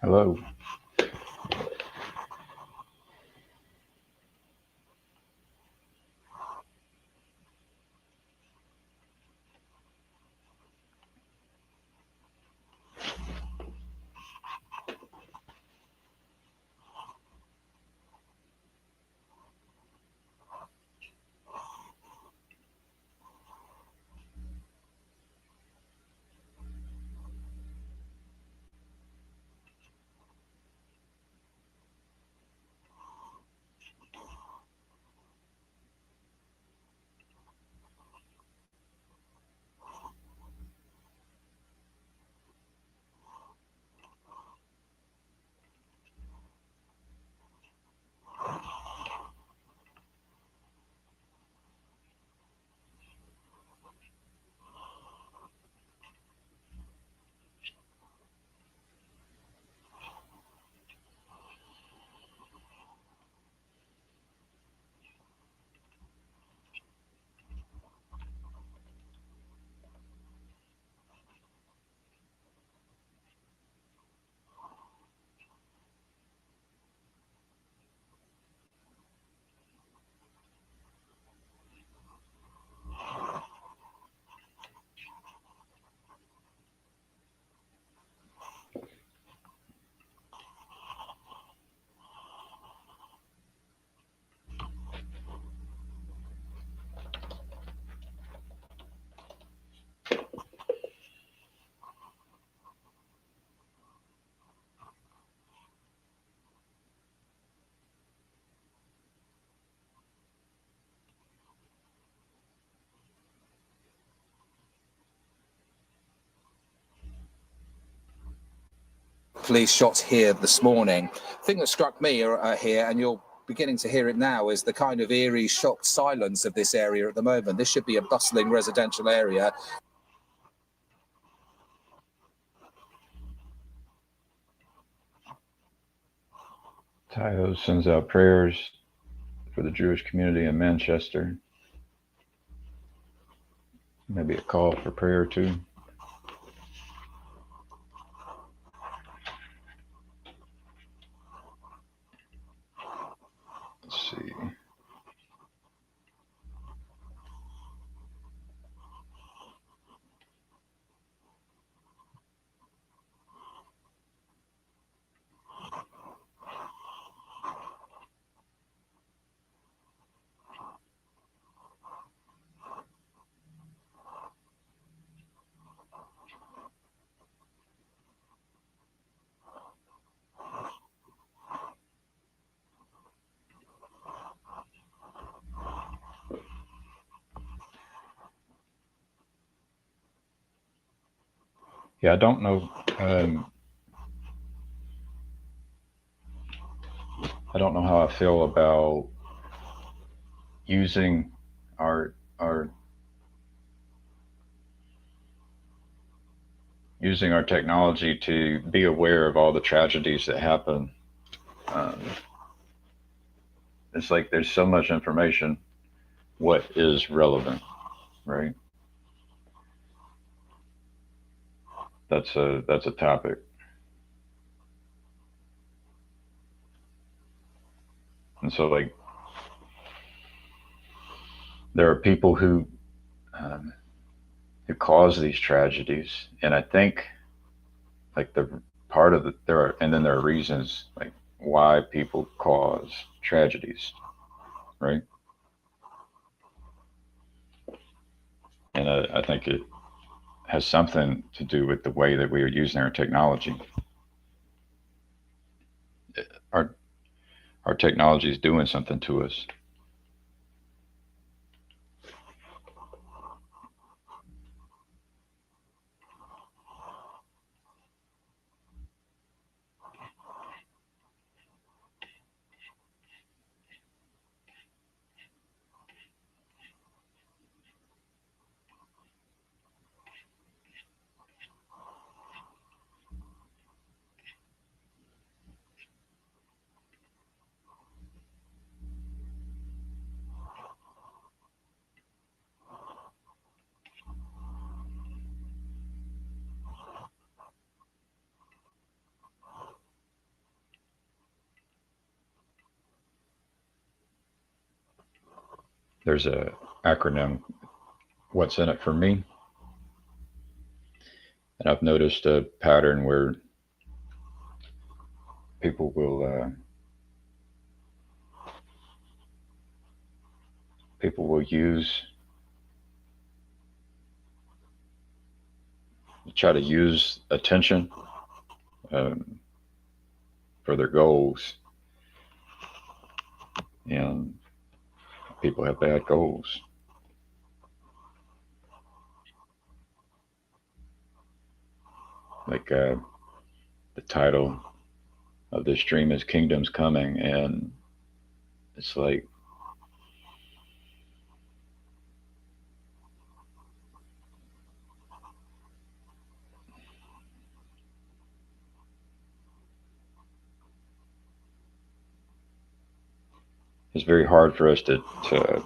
Hello. Police shots here this morning. The thing that struck me here, and you're beginning to hear it now, is the kind of eerie, shocked silence of this area at the moment. This should be a bustling residential area. Tahoe sends out prayers for the Jewish community in Manchester. Maybe a call for prayer too. Let's see. Yeah, I don't know. I don't know how I feel about using our using our technology to be aware of all the tragedies that happen. Um, it's like there's so much information. What is relevant, right? That's a topic. And so, like, there are people um, who cause these tragedies, and I think like the part of the there are, and then there are reasons like why people cause tragedies, right? And I think it has something to do with the way that we are using our technology. Our our technology is doing something to us. there's a acronym, what's in it for me. And I've noticed a pattern where people will try to use attention um, for their goals, and people have bad goals. Like the title of this dream is "Kingdom's Coming," and it's like it's very hard for us to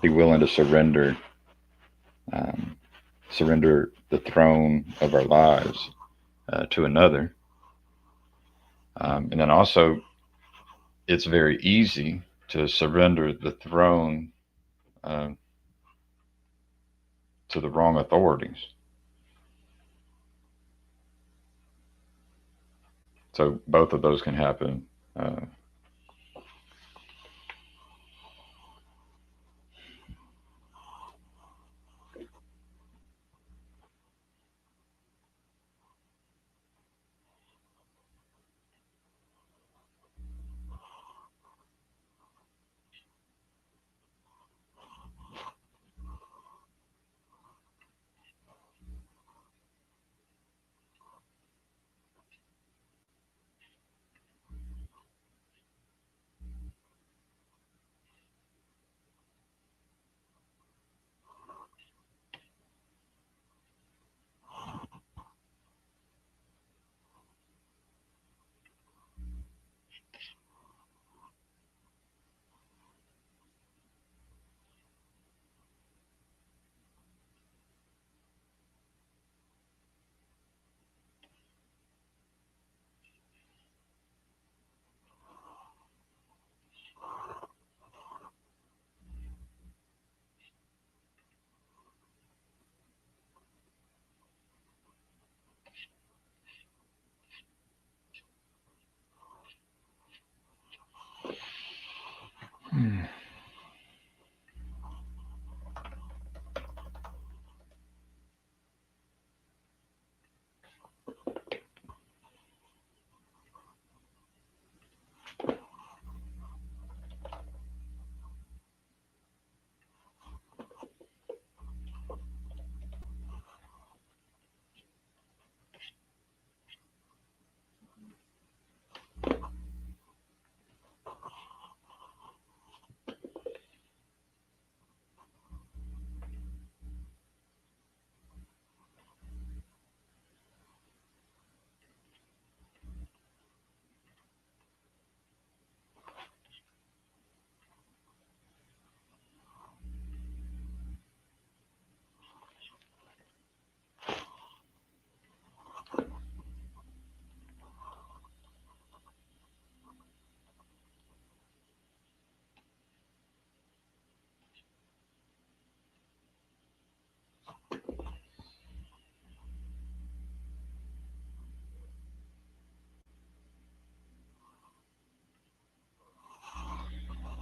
be willing to um, surrender the throne of our lives to another. And then also, it's very easy to surrender the throne uh, to the wrong authorities. So both of those can happen. Uh,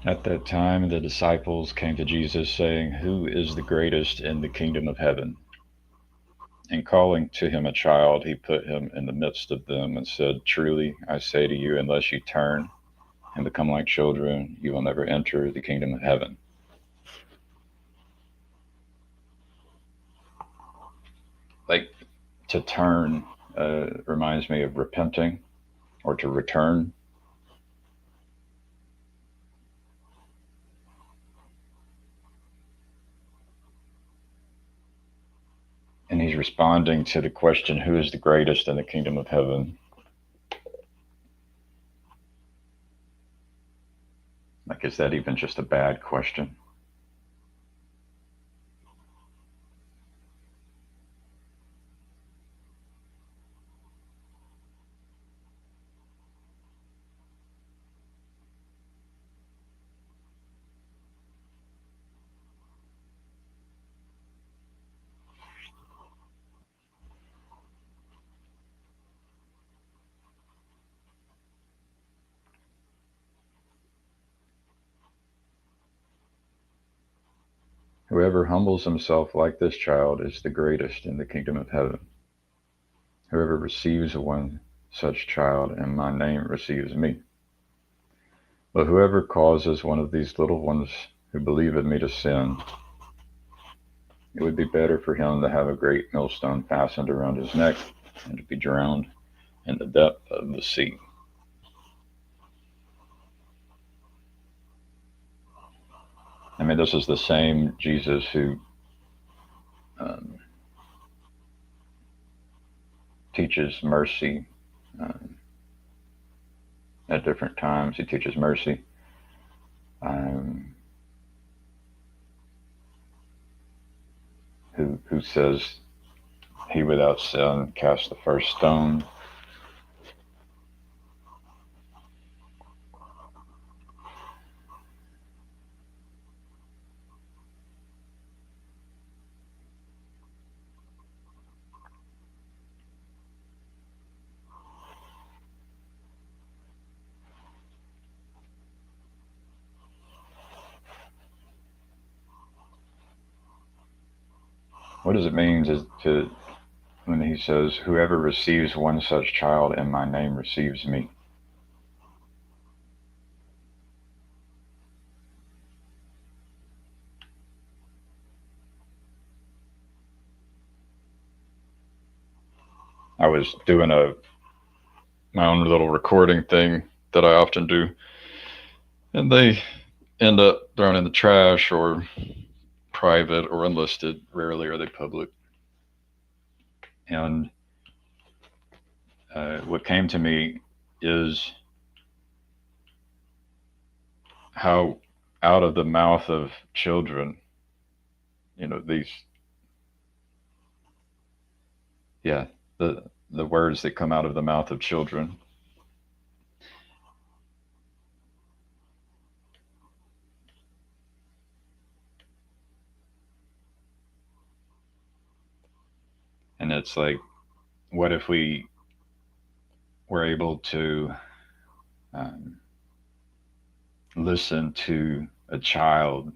At that time, the disciples came to Jesus, saying, "Who is the greatest in the kingdom of heaven?" And calling to him a child, he put him in the midst of them and said, "Truly, I say to you, unless you turn and become like children, you will never enter the kingdom of heaven." Like to turn reminds me of repenting or to return. And he's responding to the question, who is the greatest in the kingdom of heaven? Like, is that even just a bad question? Whoever humbles himself like this child is the greatest in the kingdom of heaven. Whoever receives one such child in my name receives me. But whoever causes one of these little ones who believe in me to sin, it would be better for him to have a great millstone fastened around his neck and to be drowned in the depth of the sea. I mean, this is the same Jesus who um, teaches mercy um, at different times. He teaches mercy. Um, who says, "He without sin cast the first stone." What does it mean to when he says, "Whoever receives one such child in my name receives me"? I was doing my own little recording thing that I often do, and they end up thrown in the trash or private or unlisted. Rarely are they public. And what came to me is how out of the mouth of children, these, yeah, the words that come out of the mouth of children. And it's like, what if we were able to um, listen to a child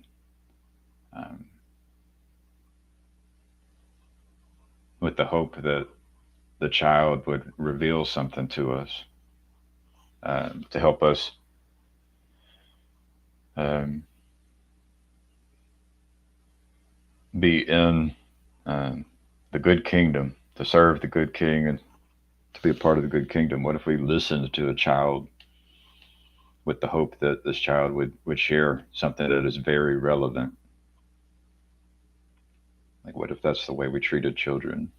um, with the hope that the child would reveal something to us to help us um, be in um, the good kingdom, to serve the good king and to be a part of the good kingdom. What if we listened to a child with the hope that this child would share something that is very relevant? Like, what if that's the way we treated children?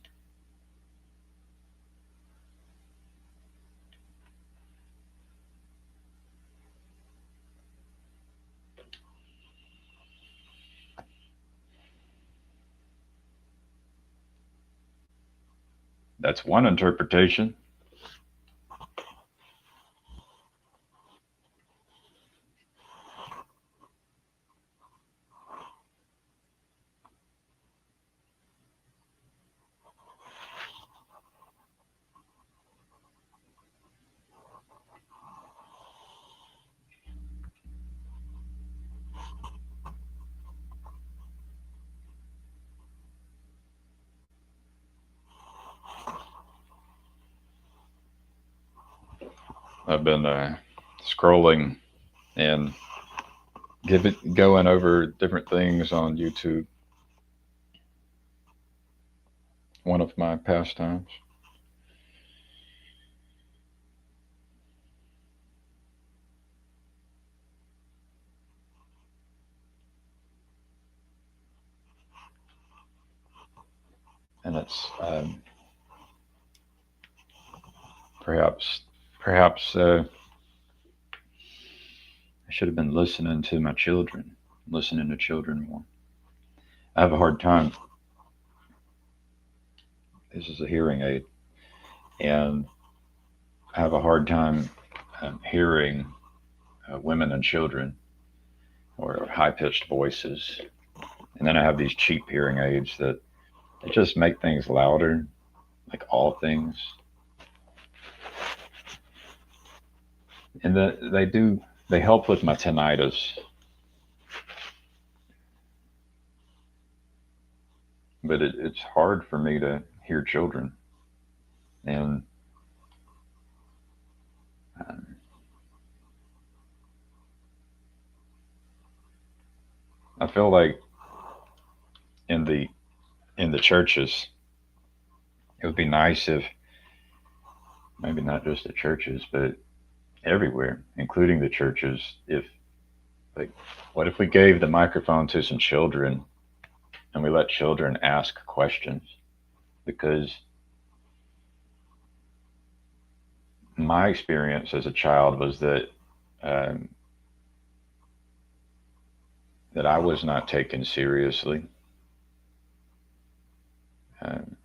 That's one interpretation. I've been scrolling and going over different things on YouTube. One of my pastimes. And it's perhaps I should have been listening to my children, listening to children more. I have a hard time. This is a hearing aid, and I have a hard time hearing women and children or high pitched voices. And then I have these cheap hearing aids that they just make things louder, like all things. And they help with my tinnitus. but it's hard for me to hear children. And um, I feel like in the churches, it would be nice if maybe not just the churches, but everywhere, including the churches, if like, what if we gave the microphone to some children and we let children ask questions? Because my experience as a child was um, that I was not taken seriously. Um,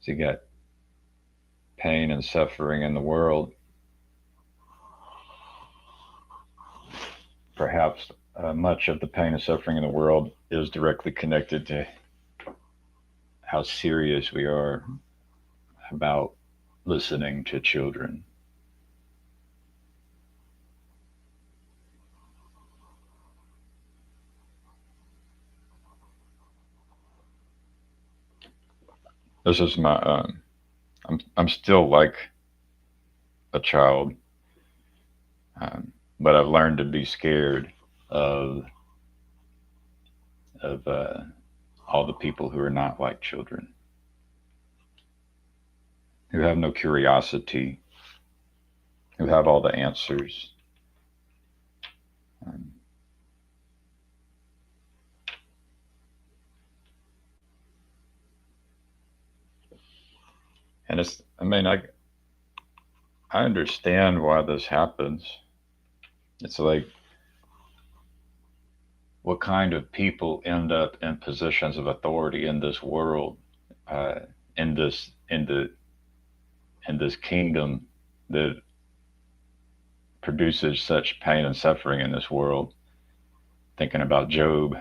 so you got pain and suffering in the world. Perhaps much of the pain and suffering in the world is directly connected to how serious we are about listening to children. This is my. I'm still like a child, but I've learned to be scared of of all the people who are not like children, who have no curiosity, who have all the answers. Um, and it's. I mean, I understand why this happens. It's like what kind of people end up in positions of authority in this world, uh, in this kingdom that produces such pain and suffering in this world. Thinking about Job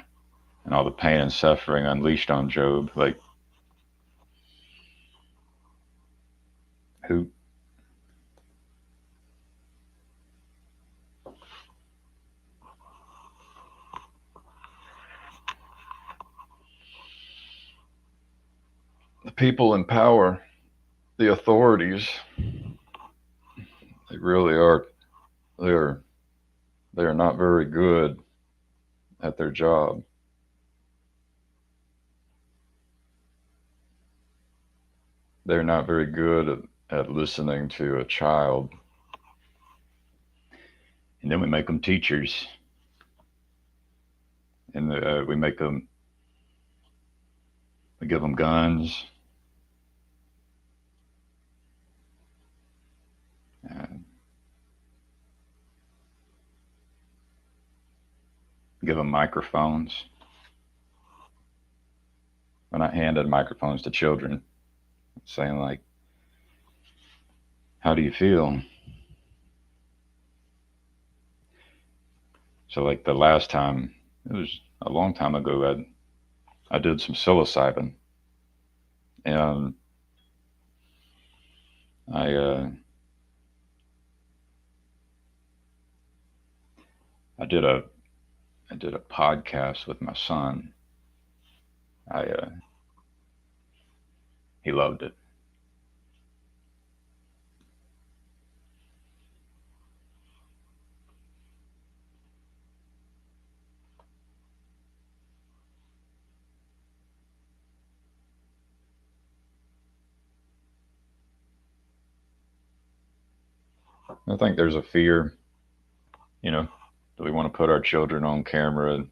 and all the pain and suffering unleashed on Job, like who the people in power, the authorities, they really are they're they're not very good at their job. They're not very good at listening to a child. And then we make them teachers, and we give them guns, uh, give them microphones. We're not handing microphones to children, saying like, "How do you feel?" So like the last time, it was a long time ago. I did some psilocybin, and I uh, I did a podcast with my son. I He loved it. I think there's a fear, you know, do we want to put our children on camera?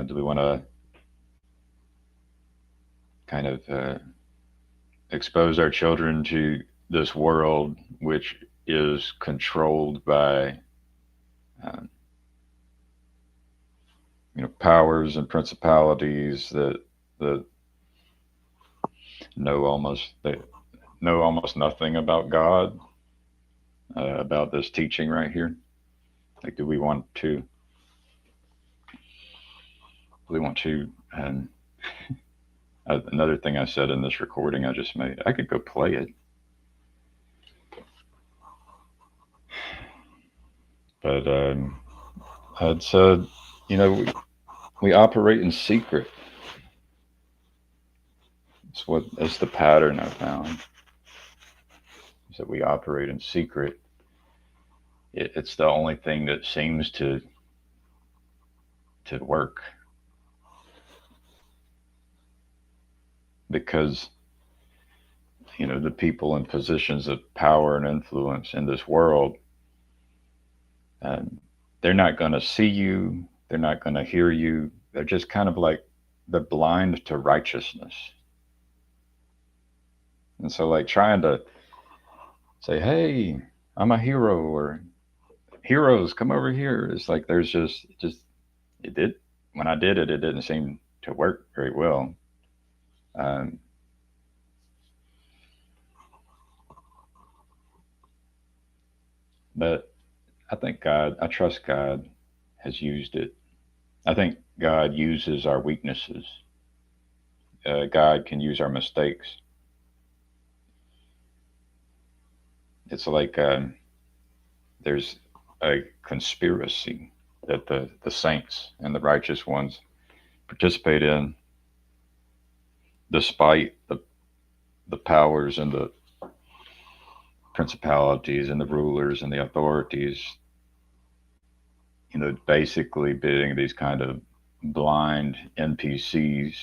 Do we want to kind of expose our children to this world which is controlled by uh, powers and principalities that know almost they know almost nothing about God, about this teaching right here? Like, do we want to? We want to. And another thing I said in this recording I just made, I could go play it, but I'd said, you know, we operate in secret. That's the pattern I found. Is that we operate in secret. It's the only thing that seems to work, because the people in positions of power and influence in this world, um, they're not going to see you, they're not going to hear you. They're just kind of like, they're blind to righteousness. And so, like, trying to say, hey, I'm a hero, or heroes come over here, it's like there's just it did when I did it, it didn't seem to work very well. um, but I trust God has used it. I think God uses our weaknesses. God can use our mistakes. It's like, there's a conspiracy that the saints and the righteous ones participate in, despite the powers and the principalities and the rulers and the authorities, basically being these kind of blind NPCs.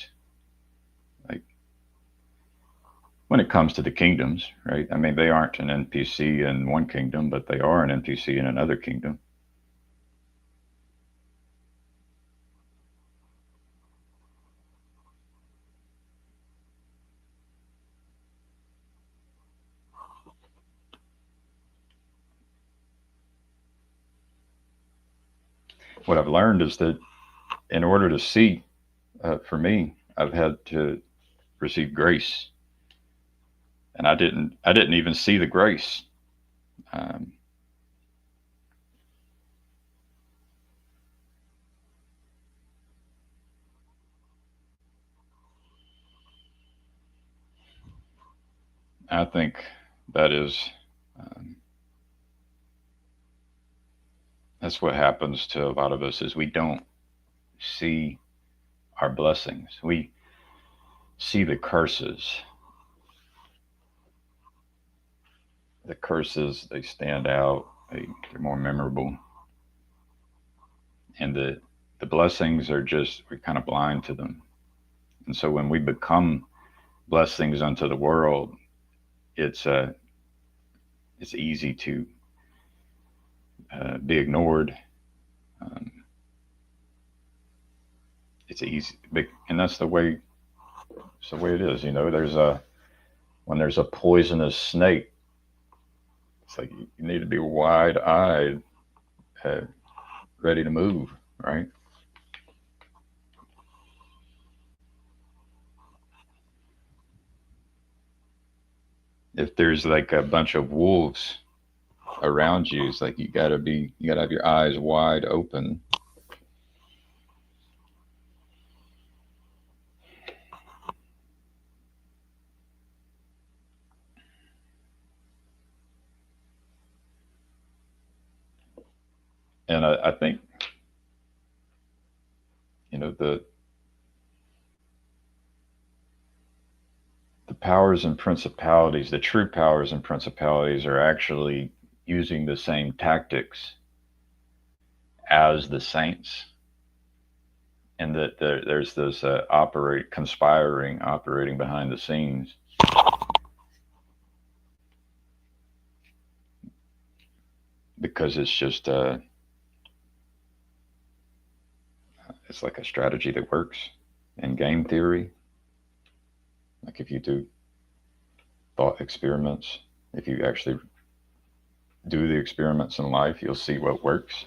Like, when it comes to the kingdoms, right? I mean, they aren't an NPC in one kingdom, but they are an NPC in another kingdom. What I've learned is that in order to see, for me, I've had to receive grace, and I didn't even see the grace. Um, I think that is um, that's what happens to a lot of us, is we don't see our blessings. We see the curses. The curses, they stand out. They're more memorable, and the blessings are just, we're kind of blind to them. And so when we become blessings unto the world, it's it's easy to be ignored. Um, it's easy, and that's the way. It's the way it is. There's a when there's a poisonous snake, it's like you need to be wide-eyed, uh, ready to move, right? If there's like a bunch of wolves around you, it's like you gotta have your eyes wide open. And I think the powers and principalities, the true powers and principalities, are actually using the same tactics as the saints, and that there's this operating behind the scenes, because it's like a strategy that works in game theory. Like, if you do thought experiments, if you actually do the experiments in life, you'll see what works.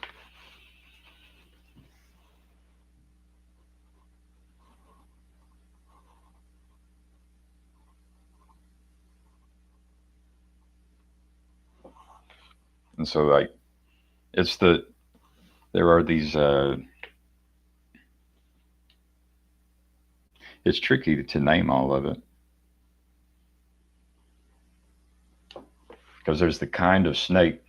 And so like it's the there are these it's tricky to name all of it because there's the kind of snake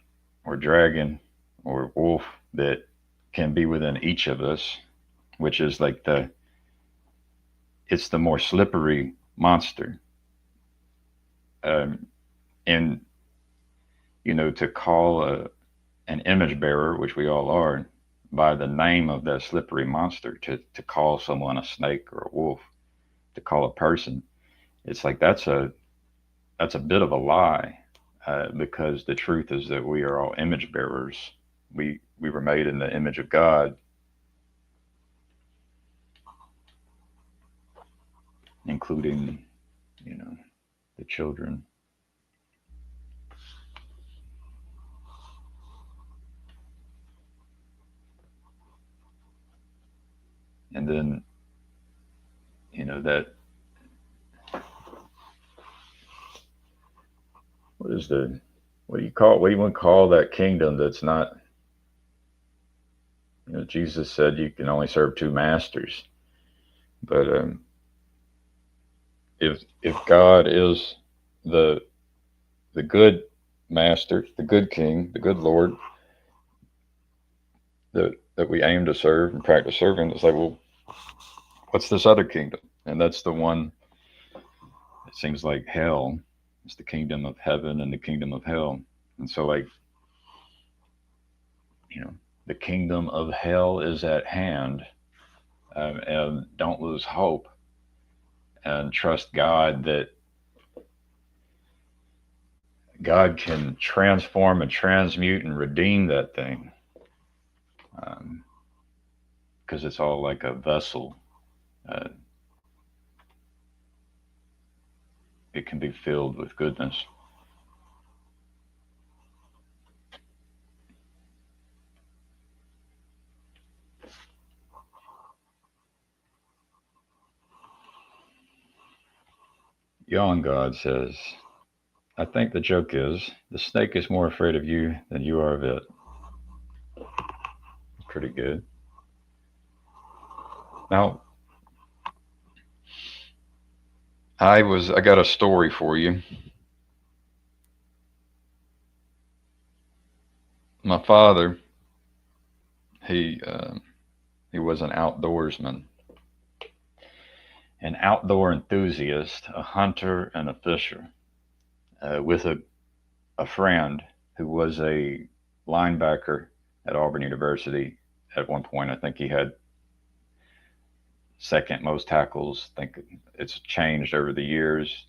or dragon or wolf that can be within each of us, which is like it's the more slippery monster. Um, and to call an image bearer, which we all are, by the name of that slippery monster, to call someone a snake or a wolf, to call a person, it's like that's a bit of a lie, because the truth is that we are all image bearers. We were made in the image of God, including you know the children. And then that what is the what do you want to call that kingdom that's not, Jesus said you can only serve two masters. But if God is the the good master, the good king, the good Lord that we aim to serve and practice serving, it's like, well, what's this other kingdom? And that's the one. It seems like hell. It's the kingdom of heaven and the kingdom of hell. And so, like, the kingdom of hell is at hand, and don't lose hope and trust God that God can transform and transmute and redeem that thing, because it's all like a vessel. Uh, it can be filled with goodness. Young God says, I think the joke is the snake is more afraid of you than you are of it. Pretty good. Now, I got a story for you. My father, he he was an outdoorsman, an outdoor enthusiast, a hunter and a fisher, with a friend who was a linebacker at Auburn University. At one point, I think he had second most tackles. I think it's changed over the years.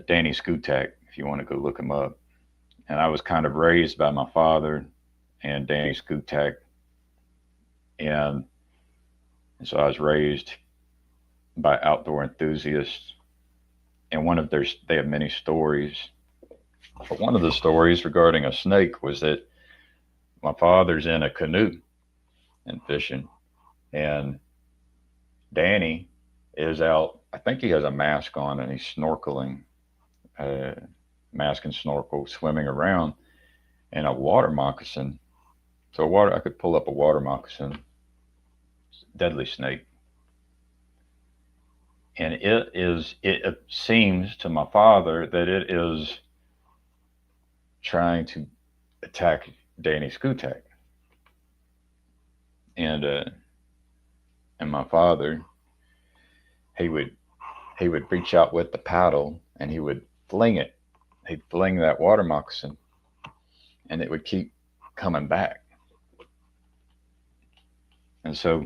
Danny Skutak, if you want to go look him up. And I was kind of raised by my father and Danny Skutak, and so I was raised by outdoor enthusiasts. And they have many stories. But one of the stories regarding a snake was that my father's in a canoe and fishing, and Danny is out. I think he has a mask on and he's snorkeling, uh, mask and snorkel, swimming around in a water moccasin. So I could pull up a water moccasin, deadly snake, and it seems to my father that it is trying to attack Danny Skutak, and my father, he would reach out with the paddle and he would fling it. He'd fling that water moccasin, and it would keep coming back. And so,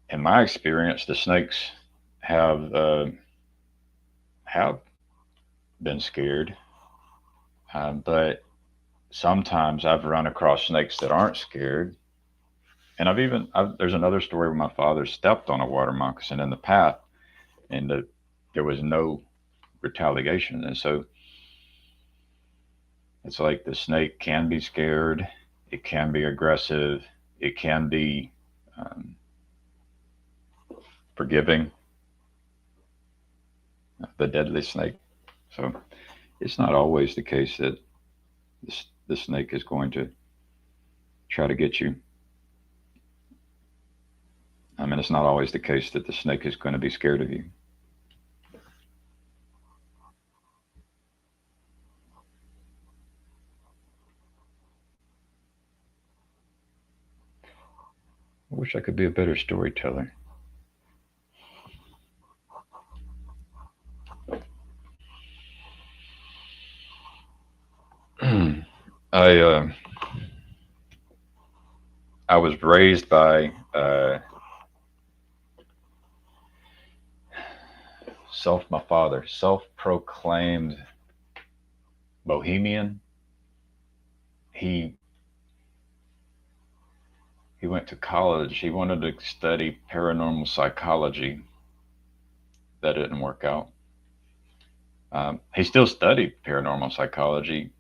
in my experience, the snakes have been scared, but sometimes I've run across snakes that aren't scared. And there's another story where my father stepped on a water moccasin in the path, and there was no retaliation. And so it's like the snake can be scared, it can be aggressive, it can be um, forgiving, the deadly snake. So it's not always the case that the snake is going to try to get you. I mean, it's not always the case that the snake is going to be scared of you. I wish I could be a better storyteller. I I was raised by my father, self-proclaimed bohemian. He he went to college. He wanted to study paranormal psychology. That didn't work out. He still studied paranormal psychology,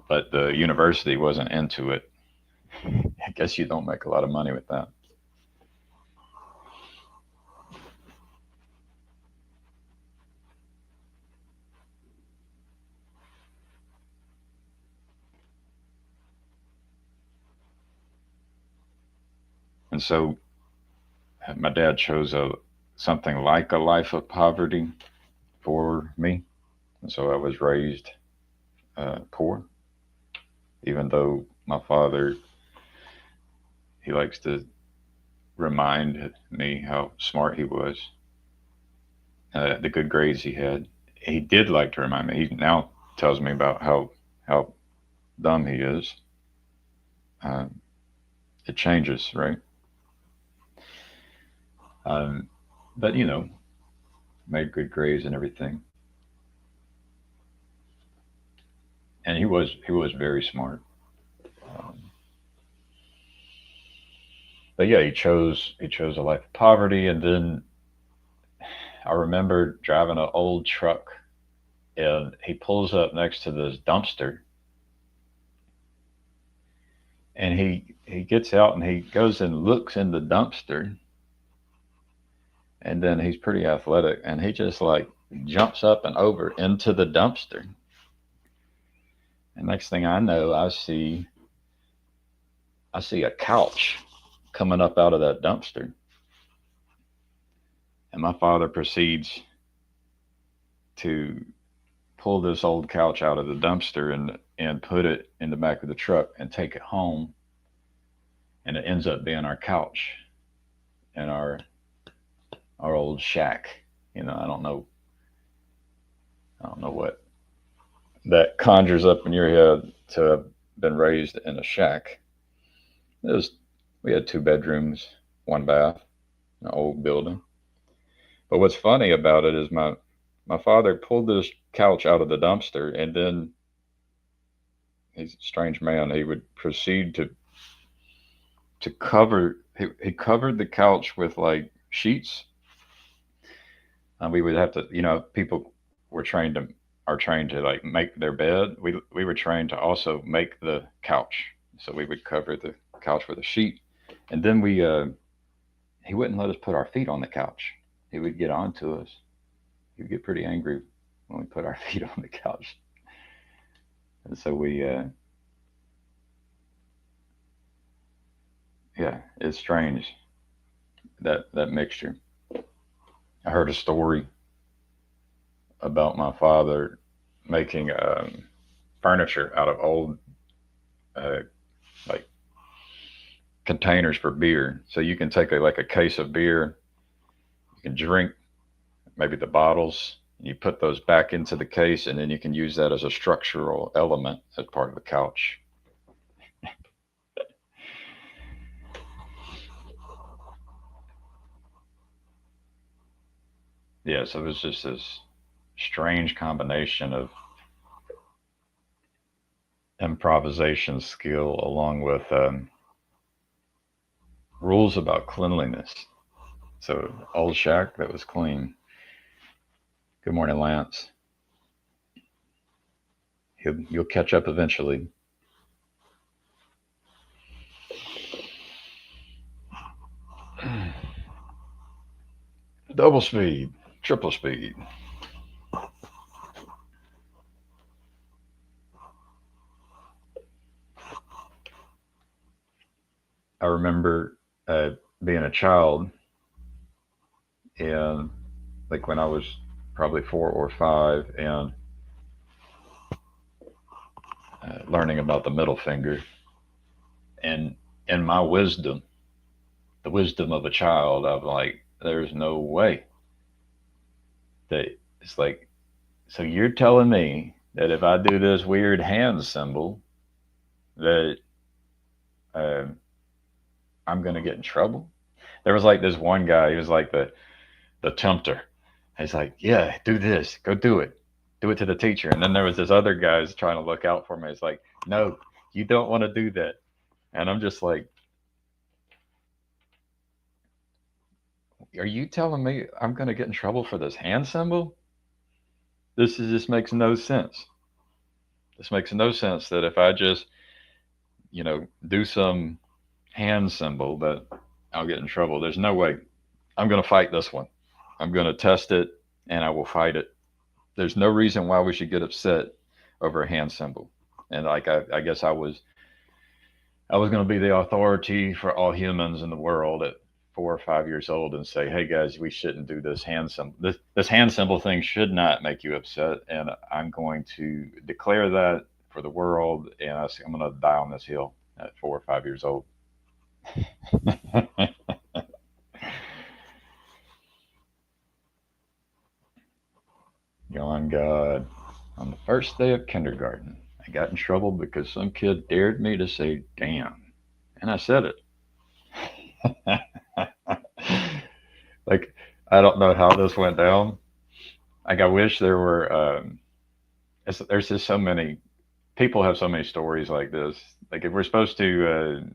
but the university wasn't into it. I guess you don't make a lot of money with that. And so my dad chose a something like a life of poverty for me. And so I was raised poor, even though my father, he likes to remind me how smart he was, the good grades he had. He did like to remind me. He now tells me about how dumb he is. Um, it changes, right? Um, but made good grades and everything. And he was very smart. Um, but yeah, he chose a life of poverty, and then I remember driving an old truck, and he pulls up next to this dumpster, and he gets out and he goes and looks in the dumpster, and then he's pretty athletic, and he just like jumps up and over into the dumpster. And next thing I know, I see a couch coming up out of that dumpster. And my father proceeds to pull this old couch out of the dumpster and put it in the back of the truck and take it home. And it ends up being our couch in our old shack. I don't know what that conjures up in your head to have been raised in a shack. It was We had 2 bedrooms, 1 bath, an old building. But what's funny about it is my father pulled this couch out of the dumpster, and then he's a strange man. He would proceed to cover. He covered the couch with like sheets, and we would have to. People were trained to are trained to like make their bed. We were trained to also make the couch. So we would cover the couch with a sheet, and then he wouldn't let us put our feet on the couch. He would get on to us. He would get pretty angry when we put our feet on the couch. And so yeah, it's strange, that mixture. I heard a story about my father making furniture out of old uh, like containers for beer. So you can take like a case of beer, you can drink maybe the bottles, and you put those back into the case, and then you can use that as a structural element as part of the couch. Yeah, so it was just this strange combination of improvisation skill along with rules about cleanliness. So old shack that was clean. Good morning, Lance. You'll catch up eventually. Double speed, triple speed. remember being a child, and like when I was probably 4 or 5, and learning about the middle finger, and in my wisdom, the wisdom of a child, I'm like, there's no way that it's like, so you're telling me that if I do this weird hand symbol, that um, I'm gonna get in trouble? There was like this one guy, he was like the tempter. He's like, yeah, do this, go do it to the teacher. And then there was this other guy who's trying to look out for me. It's like, no, you don't want to do that. And I'm just like, are you telling me I'm gonna get in trouble for this hand symbol? This makes no sense. This makes no sense that if I just, do some hand symbol that I'll get in trouble. There's no way. I'm going to fight this one. I'm going to test it and I will fight it. There's no reason why we should get upset over a hand symbol. And like I guess I was going to be the authority for all humans in the world at 4 or 5 years old and say, hey guys, we shouldn't do this hand symbol. This hand symbol thing should not make you upset. And I'm going to declare that for the world. And I'm going to die on this hill at 4 or 5 years old. Yawn God. On the first day of kindergarten, I got in trouble because some kid dared me to say damn. And I said it. Like, I don't know how this went down. Like, I wish there were, there's just so many, people have so many stories like this. Like, if we're supposed to,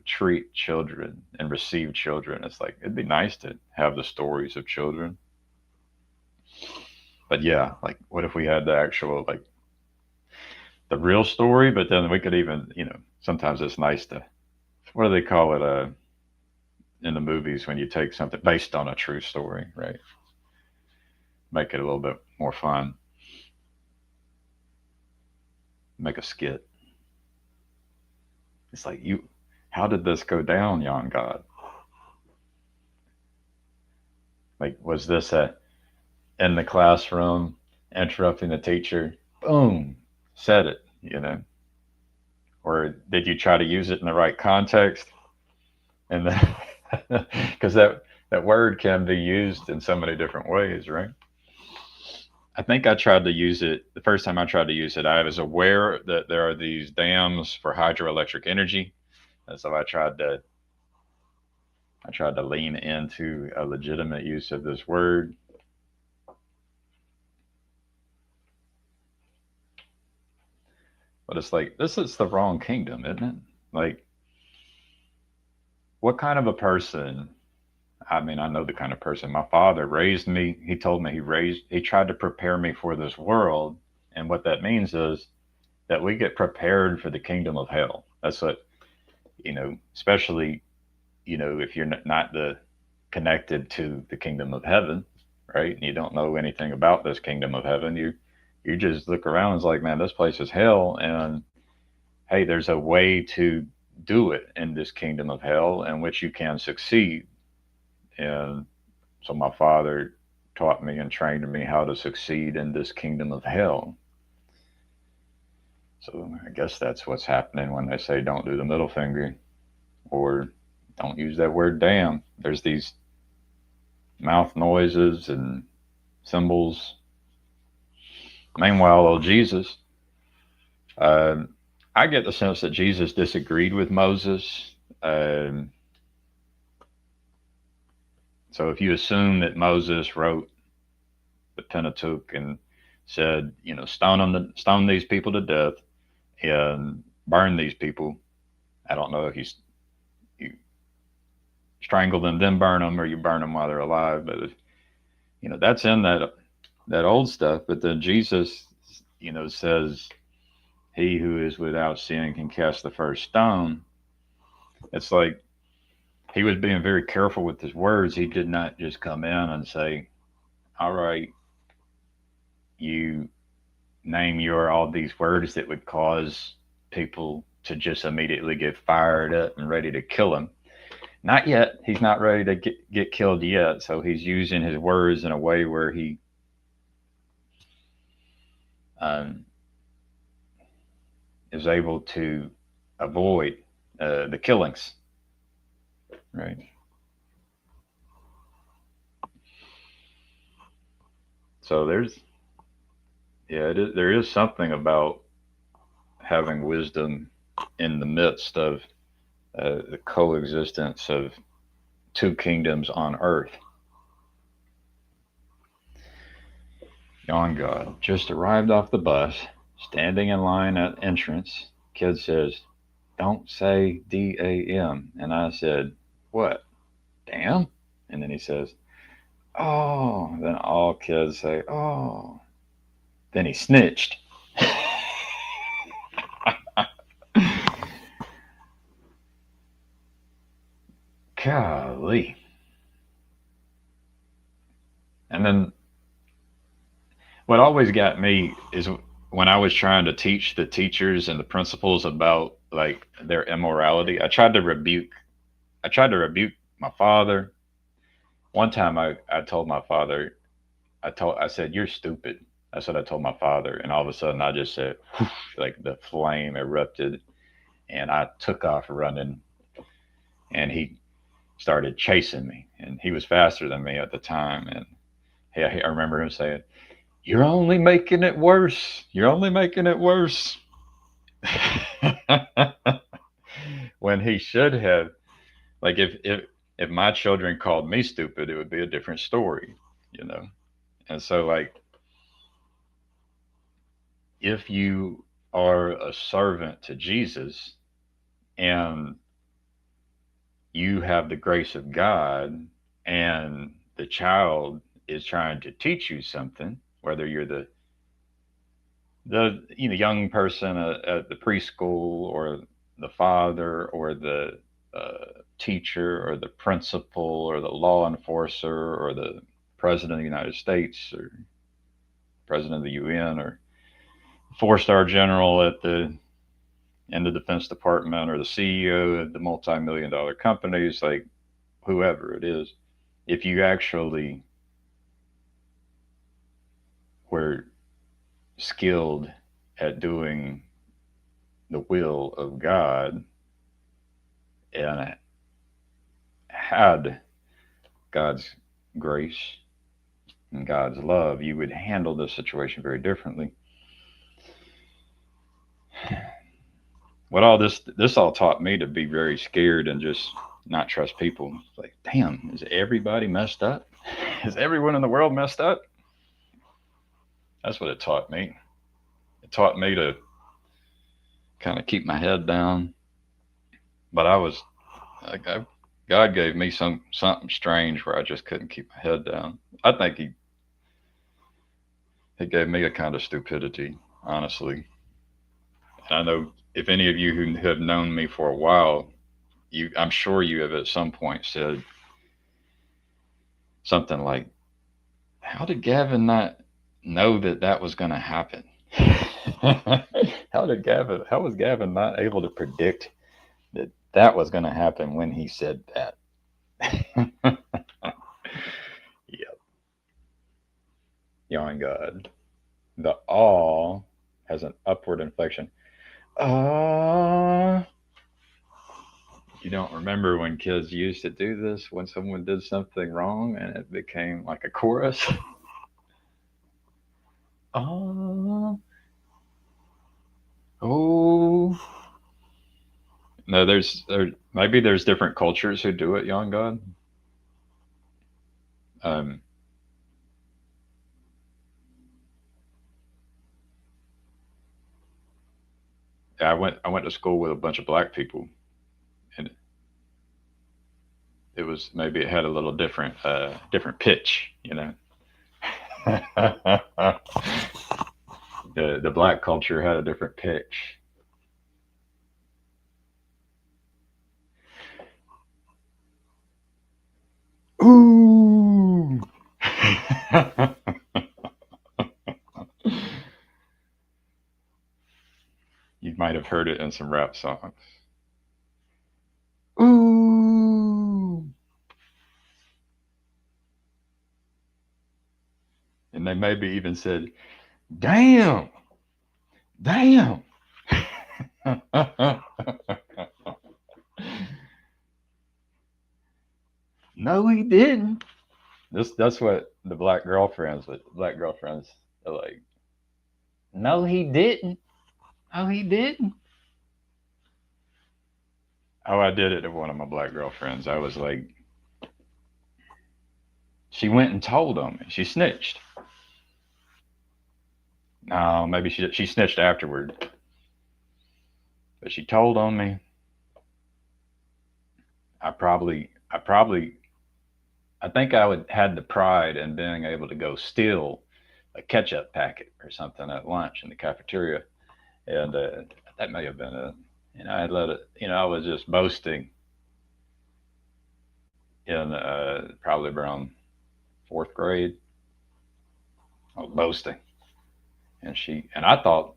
treat children and receive children, it's like, it'd be nice to have the stories of children. But yeah, like, what if we had the actual, like, the real story, but then we could even, sometimes it's nice to, what do they call it, in the movies when you take something based on a true story, right? Make it a little bit more fun. Make a skit. It's like, how did this go down, Yon God? Like, was this in the classroom, interrupting the teacher? Boom, said it. Or did you try to use it in the right context? And then, because that word can be used in so many different ways, right? I think I tried to use it the first time I tried to use it. I was aware that there are these dams for hydroelectric energy, and so I tried to lean into a legitimate use of this word. But it's like, this is the wrong kingdom, isn't it? Like, what kind of a person? I mean, I know the kind of person. My father raised me. He told me he tried to prepare me for this world. And what that means is that we get prepared for the kingdom of hell. That's what, especially, if you're not connected to the kingdom of heaven, right? And you don't know anything about this kingdom of heaven. You just look around and it's like, man, this place is hell. And hey, there's a way to do it in this kingdom of hell in which you can succeed. And so my father taught me and trained me how to succeed in this kingdom of hell. So I guess that's what's happening when they say don't do the middle finger or don't use that word damn. There's these mouth noises and symbols. Meanwhile, old Jesus, uh, I get the sense that Jesus disagreed with Moses. So if you assume that Moses wrote the Pentateuch and said, stone these people to death and burn these people. I don't know if you strangle them, then burn them, or you burn them while they're alive. But that's in that old stuff. But then Jesus, says, "He who is without sin can cast the first stone." It's like he was being very careful with his words. He did not just come in and say, "All right, you name all these words that would cause people to just immediately get fired up and ready to kill him. Not yet. He's not ready to get killed yet. So he's using his words in a way where he um, is able to avoid the killings. Right. So there is something about having wisdom in the midst of the coexistence of two kingdoms on earth. Yon God just arrived off the bus, standing in line at entrance. Kid says, "Don't say DAM." And I said, "What? Damn?" And then he says, "Oh." Then all kids say, "Oh." Then he snitched. Golly. And then what always got me is when I was trying to teach the teachers and the principals about like their immorality. I tried to rebuke my father. One time I told my father, I said, "You're stupid." That's what I told my father. And all of a sudden I just said, whoosh, like the flame erupted and I took off running and he started chasing me. And he was faster than me at the time. And I remember him saying, "You're only making it worse. You're only making it worse." When he should have, like, if my children called me stupid, it would be a different story, you know. And so, like, if you are a servant to Jesus and you have the grace of God, and the child is trying to teach you something, whether you're the young person at the preschool or the father or the teacher or the principal or the law enforcer or the president of the United States or president of the UN or four-star general at the in the Defense Department or the CEO of the multi-million dollar companies, like whoever it is, if you actually were skilled at doing the will of God and had God's grace and God's love, you would handle this situation very differently. What all this all taught me to be very scared and just not trust people. It's like, damn, is everybody messed up? Is everyone in the world messed up? That's what it taught me. It taught me to kind of keep my head down. But God gave me something strange where I just couldn't keep my head down. I think he gave me a kind of stupidity, honestly. And I know if any of you who have known me for a while, I'm sure you have at some point said something like, "How did Gavin not know that was going to happen?" How was Gavin not able to predict that was going to happen when he said that? Yep. Yon God. The awe has an upward inflection. You don't remember when kids used to do this when someone did something wrong and it became like a chorus? Oh. No, maybe there's different cultures who do it, Yon God. Um, I went to school with a bunch of black people, and it had a little different pitch, you know. The black culture had a different pitch. Ooh. You might have heard it in some rap songs. Ooh. And they maybe even said, damn, damn. No, he didn't. That's what the black girlfriends are like. No, he didn't. Oh, he didn't. Oh, I did it to one of my black girlfriends. I was like, she went and told on me. She snitched. No, maybe she snitched afterward, but she told on me. I think I would had the pride in being able to go steal a ketchup packet or something at lunch in the cafeteria, and that may have been it. I had let it. I was just boasting in probably around fourth grade. I was boasting, and I thought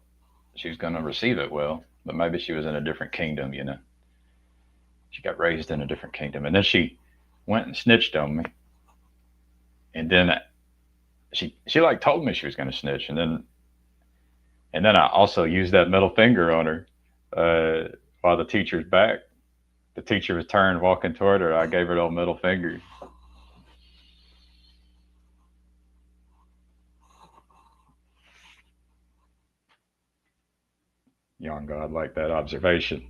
she was going to receive it well, but maybe she was in a different kingdom. She got raised in a different kingdom, and then she went and snitched on me, and then she like told me she was going to snitch, and then I also used that middle finger on her while the teacher's back. The teacher was turned walking toward her. I gave her the old middle finger. Young God like that observation.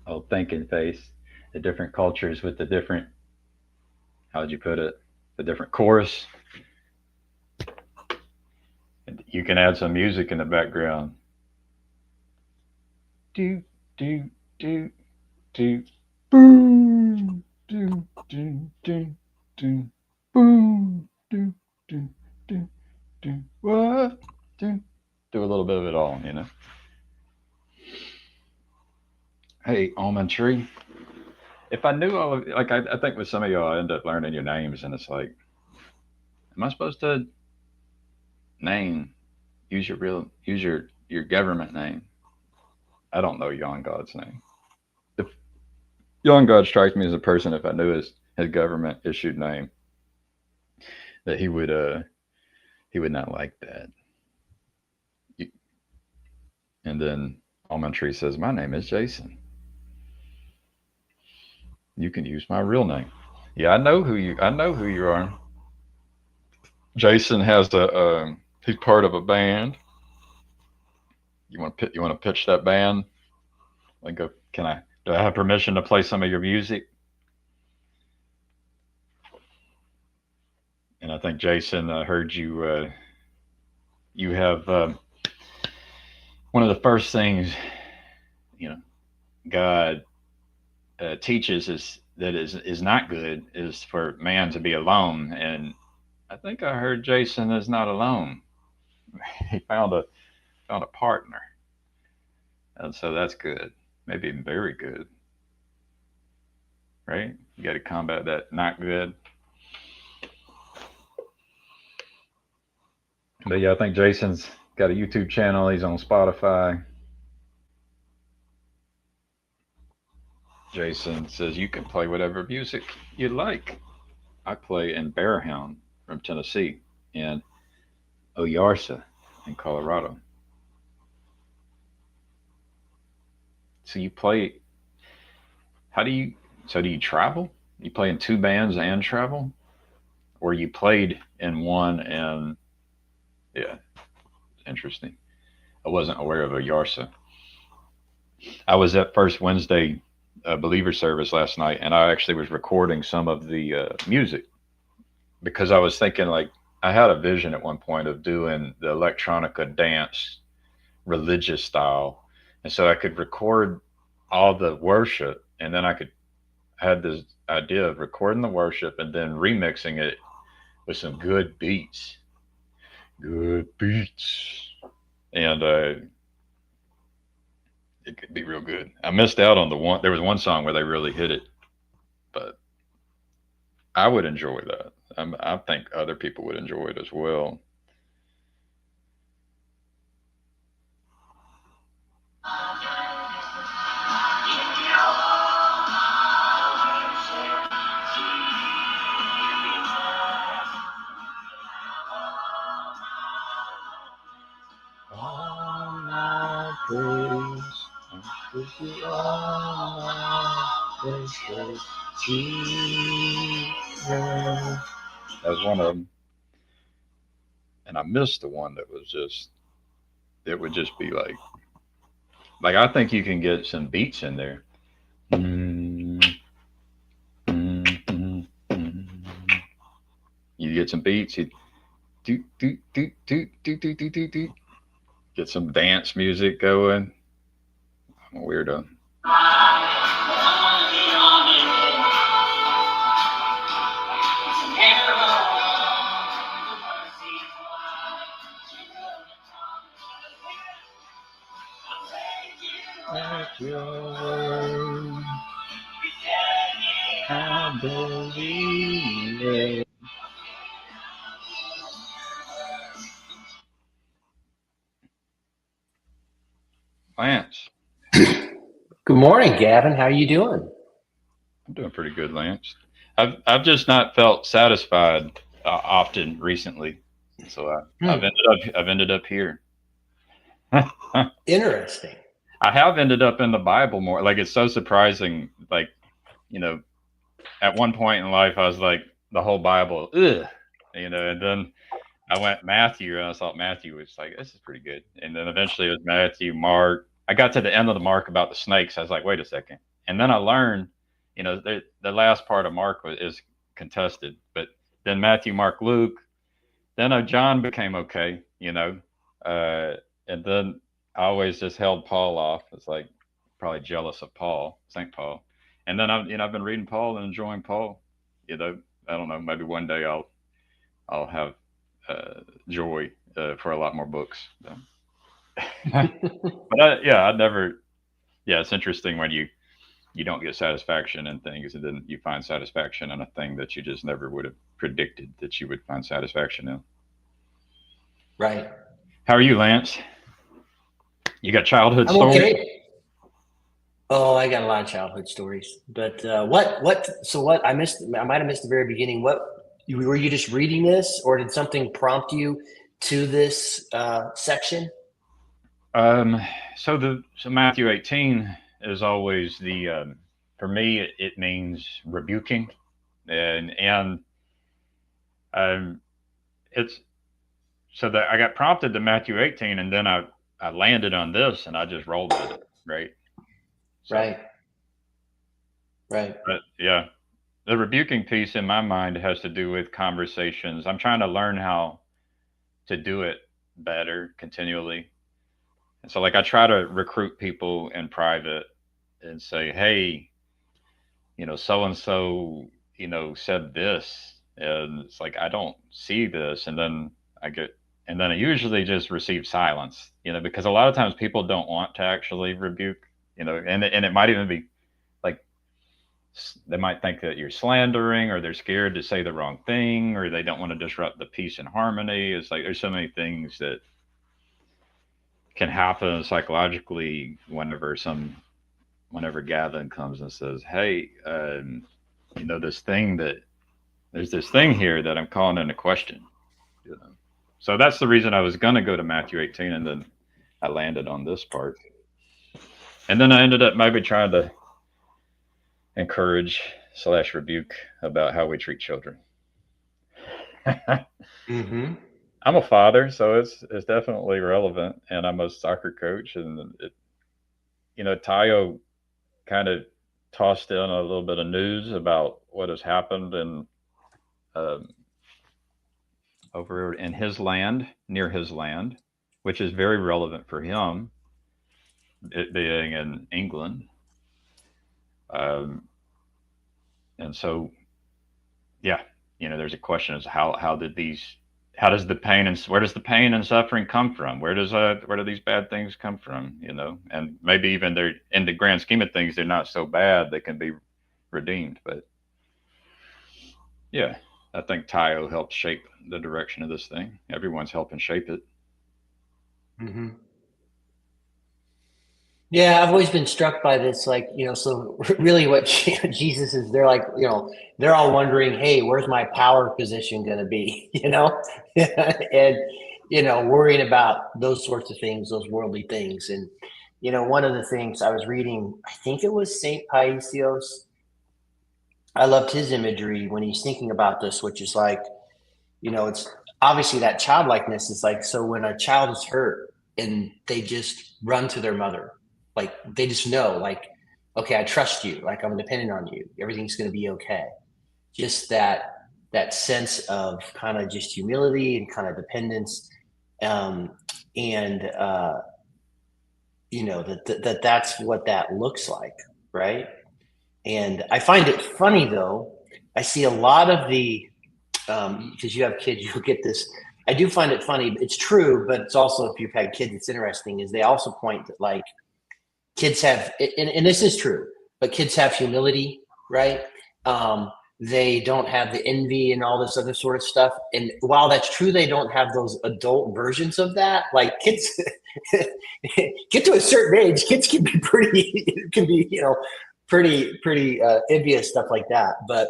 Old thinking face. The different cultures with the different, how'd you put it? The different chorus. And you can add some music in the background. Do, do, do, do, boom, do, do, do, do, boom, do, do, do, do, what? Do a little bit of it all. Hey, almond tree. If I knew all of, like, I think with some of y'all, I end up learning your names, and it's like, am I supposed to name, use your government name? I don't know Yon God's name. If Yon God strikes me as a person, if I knew his government issued name, that he would not like that. And then almond tree says, my name is Jason. You can use my real name. Yeah, I know who you are. Jason has he's part of a band. You want to pitch that band? Like, go, do I have permission to play some of your music? And I think Jason heard you. You have one of the first things you know God teaches is that is not good is for man to be alone. And I think I heard Jason is not alone. He found a partner, and so that's good. Maybe even very good, right? You got to combat that not good. But yeah, I think Jason's got a YouTube channel. He's on Spotify. Jason says you can play whatever music you like. I play in Bearhound from Tennessee and Oyarsa in Colorado. So you play. How do you? So do you travel? You play in two bands and travel, or you played in one and yeah, interesting. I wasn't aware of Oyarsa. I was at First Wednesday Believer service last night, and I actually was recording some of the music because I was thinking like I had a vision at one point of doing the electronica dance religious style, and so I could record all the worship, and then I had this idea of recording the worship and then remixing it with some good beats, and it could be real good. I missed out on the one. There was one song where they really hit it, but I would enjoy that. I think other people would enjoy it as well. All my praise, I give you all my praise, Jesus. That was one of them, and I missed the one that was just. It would just be like I think you can get some beats in there. Mm, mm, mm, mm. You get some beats. You do do do do do do do do do. Get some dance music going. I'm a weirdo. At your word, I believe it. Lance, Good morning, Gavin. How are you doing? I'm doing pretty good, Lance. I've just not felt satisfied often recently, so Hmm. I've ended up here. I Interesting. have ended up in the Bible more. Like it's so surprising. Like you know, at one point in life, I was like the whole Bible, ugh, and then I went Matthew, and I thought Matthew was like this is pretty good, and then eventually it was Matthew, Mark. I got to the end of the Mark about the snakes. I was like, wait a second, and then I learned, the last part of Mark is contested, but then Matthew, Mark, Luke, then John became okay, uh, and then I always just held Paul off. It's like probably jealous of Paul, Saint Paul, and then I've been reading Paul and enjoying Paul. You know, I don't know. Maybe one day I'll have joy for a lot more books. But I never. Yeah, it's interesting when you don't get satisfaction in things, and then you find satisfaction in a thing that you just never would have predicted that you would find satisfaction in. Right. How are you, Lance? You got childhood I'm stories? okay. Oh, I got a lot of childhood stories. But what I missed, I might have missed the very beginning. Were you just reading this, or did something prompt you to this section? Um, so Matthew 18 is always the for me it means rebuking, and um, it's so that I got prompted to Matthew 18, and then I landed on this, and I just rolled with it, right? So, Right. Right. but yeah, the rebuking piece in my mind has to do with conversations. I'm trying to learn how to do it better continually. And so, like, I try to recruit people in private and say, hey, so and so, said this. And it's like, I don't see this. I get, and then I usually just receive silence, because a lot of times people don't want to actually rebuke, and it might even be like, they might think that you're slandering, or they're scared to say the wrong thing, or they don't want to disrupt the peace and harmony. It's like there's so many things that can happen psychologically whenever Gavin comes and says, "Hey, this thing that there's this thing here that I'm calling into question." You know? So that's the reason I was going to go to Matthew 18, and then I landed on this part, and then I ended up maybe trying to encourage/rebuke about how we treat children. Mm-hmm. I'm a father, so it's definitely relevant, and I'm a soccer coach, and Tayo kind of tossed in a little bit of news about what has happened um, over in his land, near his land, which is very relevant for him, it being in England. Um, and so, yeah, there's a question as how does the pain and where does the pain and suffering come from? Where do these bad things come from? And maybe even they're in the grand scheme of things, they're not so bad. They can be redeemed. But yeah, I think Tayo helped shape the direction of this thing. Everyone's helping shape it. Mm-hmm. Yeah, I've always been struck by this, like, so really what Jesus is, they're like, they're all wondering, hey, where's my power position going to be, and, worrying about those sorts of things, those worldly things. And, one of the things I was reading, I think it was St. Paisios. I loved his imagery when he's thinking about this, which is like, it's obviously that childlikeness is like, so when a child is hurt and they just run to their mother, like they just know, like, okay, I trust you, like I'm dependent on you, everything's going to be okay. Just that sense of kind of just humility and kind of dependence, and that's what that looks like, right? And I find it funny though. I see a lot of the because you have kids, you'll get this. I do find it funny. It's true, but it's also, if you've had kids, it's interesting. Is they also point that like kids have, and this is true, but kids have humility, right? They don't have the envy and all this other sort of stuff. And while that's true, they don't have those adult versions of that. Like kids get to a certain age, kids can be pretty envious, stuff like that. But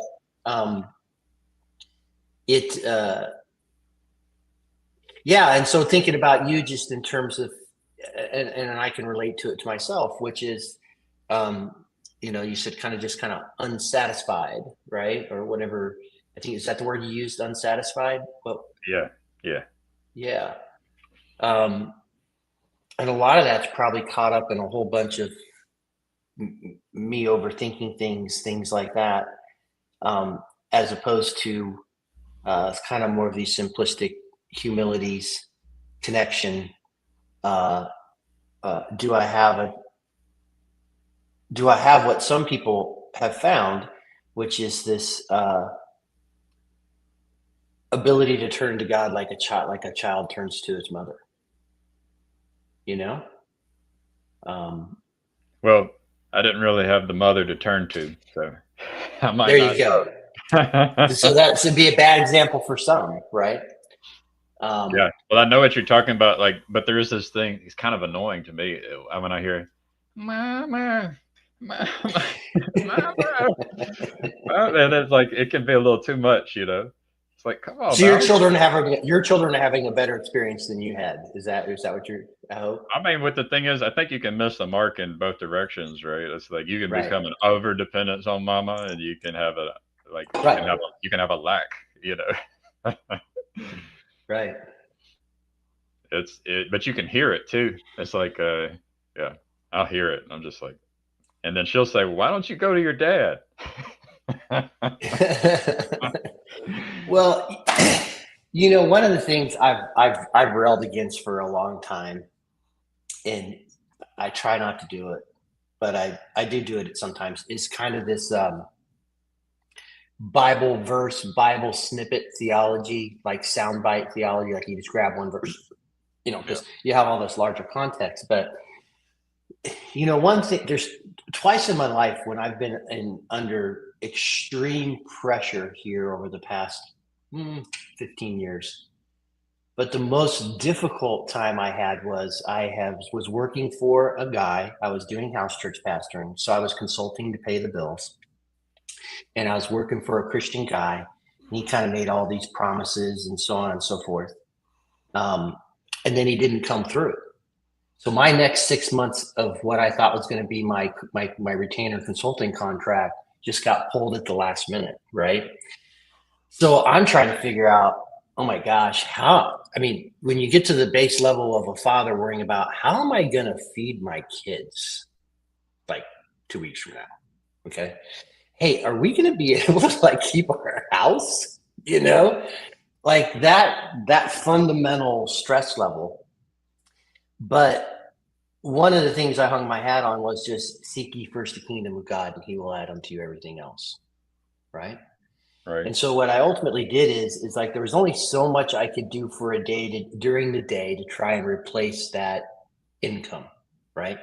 yeah. And so thinking about you just in terms of, and I can relate to it to myself, which is, you said kind of unsatisfied, right? Or whatever. I think, is that the word you used, unsatisfied? Well, Yeah. yeah. And a lot of that's probably caught up in a whole bunch of me overthinking things like that, as opposed to it's kind of more of these simplistic humilities, connection. Do I have what some people have found, which is this ability to turn to God like a child turns to its mother? Well, I didn't really have the mother to turn to, so I might There not you go. know. So that should be a bad example for some, right? Yeah. Well, I know what you're talking about, like, but there is this thing, it's kind of annoying to me when I hear mama, mama, mama. And it's like it can be a little too much, It's like, come on So now. your children are having a better experience than you had. Is that what you're, I hope? I mean, what the thing is, I think you can miss the mark in both directions, right? It's like you can Right. become an over dependence on mama, and you can have a Right. you can have a lack, Right. But you can hear it too. It's like, yeah, I'll hear it, and I'm just like, and then she'll say, "Why don't you go to your dad?" Well, one of the things I've railed against for a long time, and I try not to do it, but I do it sometimes, is kind of this Bible verse, Bible snippet theology, like soundbite theology. Like you just grab one verse, because you have all this larger context. But one thing, there's twice in my life when I've been under extreme pressure here over the past 15 years. But the most difficult time I had was was working for a guy. I was doing house church pastoring, so I was consulting to pay the bills, and I was working for a Christian guy. And he kind of made all these promises and so on and so forth, and then he didn't come through. So my next 6 months of what I thought was going to be my retainer consulting contract just got pulled at the last minute, right? So I'm trying to figure out, oh my gosh, when you get to the base level of a father worrying about how am I going to feed my kids like 2 weeks from now? Okay. Hey, are we going to be able to keep our house? Like that fundamental stress level. But one of the things I hung my hat on was just seek ye first the kingdom of God, and he will add unto you everything else. Right. Right. And so what I ultimately did is like there was only so much I could do for a day during the day to try and replace that income, right?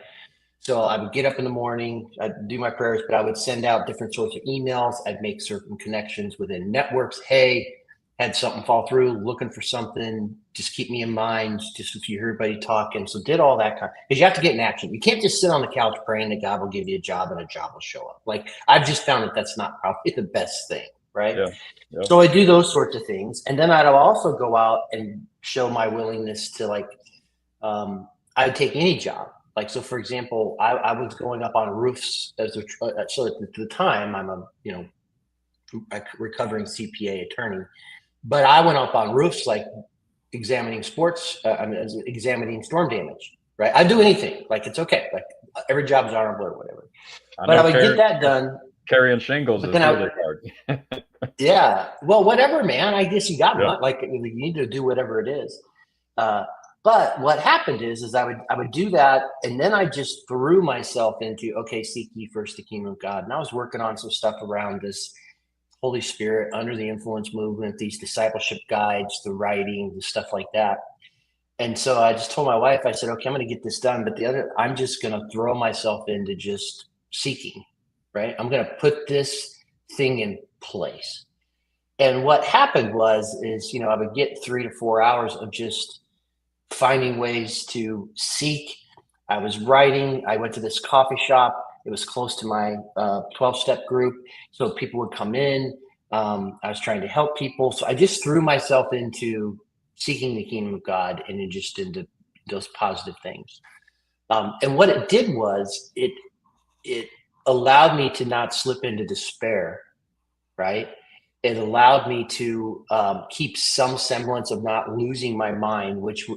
So I would get up in the morning, I'd do my prayers, but I would send out different sorts of emails. I'd make certain connections within networks. Hey, had something fall through, looking for something, just keep me in mind, just if you hear everybody talking. So did all that because you have to get in action. You can't just sit on the couch praying that God will give you a job and a job will show up. Like I've just found that that's not probably the best thing, right? Yeah. Yeah. So I do those sorts of things. And then I'd also go out and show my willingness to like, I'd take any job. Like, so for example, I was going up on roofs as so at the time I'm a, a recovering CPA attorney, but I went up on roofs, like examining examining storm damage, right? I'd do anything. Like, it's okay. Like every job is honorable or whatever, but I would get that done. Carrying shingles is really hard. Yeah. Well, whatever, man. I guess you got one. Like you need to do whatever it is. But what happened is I would do that, and then I just threw myself into, okay, seek ye first the kingdom of God. And I was working on some stuff around this Holy Spirit, under the influence movement, these discipleship guides, the writing, the stuff like that. And so I just told my wife, I said, okay, I'm going to get this done. But I'm just going to throw myself into just seeking, right? I'm going to put this thing in place. And what happened is, I would get 3 to 4 hours of just finding ways to seek. I was writing. I went to this coffee shop. It was close to my 12-step group. So people would come in. I was trying to help people. So I just threw myself into seeking the kingdom of God and just into those positive things. And what it did was it allowed me to not slip into despair, right? It allowed me to keep some semblance of not losing my mind, which,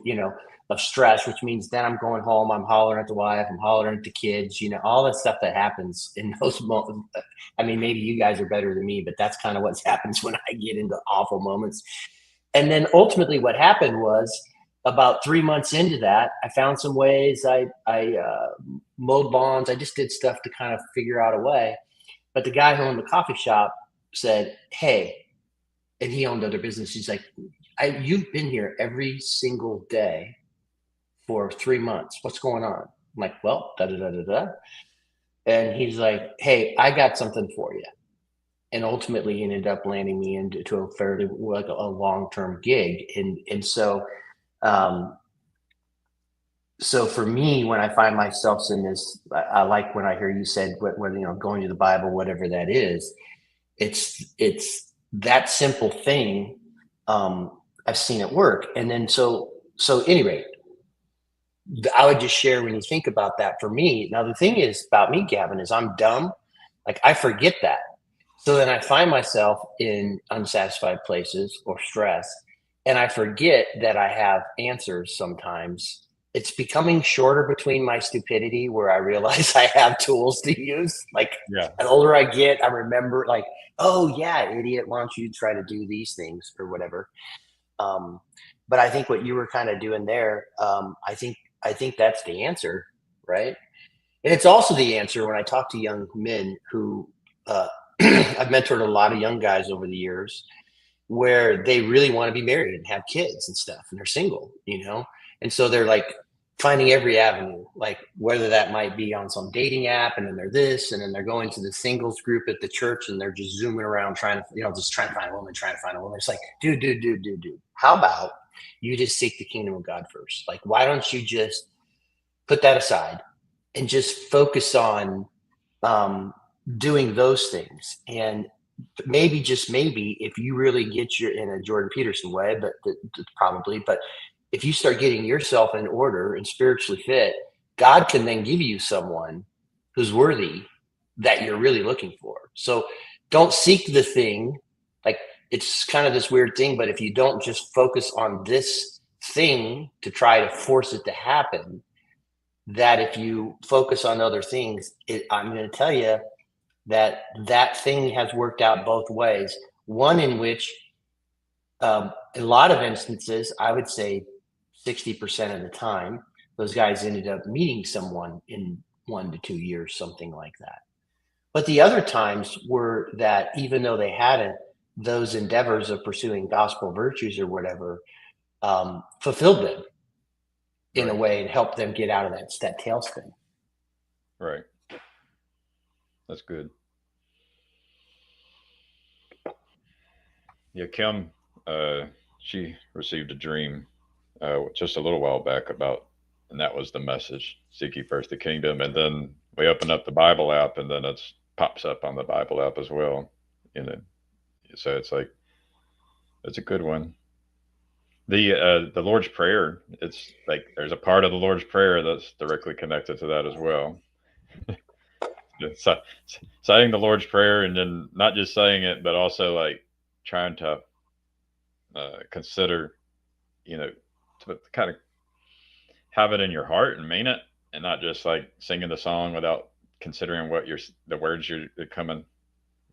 of stress, which means then I'm going home, I'm hollering at the wife, I'm hollering at the kids, all that stuff that happens in those moments. I mean, maybe you guys are better than me, but that's kind of what happens when I get into awful moments. And then ultimately what happened was about 3 months into that, I found some ways. I mowed lawns. I just did stuff to kind of figure out a way. But the guy who owned the coffee shop said, hey, and he owned other business. He's like, you've been here every single day for 3 months. What's going on? I'm like, well, da da da da da. And he's like, hey, I got something for you. And ultimately he ended up landing me into a fairly like a long-term gig. And so, so for me, when I find myself in this, I like when I hear you said, whether, going to the Bible, whatever that is, it's that simple thing. I've seen it work. And then, so anyway, I would just share when you think about that for me. Now, the thing is about me, Gavin, is I'm dumb. Like I forget that. So then I find myself in unsatisfied places or stress, and I forget that I have answers sometimes. It's becoming shorter between my stupidity where I realize I have tools to use. Like the older I get, I remember like, oh yeah, idiot, why don't you try to do these things or whatever. But I think what you were kind of doing there, I think that's the answer, right? And it's also the answer when I talk to young men who I've mentored a lot of young guys over the years where they really want to be married and have kids and stuff, and they're single, and so they're like finding every avenue, like whether that might be on some dating app, and then they're this, and then they're going to the singles group at the church, and they're just zooming around trying to, just trying to find a woman, It's like, dude, how about you just seek the kingdom of God first? Like, why don't you just put that aside and just focus on doing those things? And maybe, just maybe, if you really get in a Jordan Peterson way, but probably, but if you start getting yourself in order and spiritually fit, God can then give you someone who's worthy that you're really looking for. So don't seek the thing. Like, it's kind of this weird thing, but if you don't just focus on this thing to try to force it to happen, that if you focus on other things, I'm going to tell you that thing has worked out both ways. One in which, a lot of instances, I would say 60% of the time, those guys ended up meeting someone in 1 to 2 years, something like that. But the other times were that even though they hadn't, those endeavors of pursuing gospel virtues or whatever fulfilled them in a way and helped them get out of that tailspin. Right. That's good. Yeah, Kim, she received a dream just a little while back about, and that was the message: seek ye first the kingdom. And then we open up the Bible app, and then it's pops up on the Bible app as well. You know, so it's like it's a good one. The Lord's Prayer. It's like there's a part of the Lord's Prayer that's directly connected to that as well. So, saying the Lord's Prayer and then not just saying it, but also like trying to consider, you know, to kind of have it in your heart and mean it, and not just like singing the song without considering what the words you're coming.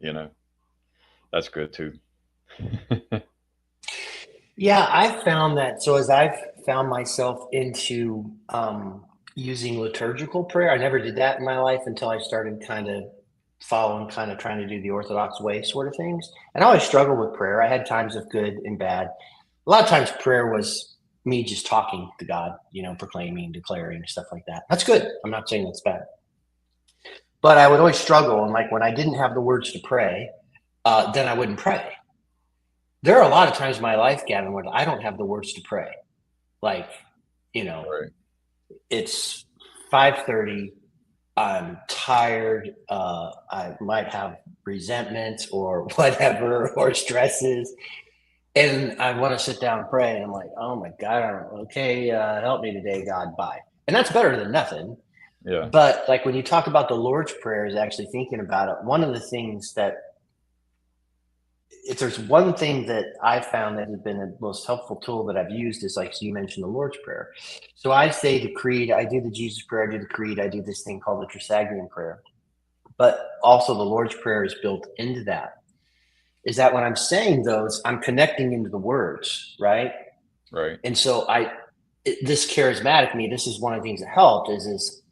You know, that's good too. Yeah, I found that. So as I've found myself into using liturgical prayer, I never did that in my life until I started kind of following, kind of trying to do the Orthodox way sort of things. And I always struggled with prayer. I had times of good and bad. A lot of times prayer was me just talking to God, you know, proclaiming, declaring, stuff like that. That's good. I'm not saying that's bad. But I would always struggle. And like when I didn't have the words to pray, then I wouldn't pray. There are a lot of times in my life, Gavin, when I don't have the words to pray. Like, you know, Right. it's 5:30. I'm tired. I might have resentment or whatever, or stresses. And I want to sit down and pray. And I'm like, oh my God, okay, help me today, God, bye. And that's better than nothing. Yeah. But like when you talk about the Lord's Prayer, is actually thinking about it. One of the things that, if there's one thing that I found that has been the most helpful tool that I've used is like, so you mentioned the Lord's Prayer. So I say the creed, I do the Jesus prayer, I do the creed, I do this thing called the Trisagion prayer. But also the Lord's Prayer is built into that. Is that when I'm saying those, I'm connecting into the words, right? Right. And so this charismatic me, this is one of the things that helped is,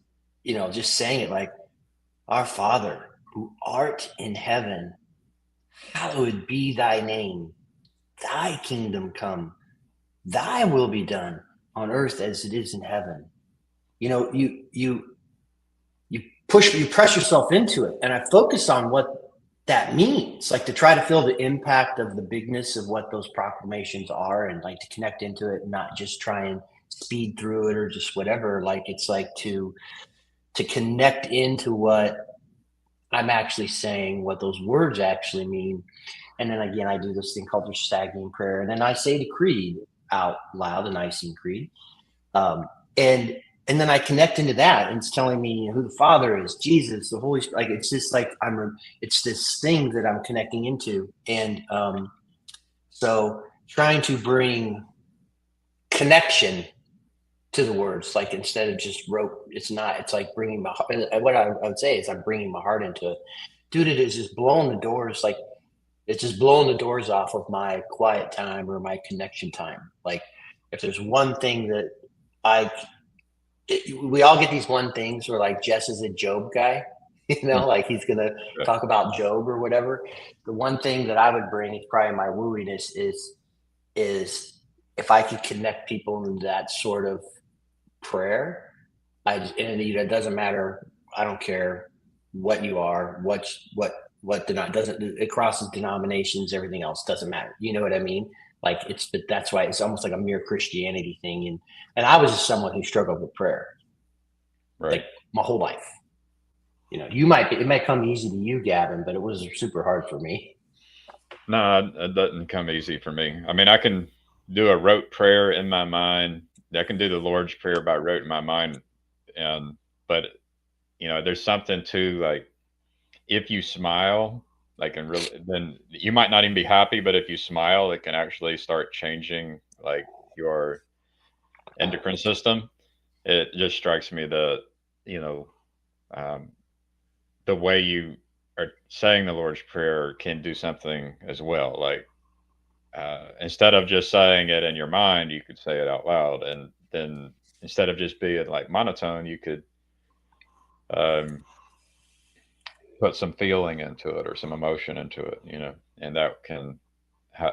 you know, just saying it like, our Father who art in heaven, hallowed be thy name. Thy kingdom come. Thy will be done on earth as it is in heaven. You know, you press yourself into it, and I focus on what that means, like to try to feel the impact of the bigness of what those proclamations are, and like to connect into it, and not just try and speed through it or just whatever. Like it's like to connect into what I'm actually saying, what those words actually mean. And then again, I do this thing called the Trisagion prayer, and then I say the creed out loud, the Nicene Creed, and then I connect into that, and it's telling me who the Father is, Jesus, the Holy Spirit. Like it's just like it's this thing that I'm connecting into, and so trying to bring connection to the words, like instead of just rote. It's not. It's like bringing my heart. What I would say is I'm bringing my heart into it. Dude, it is just blowing the doors. Like it's just blowing the doors off of my quiet time or my connection time. Like if there's one thing that we all get these one things where like Jess is a Job guy, you know, like he's going to talk about Job or whatever. The one thing that I would bring is probably my wooiness is if I could connect people into that sort of prayer, and it doesn't matter. I don't care what you are, what doesn't, it crosses denominations, everything else doesn't matter. You know what I mean? Like but that's why it's almost like a mere Christianity thing. And I was just someone who struggled with prayer, Right. like my whole life. You know, it might come easy to you, Gavin, but it was super hard for me. No, it doesn't come easy for me. I mean, I can do a rote prayer in my mind. I can do the Lord's Prayer by rote in my mind, but you know, there's something to like if you smile, like and really, then you might not even be happy, but if you smile, it can actually start changing like your endocrine system. It just strikes me that you know the way you are saying the Lord's Prayer can do something as well. Like instead of just saying it in your mind, you could say it out loud, and then instead of just being like monotone, you could um, put some feeling into it or some emotion into it, you know, and that can,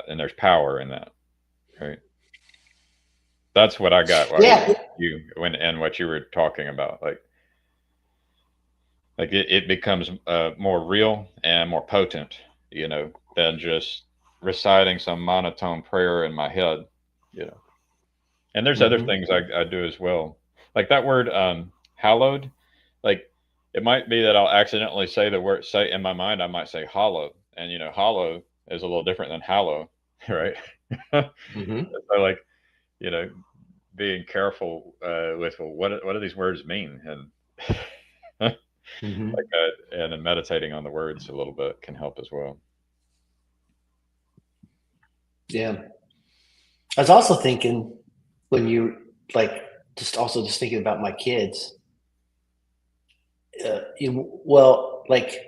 and there's power in that, right? That's what I got. Yeah. And what you were talking about, like it becomes more real and more potent, you know, than just reciting some monotone prayer in my head, you know. And there's other things I do as well. Like that word hallowed, like it might be that I'll accidentally say the word say in my mind I might say hollow. And you know, hollow is a little different than hallow, right? Mm-hmm. So like, you know, being careful with well, what do these words mean? And Mm-hmm. like and then meditating on the words a little bit can help as well. Yeah. I was also thinking when you like just thinking about my kids. Well, like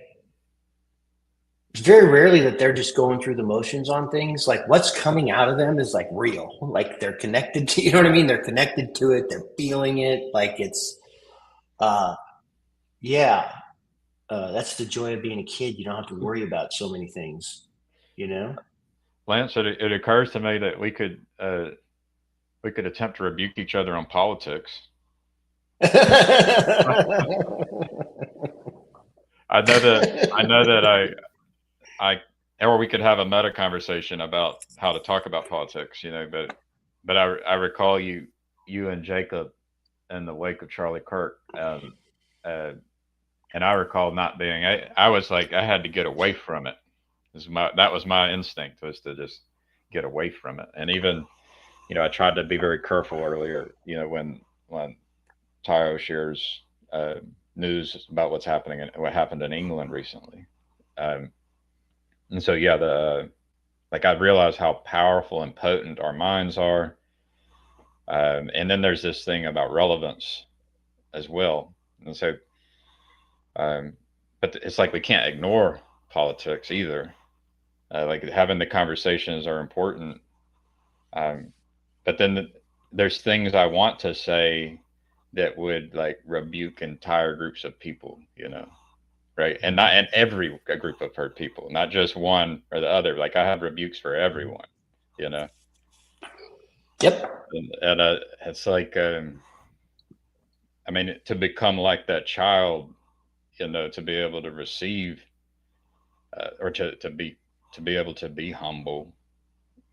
it's very rarely that they're just going through the motions on things. Like what's coming out of them is like real. Like they're connected to, you know what I mean? They're connected to it. They're feeling it. Like it's, uh, yeah. That's the joy of being a kid. You don't have to worry about so many things, you know? Lance, it occurs to me that we could attempt to rebuke each other on politics. I know that I or we could have a meta conversation about how to talk about politics, you know, but I recall you and Jacob in the wake of Charlie Kirk, uh, and I recall not being I was like I had to get away from it. That was my instinct was to just get away from it, and even you know I tried to be very careful earlier, you know, when Tyro shares news about what's happening and what happened in England recently. Um, and so, yeah, the like I realize how powerful and potent our minds are. And then there's this thing about relevance as well. And so, um, but it's like we can't ignore politics either. Like having the conversations are important. Um, but then there's things I want to say that would like rebuke entire groups of people, you know, right? And not in every group of hurt people, not just one or the other. Like I have rebukes for everyone, you know. Yep. And it's like, I mean, to become like that child, you know, to be able to receive or to be able to be humble,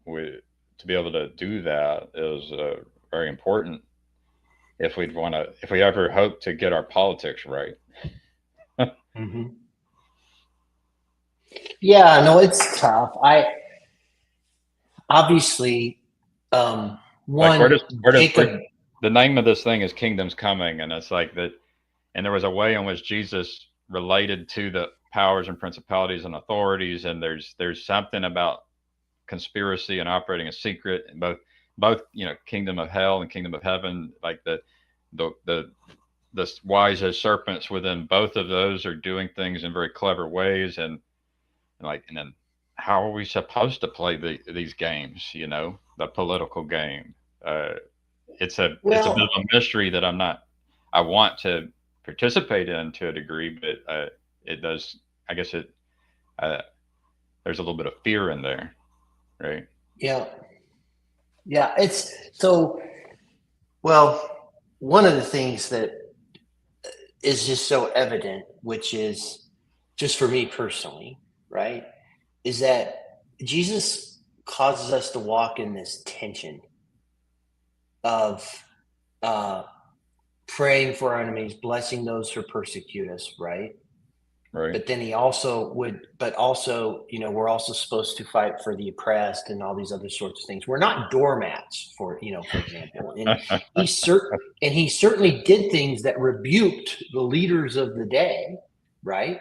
with to be able to do that is very important if if we ever hope to get our politics right. Mm-hmm. Yeah, no, it's tough. I obviously, Like one Jacob. the name of this thing is Kingdom's Coming, and it's like that. And there was a way in which Jesus related to the powers and principalities and authorities, and there's something about conspiracy and operating a secret, and both you know kingdom of hell and kingdom of heaven, like the the the wise as serpents within both of those are doing things in very clever ways, and then how are we supposed to play these games? You know, the political game. Uh, it's a bit Well, of a mystery that I want to participate in to a degree, but it does. I guess uh, there's a little bit of fear in there, right? yeah, yeah. It's so well. One of the things that is just so evident, which is just for me personally, right, is that Jesus causes us to walk in this tension of uh, praying for our enemies, blessing those who persecute us, right? Right. But then he also would, but also, you know, we're also supposed to fight for the oppressed and all these other sorts of things. We're not doormats, for you know, for example. And he certainly did things that rebuked the leaders of the day, right?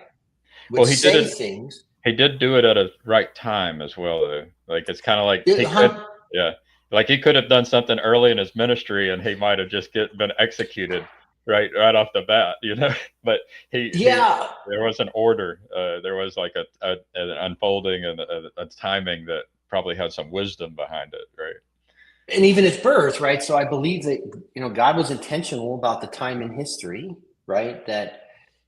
Would Well, he did say it. things. He did do it at a right time as well, though. Like it's kind of like he could, Huh? yeah, like he could have done something early in his ministry, and he might have just been executed right off the bat, you know. But he Yeah. there was an order. There was like an unfolding and a timing that probably had some wisdom behind it, right? And even its birth, right? So I believe that, you know, God was intentional about the time in history, right? That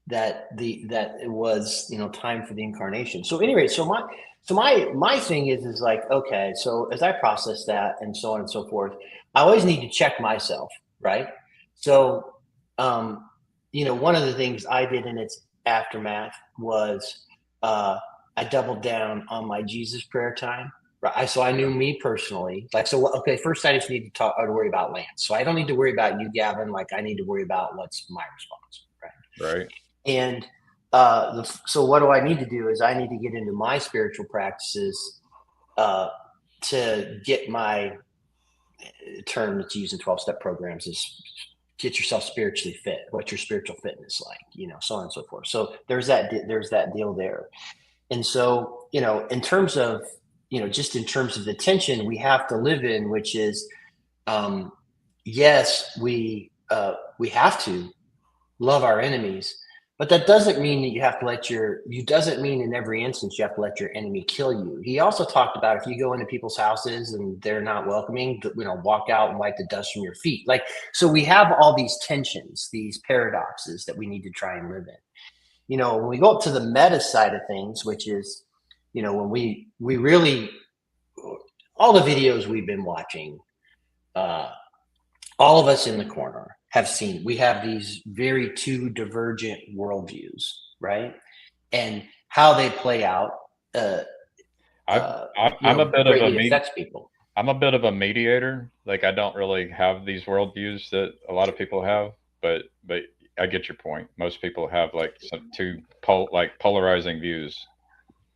it was, you know, time for the incarnation. So anyway, so my thing is like, okay, so as I process that and so on and so forth, I always need to check myself, right? So you know, one of the things I did in its aftermath was I doubled down on my Jesus prayer time, Right. So I knew me personally. Like, so, okay, first I just need to talk or to worry about Lance. So I don't need to worry about you, Gavin. Like, I need to worry about what's my response. Right. Right. And so what do I need to do is I need to get into my spiritual practices to get my term that's used in 12-step programs is get yourself spiritually fit. What's your spiritual fitness like? You know, so on and so forth. So there's that deal there. And so, you know, in terms of, you know, just in terms of the tension we have to live in, which is, yes, we have to love our enemies, but that doesn't mean that you have to doesn't mean in every instance you have to let your enemy kill you. He also talked about if you go into people's houses and they're not welcoming, you know, walk out and wipe the dust from your feet. Like, so we have all these tensions, these paradoxes that we need to try and live in. You know, when we go up to the meta side of things, which is, you know, when we really, all the videos we've been watching, all of us in the corner have seen, we have these very two divergent worldviews, right? And how they play out, I'm a bit of greatly affects people. I'm a bit of a mediator. Like, I don't really have these worldviews that a lot of people have, but I get your point. Most people have like some polarizing views.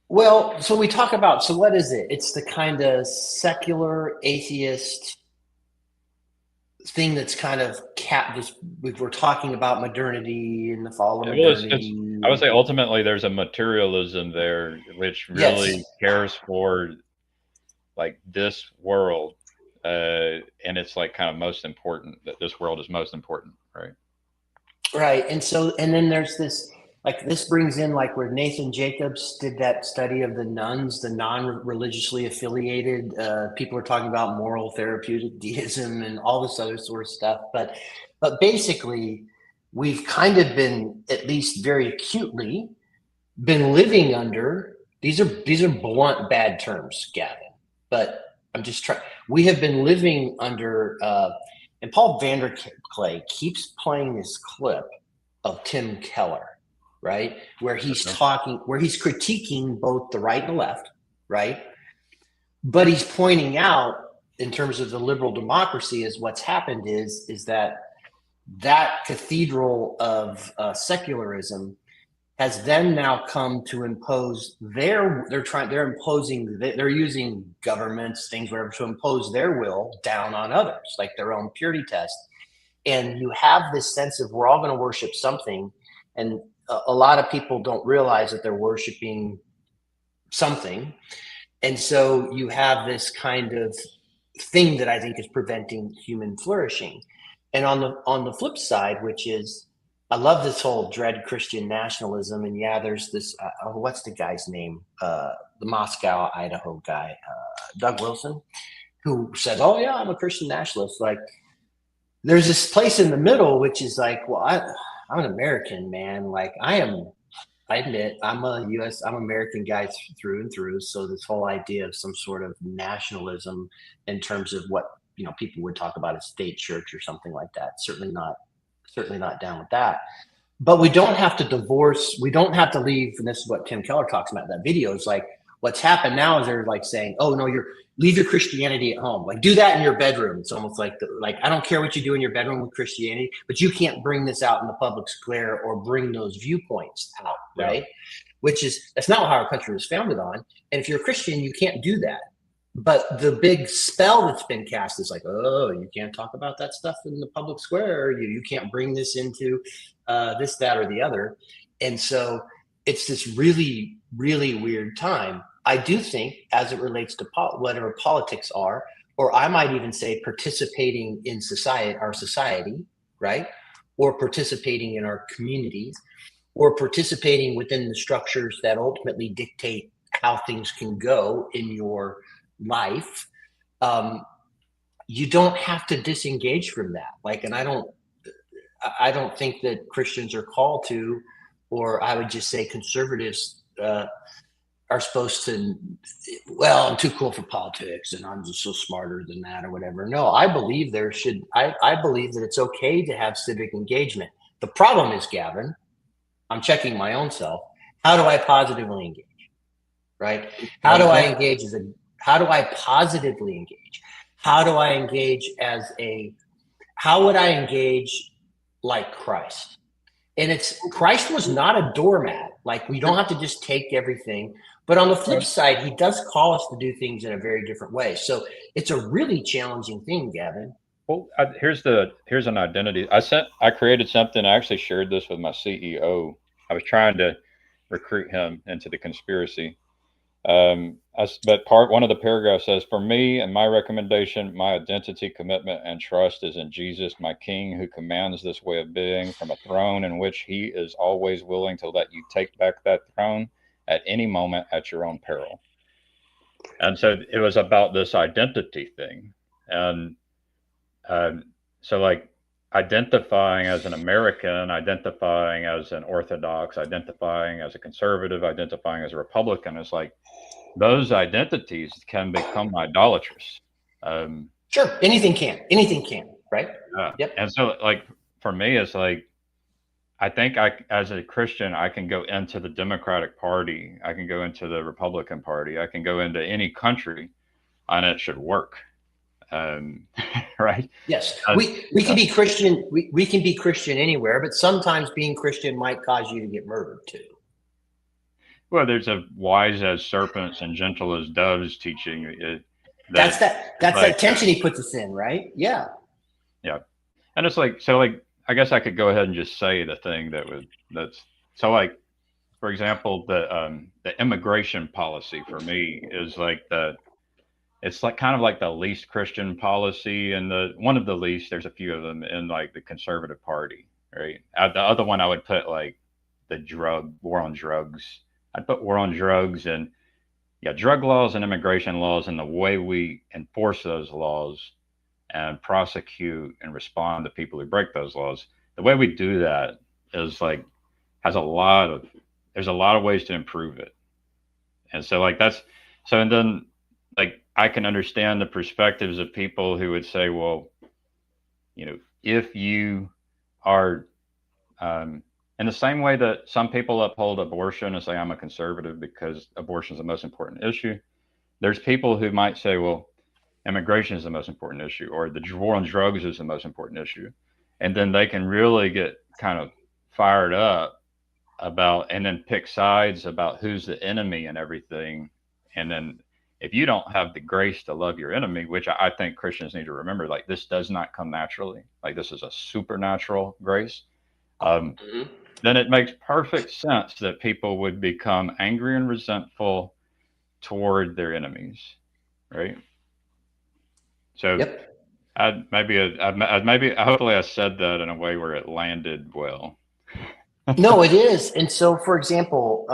Well, so we talk about, so what is it? It's the kind of secular atheist thing that's kind of we're talking about modernity and the fall of modernity. I would say ultimately there's a materialism there which really cares for like this world, and it's like kind of most important, that this world is most important, right? Right. And so, and then there's this, like, this brings in like where Nathan Jacobs did that study of the nuns, the non-religiously affiliated, people are talking about moral therapeutic deism and all this other sort of stuff. But basically we've kind of been, at least very acutely, been living under, these are blunt bad terms, Gavin, but I'm just trying, we have been living under, and Paul Vanderklay keeps playing this clip of Tim Keller, right? Where he's critiquing both the right and the left, right? But he's pointing out, in terms of the liberal democracy, is what's happened is that cathedral of secularism has then now come to impose they're using governments, things, whatever, to impose their will down on others, like their own purity test. And you have this sense of we're all going to worship something, and a lot of people don't realize that they're worshiping something. And so you have this kind of thing that I think is preventing human flourishing. And on the flip side, which is, I love this whole dread Christian nationalism. And yeah, there's this, what's the guy's name? The Moscow, Idaho guy, Doug Wilson, who says, oh yeah, I'm a Christian nationalist. Like, there's this place in the middle, which is like, well, I'm an American, man. Like, I admit I'm American guy through and through. So this whole idea of some sort of nationalism in terms of what, you know, people would talk about as state church or something like that, certainly not down with that. But we don't have to leave, and this is what Tim Keller talks about in that video, is like, what's happened now is they're like saying, oh no, leave your Christianity at home. Like, do that in your bedroom. It's almost like, I don't care what you do in your bedroom with Christianity, but you can't bring this out in the public square or bring those viewpoints out, right? That's not how our country was founded on. And if you're a Christian, you can't do that. But the big spell that's been cast is like, oh, you can't talk about that stuff in the public square. You can't bring this into this, that, or the other. And so it's this really, really weird time. I do think, as it relates to whatever politics are, or I might even say participating in our society, right? Or participating in our communities, or participating within the structures that ultimately dictate how things can go in your life. You don't have to disengage from that. Like, and I don't think that Christians are called to, or I would just say conservatives are supposed to, well, I'm too cool for politics and I'm just so smarter than that or whatever. No, I believe I believe that it's okay to have civic engagement. The problem is, Gavin, I'm checking my own self. How do I positively engage? Right? How do I engage How do I positively engage? How do I engage how would I engage like Christ? And Christ was not a doormat. Like, we don't have to just take everything. But on the flip side, he does call us to do things in a very different way. So it's a really challenging thing, Gavin. Well, here's an identity. I created something. I actually shared this with my CEO. I was trying to recruit him into the conspiracy. But one of the paragraphs says, "For me and my recommendation, my identity, commitment, and trust is in Jesus, my King, who commands this way of being from a throne in which he is always willing to let you take back that throne at any moment at your own peril." And so it was about this identity thing. And so, like, identifying as an American, identifying as an Orthodox, identifying as a conservative, identifying as a Republican is like, those identities can become idolatrous. Sure, anything can, right? Yep. And so, like, for me, it's like, I think as a Christian, I can go into the Democratic Party, I can go into the Republican Party, I can go into any country, and it should work. Right? Yes, we can be Christian. We can be Christian anywhere, but sometimes being Christian might cause you to get murdered too. Well, there's a wise as serpents and gentle as doves teaching. That's that tension he puts us in, right? Yeah. Yeah. And it's like, so, like, I guess I could go ahead and just say the thing that's so, like, for example, the immigration policy for me is like it's like kind of like the least Christian policy, and one of the least, there's a few of them in like the conservative party, right? The other one I would put like the war on drugs. I'd put war on drugs and drug laws and immigration laws, and the way we enforce those laws and prosecute and respond to people who break those laws. The way we do that is like, there's a lot of ways to improve it. And so, like, and then, like, I can understand the perspectives of people who would say, well, if you are, in the same way that some people uphold abortion and say, I'm a conservative because abortion is the most important issue, there's people who might say, well, immigration is the most important issue, or the war on drugs is the most important issue. And then they can really get kind of fired up and then pick sides about who's the enemy and everything. And then if you don't have the grace to love your enemy, which I think Christians need to remember, like, this does not come naturally. Like, this is a supernatural grace. Then it makes perfect sense that people would become angry and resentful toward their enemies, right? So yep. Hopefully I said that in a way where it landed well. No, it is. And so, for example,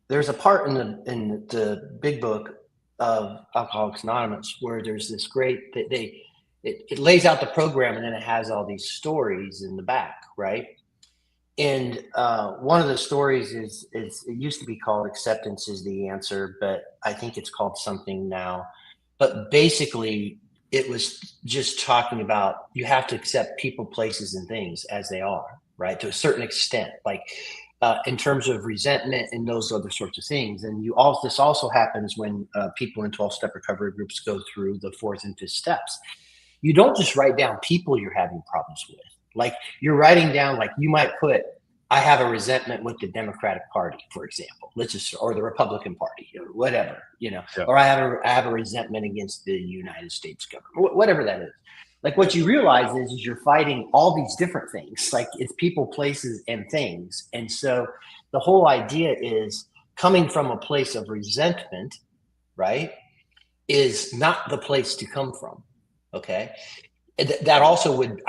there's a part in the big book of Alcoholics Anonymous where there's this great, it lays out the program, and then it has all these stories in the back, right? And one of the stories is it used to be called Acceptance is the Answer, but I think it's called something now. But basically, it was just talking about you have to accept people, places, and things as they are, right? To a certain extent, like in terms of resentment and those other sorts of things. And this also happens when people in 12-step recovery groups go through the 4th and 5th steps. You don't just write down people you're having problems with. Like, you're writing down, like, you might put, I have a resentment with the Democratic Party, for example, or the Republican Party, or whatever, or I have a resentment against the United States government, whatever that is. Like, what you realize is you're fighting all these different things. Like, it's people, places, and things. And so the whole idea is coming from a place of resentment, right, is not the place to come from. Okay. That also would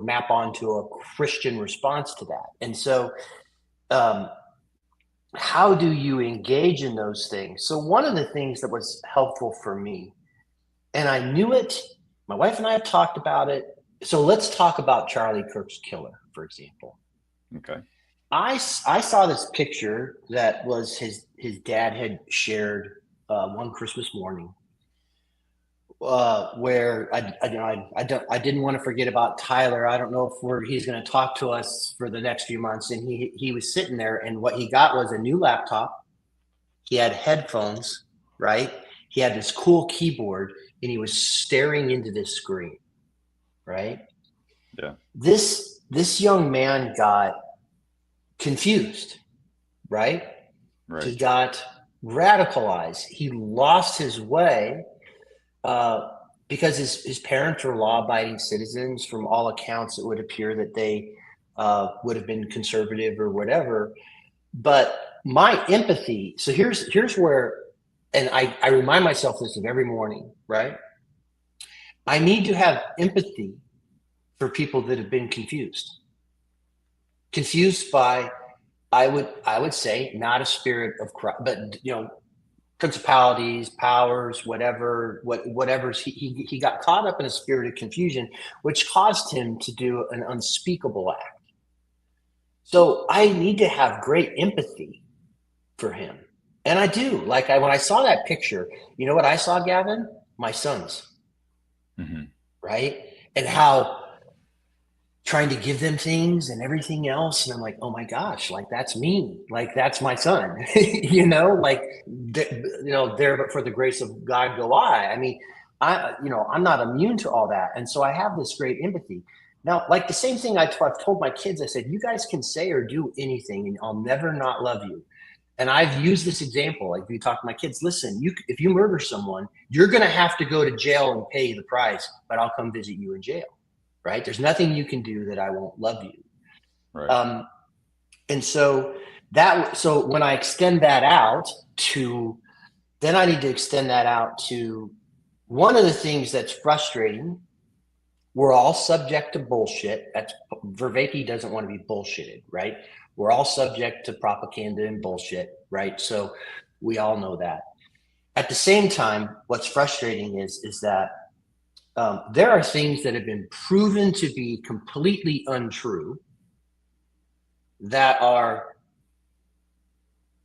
map onto a Christian response to that. And so how do you engage in those things? So one of the things that was helpful for me, and I knew it, my wife and I have talked about it. So let's talk about Charlie Kirk's killer, for example. Okay. I saw this picture that was his dad had shared one Christmas morning. Where I didn't want to forget about Tyler. I don't know if he's going to talk to us for the next few months. And he was sitting there, and what he got was a new laptop. He had headphones, right? He had this cool keyboard and he was staring into this screen, right? Yeah. This young man got confused, right? He Right. got radicalized. He lost his way because his parents were law-abiding citizens. From all accounts, it would appear that they would have been conservative or whatever. But my empathy. So here's where, and I remind myself this of every morning, right? I need to have empathy for people that have been confused by, I would say, not a spirit of Christ, but principalities, powers, whatever's he got caught up in a spirit of confusion, which caused him to do an unspeakable act. So I need to have great empathy for him, and I do. Like when I saw that picture, you know what I saw, Gavin? My sons, Mm-hmm. right, and how trying to give them things and everything else, and I'm like, oh my gosh, like that's me, like that's my son. Like there but for the grace of God go I mean, I'm not immune to all that, and so I have this great empathy. Now, like the same thing I've told my kids, I said, you guys can say or do anything and I'll never not love you. And I've used this example, like if you talk to my kids, listen, if you murder someone, you're going to have to go to jail and pay the price, but I'll come visit you in jail. Right? There's nothing you can do that I won't love you. Right. And so when I extend that out then I need to extend that out to one of the things that's frustrating. We're all subject to bullshit. Vervaeke doesn't want to be bullshitted, right? We're all subject to propaganda and bullshit, right? So we all know that. At the same time, what's frustrating is that there are things that have been proven to be completely untrue that are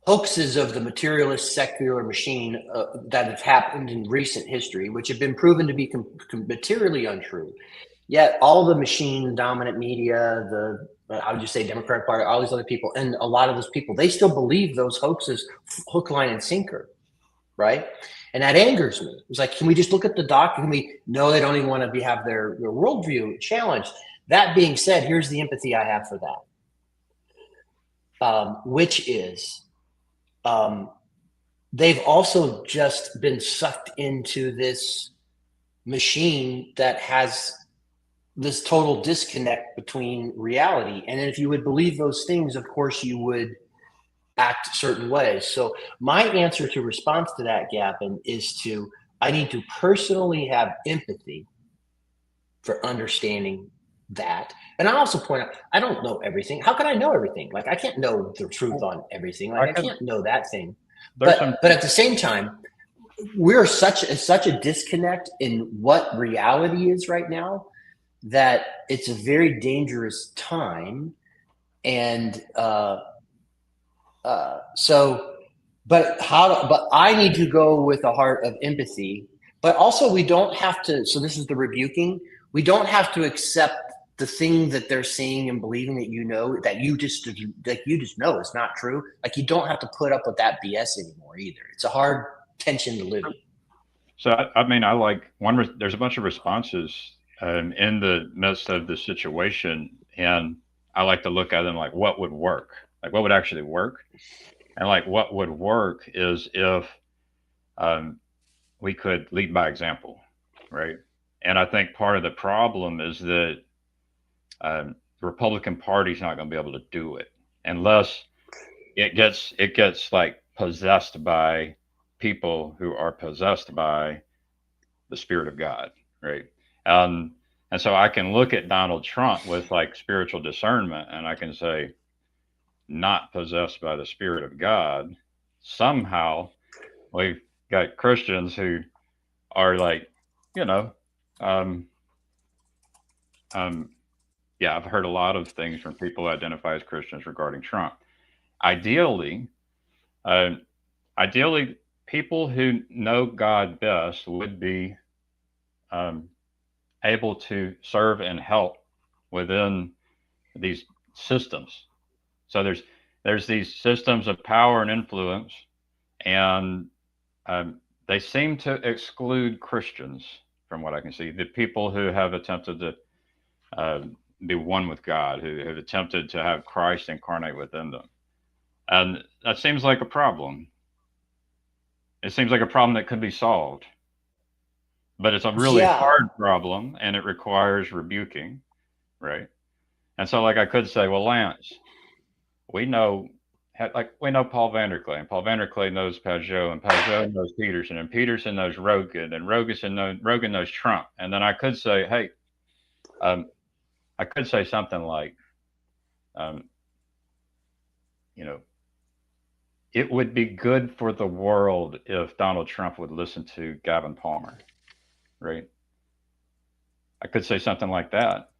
hoaxes of the materialist secular machine that have happened in recent history, which have been proven to be materially untrue. Yet all the machine dominant media, I would just say Democratic Party, all these other people, and a lot of those people, they still believe those hoaxes hook, line, and sinker, right? And that angers me. It's like, can we just look at the doc? No, they don't even want to have their worldview challenged. That being said, here's the empathy I have for that, which is they've also just been sucked into this machine that has this total disconnect between reality. And if you would believe those things, of course, you would act certain ways. So my answer to response to that, Gavin, is I need to personally have empathy for understanding that. And I also point out, I don't know everything. How can I know everything? Like I can't know the truth on everything. Like I can't know that thing. But at the same time, we're such a disconnect in what reality is right now that it's a very dangerous time. And but I need to go with a heart of empathy, but also we don't have to. So this is the rebuking. We don't have to accept the thing that they're seeing and believing that you just know is not true. Like you don't have to put up with that BS anymore either. It's a hard tension to live in. So I mean, I like there's a bunch of responses in the midst of the situation, and I like to look at them like what would work, like what would actually work. And like what would work is if we could lead by example, right? And I think part of the problem is that the Republican Party is not going to be able to do it unless it gets like possessed by people who are possessed by the Spirit of God, right? And so I can look at Donald Trump with like spiritual discernment, and I can say, not possessed by the Spirit of God. Somehow, we've got Christians who are like, yeah, I've heard a lot of things from people who identify as Christians regarding Trump. Ideally, people who know God best would be able to serve and help within these systems. So there's these systems of power and influence, and they seem to exclude Christians from what I can see. The people who have attempted to uh, be one with God, who have attempted to have Christ incarnate within them. And that seems like a problem. It seems like a problem that could be solved, but it's a really Yeah. hard problem and it requires rebuking, right? And so, like, I could say, well, Lance, we know, like, we know Paul Vanderklay, and Paul Vanderklay knows Pajot, and Pajot knows Peterson, and Peterson knows Rogan, and Rogan knows Trump. And then I could say, hey, um, I could say something like, um, you know, it would be good for the world if Donald Trump would listen to Gavin Palmer, right? I could say something like that.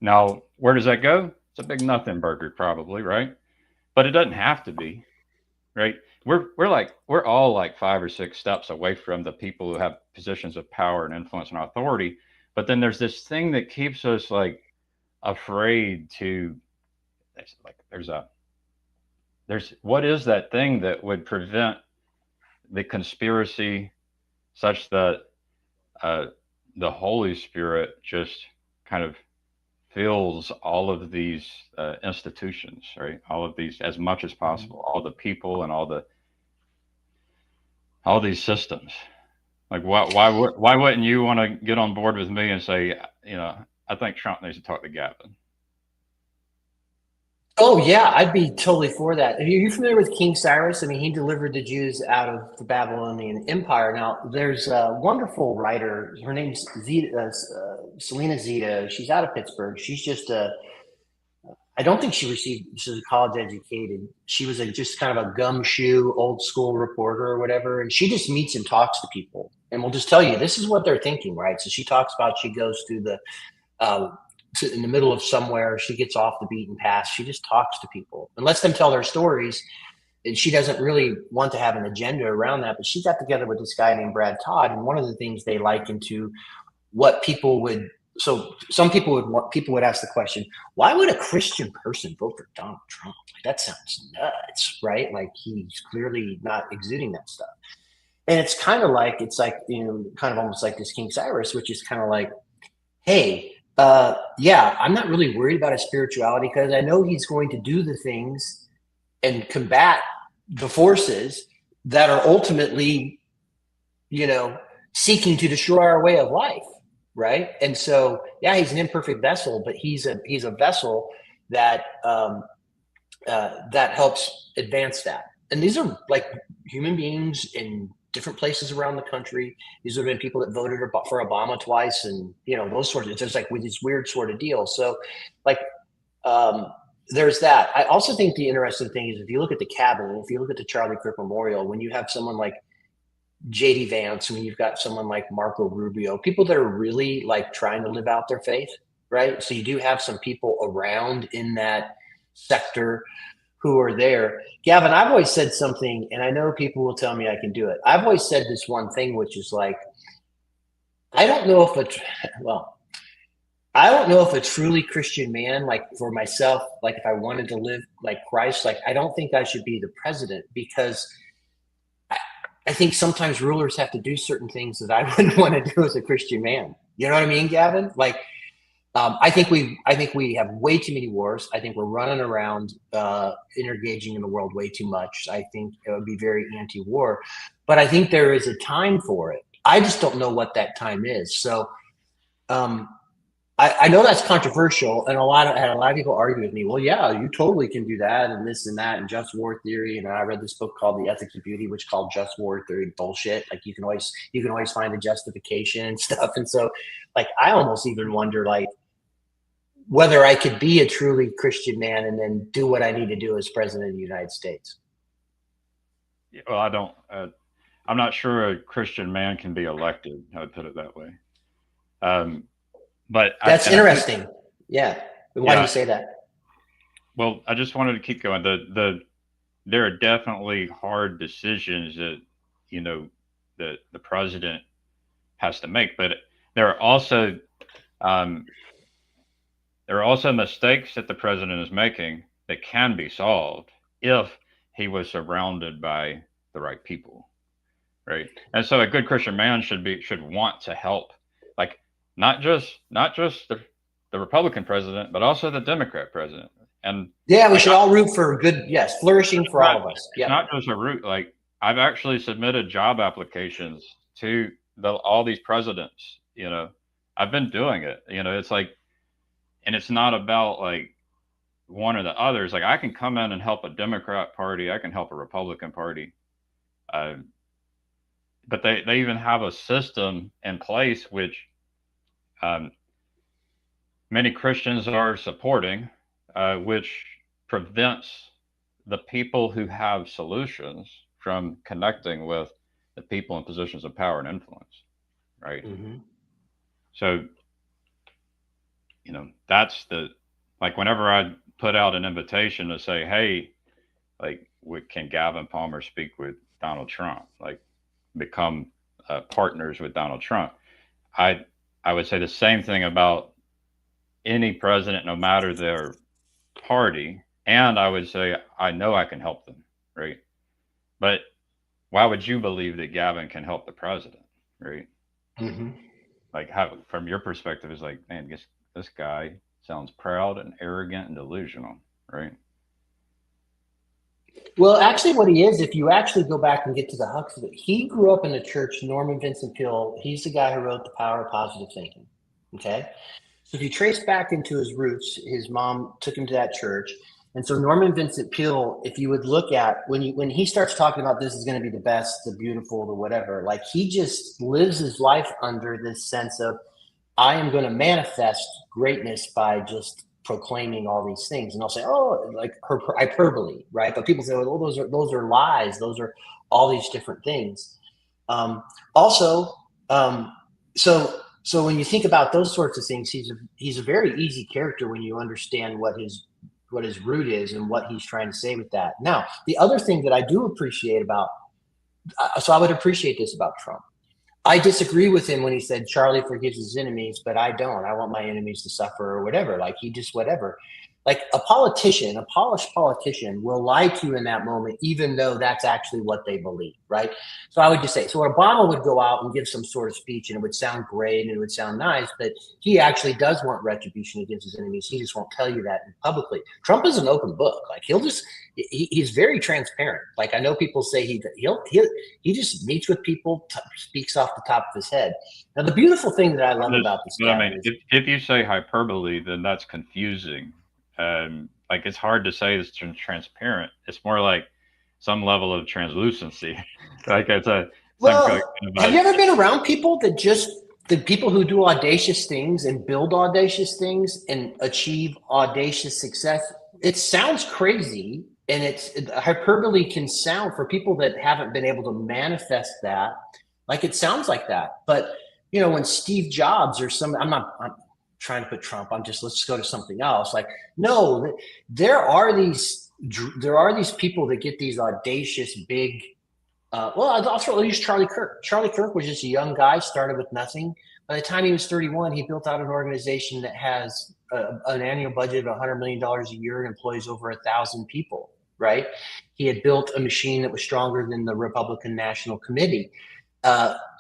Now, where does that go? It's a big nothing burger, probably, right? But it doesn't have to be, right? We're all like 5 or 6 steps away from the people who have positions of power and influence and authority. But then there's this thing that keeps us like afraid to, like, there's what is that thing that would prevent the conspiracy such that uh, the Holy Spirit just kind of fills all of these institutions, right? All of these as much as possible, all the people and all these systems. Like, why wouldn't you want to get on board with me and say, I think Trump needs to talk to Gavin? Oh yeah, I'd be totally for that. Are you familiar with King Cyrus? I mean, he delivered the Jews out of the Babylonian Empire. Now, there's a wonderful writer. Her name's Selena Zeta. She's out of Pittsburgh. She's just a. I don't think she was college educated. She was just kind of a gumshoe, old school reporter or whatever. And she just meets and talks to people, and will just tell you this is what they're thinking, right? So she talks about she goes through the in the middle of somewhere. She gets off the beaten path. She just talks to people and lets them tell their stories. And she doesn't really want to have an agenda around that. But she got together with this guy named Brad Todd. And one of the things they liken to what people would. So some people would ask the question, why would a Christian person vote for Donald Trump? Like, that sounds nuts, right? Like he's clearly not exuding that stuff. And it's like, kind of almost like this King Cyrus, which is kind of like, hey, yeah, I'm not really worried about his spirituality because I know he's going to do the things and combat the forces that are ultimately, seeking to destroy our way of life, right? And so, yeah, he's an imperfect vessel, but he's a vessel that that helps advance that. And these are like human beings in different places around the country. These have been people that voted for Obama twice, and those sorts of, just like with this weird sort of deal. So, like, there's that. I also think the interesting thing is if you look at the cabinet, if you look at the Charlie Kirk Memorial, when you have someone like JD Vance, when you've got someone like Marco Rubio, people that are really like trying to live out their faith, right? So you do have some people around in that sector who are there. Gavin, I've always said something, and I know people will tell me I can do it. I've always said this one thing, which is like, I don't know if a truly Christian man, like for myself, like if I wanted to live like Christ, like I don't think I should be the president because I think sometimes rulers have to do certain things that I wouldn't want to do as a Christian man. You know what I mean, Gavin? Like, I think we have way too many wars. I think we're running around, engaging in the world way too much. I think it would be very anti-war, but I think there is a time for it. I just don't know what that time is. So, I know that's controversial, and a lot of people argue with me. Well, yeah, you totally can do that, and this and that, and just war theory. And I read this book called The Ethics of Beauty, which called just war theory bullshit. Like you can always find a justification and stuff. And so, like, I almost even wonder, like, whether I could be a truly Christian man and then do what I need to do as president of the United States. Well, I don't. I'm not sure a Christian man can be elected. I would put it that way. But that's interesting. Yeah. Why do you say that? Well, I just wanted to keep going. There are definitely hard decisions that the president has to make, but there are also mistakes that the president is making that can be solved if he was surrounded by the right people, right? And so a good Christian man should want to help, like not just the Republican president, but also the Democrat president. And Yeah, we like, should all root for good, yes, flourishing for all of us. it's Yeah. not just a root. Like I've actually submitted job applications to all these presidents. You know, I've been doing it. You know, it's like, and it's not about like one or the others. Like I can come in and help a Democrat party. I can help a Republican party. Uh, but they even have a system in place which um, many Christians are supporting, which prevents the people who have solutions from connecting with the people in positions of power and influence, right? Mm-hmm. So, you know, that's like whenever I put out an invitation to say, hey, like, can Gavin Palmer speak with Donald Trump? Like, become partners with Donald Trump. I would say the same thing about any president, no matter their party, and I would say I know I can help them, right? But why would you believe that Gavin can help the president, right? Mm-hmm. Like, how, from your perspective, is like, man, this guy sounds proud and arrogant and delusional, right? Well, actually, what he is, if you actually go back and get to the hux of it, he grew up in the church. Norman Vincent Peale, he's the guy who wrote The Power of Positive Thinking. Okay. So if you trace back into his roots, his mom took him to that church. And so Norman Vincent Peale, if you would look at when he starts talking about this is going to be the best, the beautiful, the whatever, like he just lives his life under this sense of I am going to manifest greatness by just proclaiming all these things. And I'll say, oh, like hyperbole, right? But people say, oh, those are lies. Those are all these different things. Also, so when you think about those sorts of things, he's a very easy character when you understand what his root is and what he's trying to say with that. Now, the other thing that I do appreciate about, so I would appreciate this about Trump. I disagree with him when he said Charlie forgives his enemies, but I don't. I want my enemies to suffer or whatever. Like he just whatever. Like a politician, a polished politician will lie to you in that moment, even though that's actually what they believe, right? So I would just say, so Obama would go out and give some sort of speech and it would sound great and it would sound nice, but he actually does want retribution against his enemies. He just won't tell you that publicly. Trump is an open book. Like he's very transparent. Like I know people say he just meets with people, speaks off the top of his head. Now, the beautiful thing that I love about this guy, I mean, if you say hyperbole, then that's confusing. Like it's hard to say it's transparent. It's more like some level of translucency. Like it's a. Have you ever been around people that the people who do audacious things and build audacious things and achieve audacious success? It sounds crazy, and hyperbole can sound for people that haven't been able to manifest that, like it sounds like that. But you know, when Steve Jobs or I'm trying to put Trump. Let's go to something else. Like, no, there are these people that get these audacious, big. I'll use Charlie Kirk. Charlie Kirk was just a young guy, started with nothing. By the time he was 31, he built out an organization that has an annual budget of $100 million a year and employs over 1,000 people. Right? He had built a machine that was stronger than the Republican National Committee.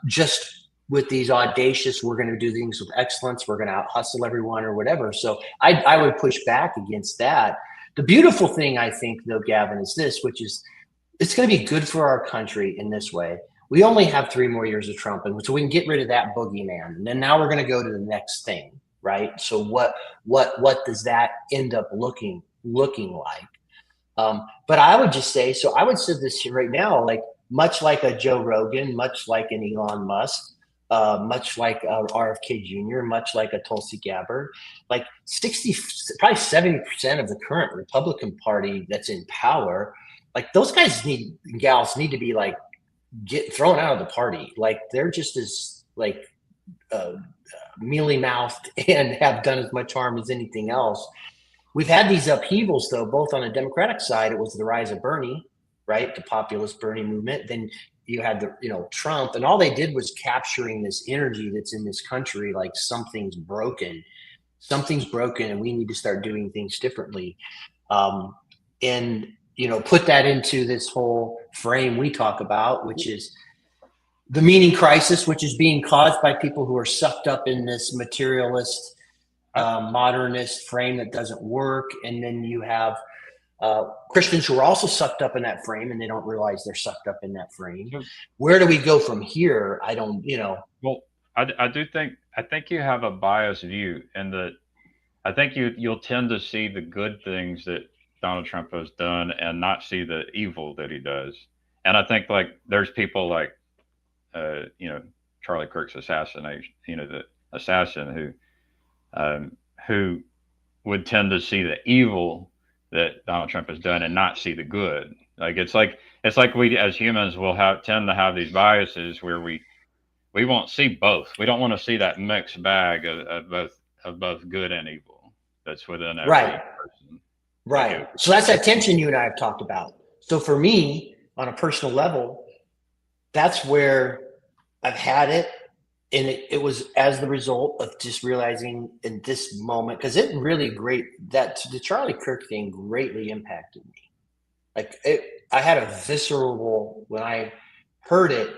Just with these audacious, we're going to do things with excellence, we're going to out hustle everyone or whatever. So I would push back against that. The beautiful thing, I think, though, Gavin, is this, which is it's going to be good for our country in this way. We only have 3 more years of Trump, and so we can get rid of that boogeyman. And then now we're going to go to the next thing, right? So what does that end up looking like? But I would just say, so I would say this right now, like much like a Joe Rogan, much like an Elon Musk, much like RFK Jr., much like a Tulsi Gabbard, like 60, probably 70% of the current Republican Party that's in power, like those guys gals need to be like get thrown out of the party. Like they're just as like mealy mouthed and have done as much harm as anything else. We've had these upheavals though, both on the Democratic side. It was the rise of Bernie, right? The populist Bernie movement. Then you had Trump, and all they did was capturing this energy that's in this country. Like something's broken, and we need to start doing things differently. And put that into this whole frame we talk about, which is the meaning crisis, which is being caused by people who are sucked up in this materialist, modernist frame that doesn't work. And then you have Christians who are also sucked up in that frame and they don't realize they're sucked up in that frame. Where do we go from here? I don't, Well, I think you have a biased view, and that I think you'll tend to see the good things that Donald Trump has done and not see the evil that he does. And I think like there's people like Charlie Kirk's assassination, the assassin who would tend to see the evil that Donald Trump has done and not see the good. Like it's like we as humans will tend to have these biases where we won't see both. We don't want to see that mixed bag of both good and evil that's within every person. Right. So that's that tension you and I have talked about. So for me, on a personal level, that's where I've had it. And it was as the result of just realizing in this moment, because it really the Charlie Kirk thing greatly impacted me. Like I had a visceral, when I heard it,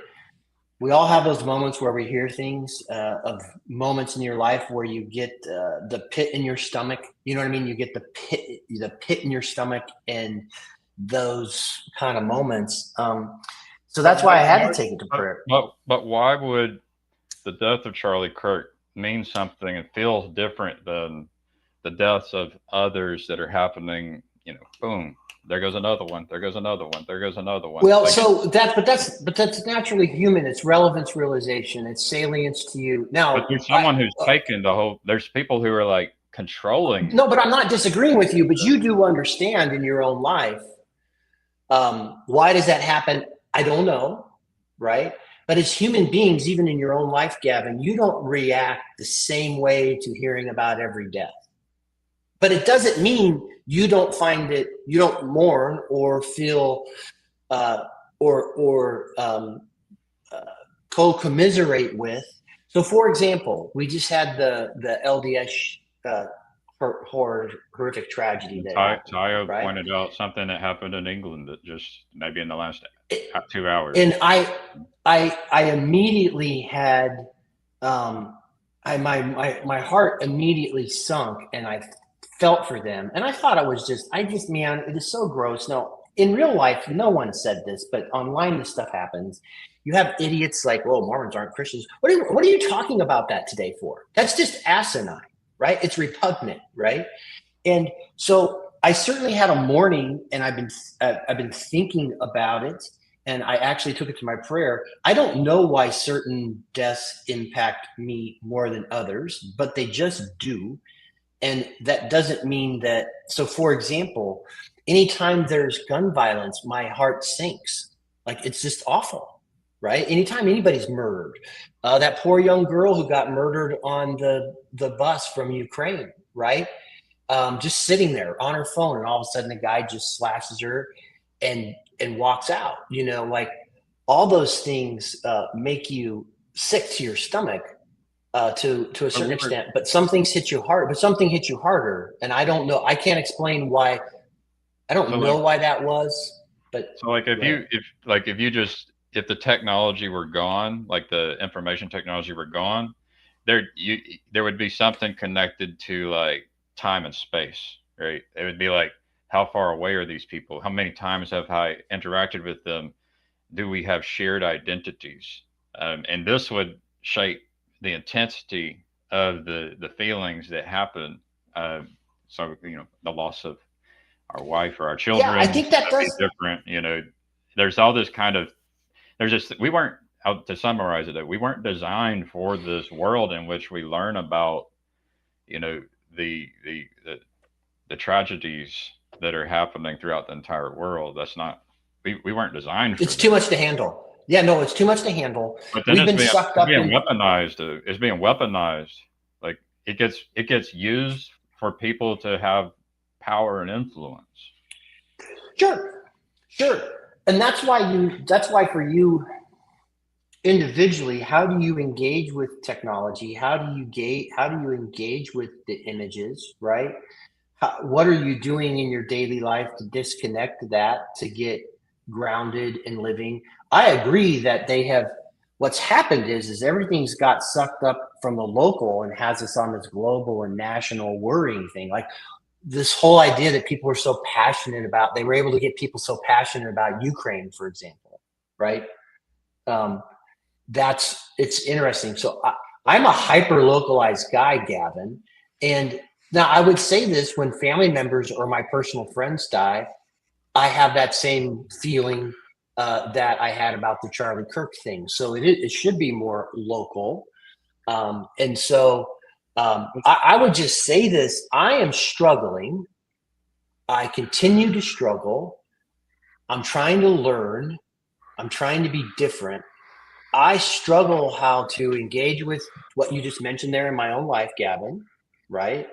we all have those moments where we hear things of moments in your life where you get the pit in your stomach. You know what I mean? You get the pit in your stomach and those kind of moments. So that's why I had to take it to prayer. But why would the death of Charlie Kirk mean something and feels different than the deaths of others that are happening? Boom, there goes another one. There goes another one. There goes another one. Well, so that's naturally human. It's relevance realization. It's salience to you. Now, but there's someone who's taken the whole. There's people who are like controlling. No, but I'm not disagreeing with you. But you do understand in your own life. Why does that happen? I don't know, right? But as human beings, even in your own life, Gavin, you don't react the same way to hearing about every death. But it doesn't mean you don't mourn or feel co-commiserate with. So, for example, we just had the LDS horrific tragedy. Tayo pointed out something that happened in England that just maybe in the last 2 hours. And I immediately had my heart immediately sunk, and I felt for them. And I thought man, it is so gross. No, in real life, no one said this, but online this stuff happens. You have idiots like, well, Mormons aren't Christians. What are you talking about that today for? That's just asinine, right? It's repugnant, right? And so I certainly had a mourning, and I've been thinking about it. And I actually took it to my prayer. I don't know why certain deaths impact me more than others, but they just do. And that doesn't mean that. So, for example, anytime there's gun violence, my heart sinks. Like, it's just awful, right? Anytime anybody's murdered, that poor young girl who got murdered on the bus from Ukraine, right? Just sitting there on her phone, and all of a sudden a guy just slashes her and walks out. Like all those things make you sick to your stomach to a certain extent. But some things hit you hard. But something hit you harder, and I don't know. I can't explain why. I don't know why that was. But so, like, if the technology were gone, like the information technology were gone, there would be something connected to like time and space, right? It would be like, how far away are these people? How many times have I interacted with them? Do we have shared identities? And this would shape the intensity of the feelings that happen. So, the loss of our wife or our children. Yeah, I think that does. Different, there's all this kind of, we weren't, to summarize it, we weren't designed for this world in which we learn about, the tragedies that are happening throughout the entire world. That's not, we weren't designed for. It's too much to handle. Yeah, no, it's too much to handle. But then it's being weaponized. It's being weaponized. Like it gets used for people to have power and influence. Sure. And that's why for you individually, how do you engage with technology? How do you engage with the images, right? What are you doing in your daily life to disconnect that, to get grounded and living? I agree that what's happened is everything's got sucked up from the local and has us on this global and national worrying thing. Like this whole idea that people were so passionate about, they were able to get people so passionate about Ukraine, for example, right? It's interesting. So I'm a hyper localized guy, Gavin. And now I would say this when family members or my personal friends die, I have that same feeling that I had about the Charlie Kirk thing. So it should be more local. And so I would just say this. I am struggling. I continue to struggle. I'm trying to learn. I'm trying to be different. I struggle how to engage with what you just mentioned there in my own life, Gavin, right?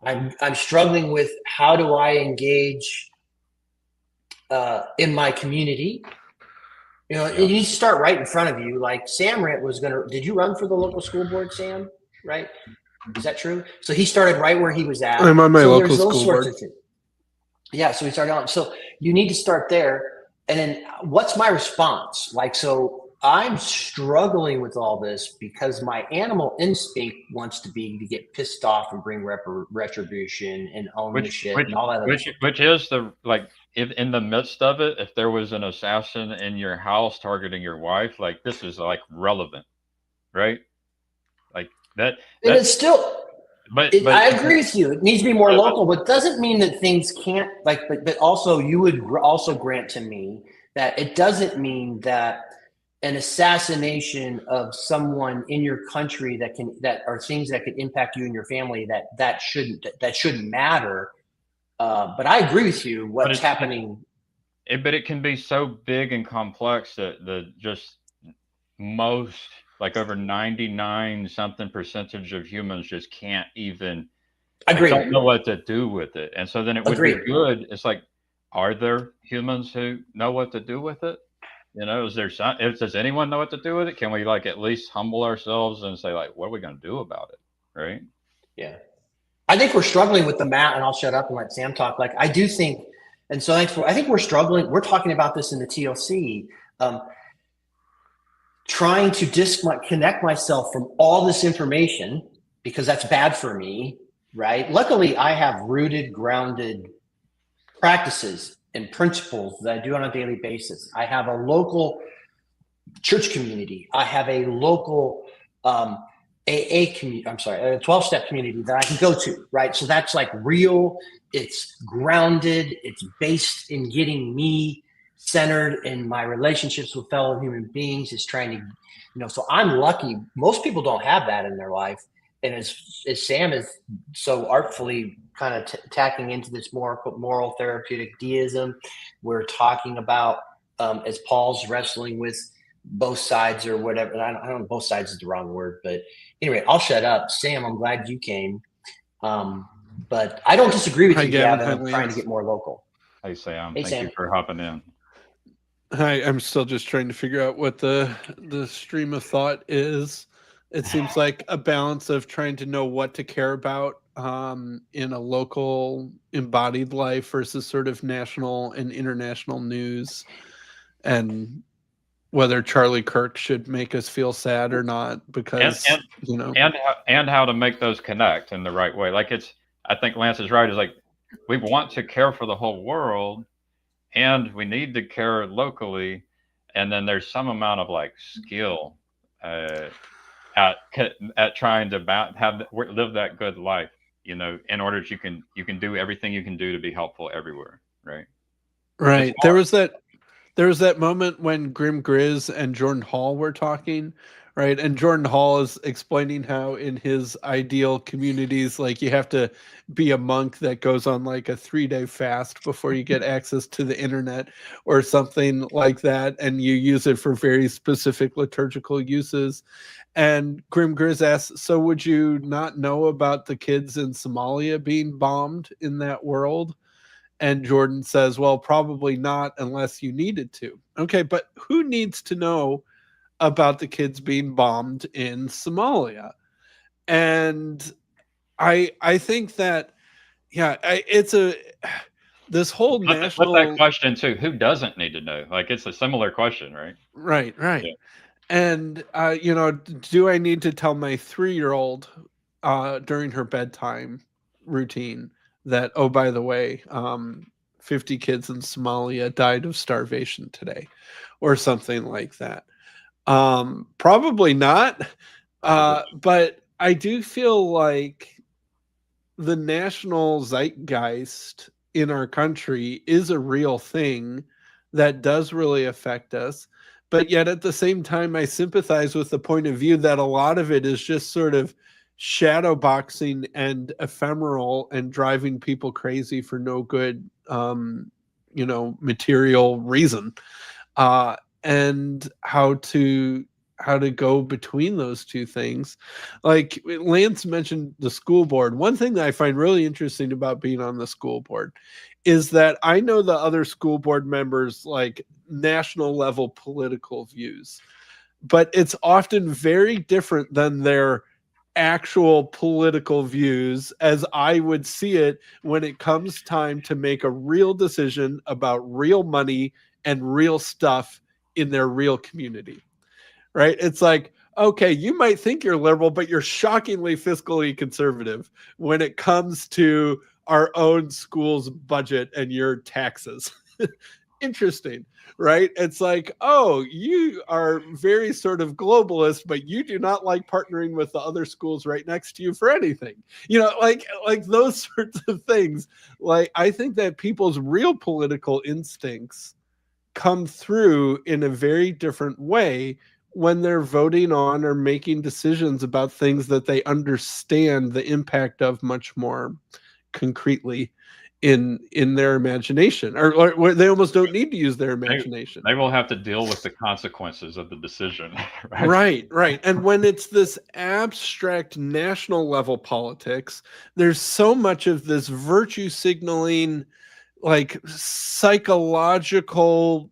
I'm struggling with how do I engage in my community. You know, Yeah. you start right in front of you. Like Sam did you run for the local school board, Sam? Right? Is that true? So he started right where he was at. I'm on my so local there's those school sorts board. of things. Yeah, so we started on. So you need to start there. And then what's my response? Like, so I'm struggling with all this because my animal instinct wants to get pissed off and bring retribution and own the shit and all that other stuff. Which is the, like, if in the midst of it, if there was an assassin in your house targeting your wife, like, this is like relevant, right? Like that. And it's still, But I agree with you. It needs to be more local, but doesn't mean that things can't, like, but also you would also grant to me that it doesn't mean that an assassination of someone in your country that are things that could impact you and your family, that shouldn't matter. But I agree with you. What's happening? But it can be so big and complex that most, like over 99 something percentage of humans just can't even don't know what to do with it. And so then it would be good. It's like, are there humans who know what to do with it? You know, does anyone know what to do with it? Can we like at least humble ourselves and say, like, what are we going to do about it? Right. Yeah. I think we're struggling with the map, and I'll shut up and let Sam talk. Like, I do think, and so I think we're struggling. We're talking about this in the TLC, trying to disconnect myself from all this information because that's bad for me, right? Luckily, I have rooted, grounded practices and principles that I do on a daily basis. I have a local church community. I have a local AA community. I'm sorry, a 12-step community that I can go to, right? So that's like real. It's grounded. It's based in getting me centered in my relationships with fellow human beings. Is trying to, you know. So I'm lucky. Most people don't have that in their life. And as Sam is so artfully kind of tacking into this moral therapeutic deism, we're talking about as Paul's wrestling with both sides or whatever. I don't know, both sides is the wrong word, but anyway, I'll shut up. Sam, I'm glad you came. But I don't disagree with you, Gavin. I'm trying to get more local. Hey, Sam. Hey, Thank Sam. you for hopping in. Hi, I'm still just trying to figure out what the stream of thought is. It seems like a balance of trying to know what to care about in a local embodied life versus sort of national and international news, and whether Charlie Kirk should make us feel sad or not, because you know, and how to make those connect in the right way. Like I think Lance is right. Is like we want to care for the whole world, and we need to care locally, and then there's some amount of like skill at trying to live that good life, you know, in order that you can do everything you can do to be helpful everywhere, right? Right. There was that moment when Grim Grizz and Jordan Hall were talking, right? And Jordan Hall is explaining how in his ideal communities, like you have to be a monk that goes on like a 3-day fast before you get access to the internet or something like that. And you use it for very specific liturgical uses. And Grim Grizz asks, so would you not know about the kids in Somalia being bombed in that world? And Jordan says, well, probably not unless you needed to. Okay, but who needs to know about the kids being bombed in Somalia? And I think that, yeah, this whole national... Flip that question too. Who doesn't need to know? Like, it's a similar question, right? Right. Yeah. And do I need to tell my 3-year-old during her bedtime routine that, oh, by the way, 50 kids in Somalia died of starvation today, or something like that? Probably not. But I do feel like the national zeitgeist in our country is a real thing that does really affect us. But yet at the same time, I sympathize with the point of view that a lot of it is just sort of shadow boxing and ephemeral and driving people crazy for no good, material reason. And how to go between those two things. Like Lance mentioned the school board. One thing that I find really interesting about being on the school board is that I know the other school board members like national level political views, but it's often very different than their actual political views as I would see it when it comes time to make a real decision about real money and real stuff in their real community. Right? It's like, okay, you might think you're liberal, but you're shockingly fiscally conservative when it comes to our own school's budget and your taxes. Interesting, right? It's like, oh, you are very sort of globalist, but you do not like partnering with the other schools right next to you for anything. Like those sorts of things. Like, I think that people's real political instincts come through in a very different way when they're voting on or making decisions about things that they understand the impact of much more concretely in their imagination, or they almost don't need to use their imagination. They will have to deal with the consequences of the decision. Right. And when it's this abstract national level politics, there's so much of this virtue signaling, like psychological,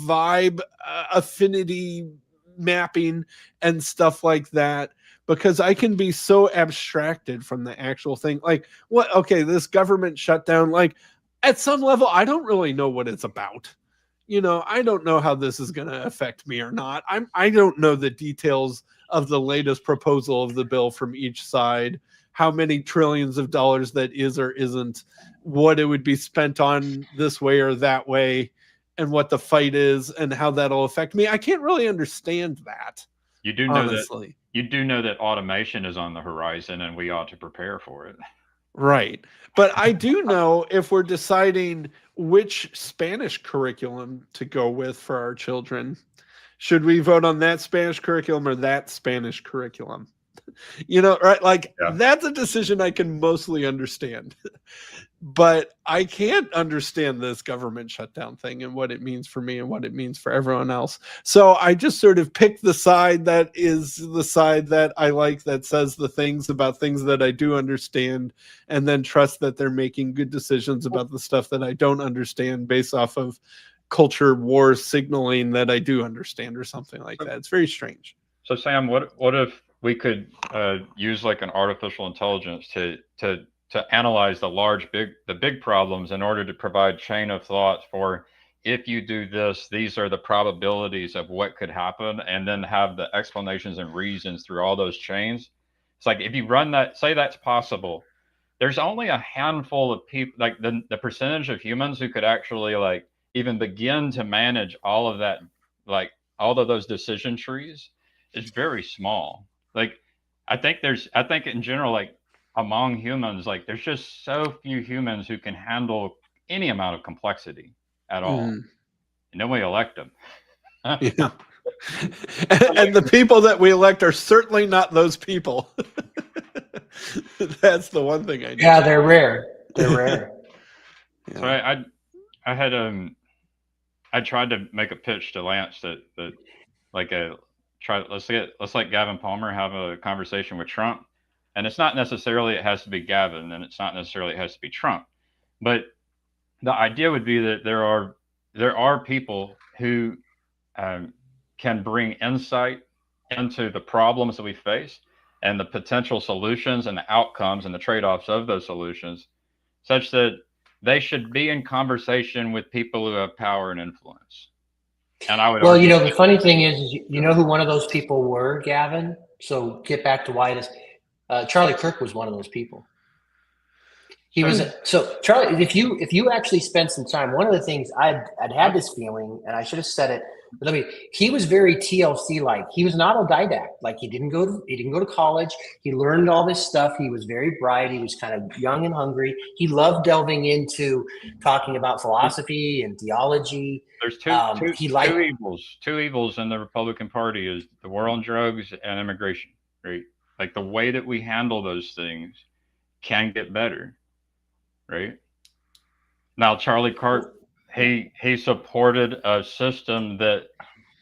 vibe affinity mapping and stuff like that, because I can be so abstracted from the actual thing. Like, what? Okay, this government shutdown, like at some level, I don't really know what it's about. I don't know how this is going to affect me or not. I don't know the details of the latest proposal of the bill from each side, how many trillions of dollars that is or isn't, what it would be spent on this way or that way, and what the fight is and how that'll affect me. I can't really understand that. You do know honestly. that you do know that automation is on the horizon and we ought to prepare for it. Right. But I do know if we're deciding which Spanish curriculum to go with for our children, should we vote on that Spanish curriculum or that Spanish curriculum? Right? Like, Yeah. That's a decision I can mostly understand. But I can't understand this government shutdown thing and what it means for me and what it means for everyone else. So I just sort of pick the side that is the side that I like, that says the things about things that I do understand, and then trust that they're making good decisions about the stuff that I don't understand based off of culture war signaling that I do understand or something like that. It's very strange. So Sam, what if we could use like an artificial intelligence to analyze the big problems in order to provide chain of thought for, if you do this, these are the probabilities of what could happen, and then have the explanations and reasons through all those chains. It's like, if you run that, say that's possible, there's only a handful of people, like the percentage of humans who could actually like even begin to manage all of that, like all of those decision trees, is very small. Like, I think in general, like among humans, like there's just so few humans who can handle any amount of complexity at all. And then we elect them. Yeah. And the people that we elect are certainly not those people. That's the one thing I know. Yeah, they're rare. They're rare. Yeah. So I tried to make a pitch to Lance that like let's let Gavin Palmer have a conversation with Trump. And it's not necessarily it has to be Gavin, and it's not necessarily it has to be Trump. But the idea would be that there are people who can bring insight into the problems that we face and the potential solutions and the outcomes and the trade-offs of those solutions, such that they should be in conversation with people who have power and influence. And I would Well, argue, the funny thing is you know who one of those people were, Gavin? So get back to why this. Charlie Kirk was one of those people. He was so Charlie. If you actually spent some time, one of the things I'd had this feeling, and I should have said it. But he was very TLC like. He was an autodidact. Like he didn't go to college. He learned all this stuff. He was very bright. He was kind of young and hungry. He loved delving into talking about philosophy and theology. there's two evils in the Republican Party is the war on drugs and immigration, right? Like the way that we handle those things can get better, right? Now, Charlie Kirk, he supported a system that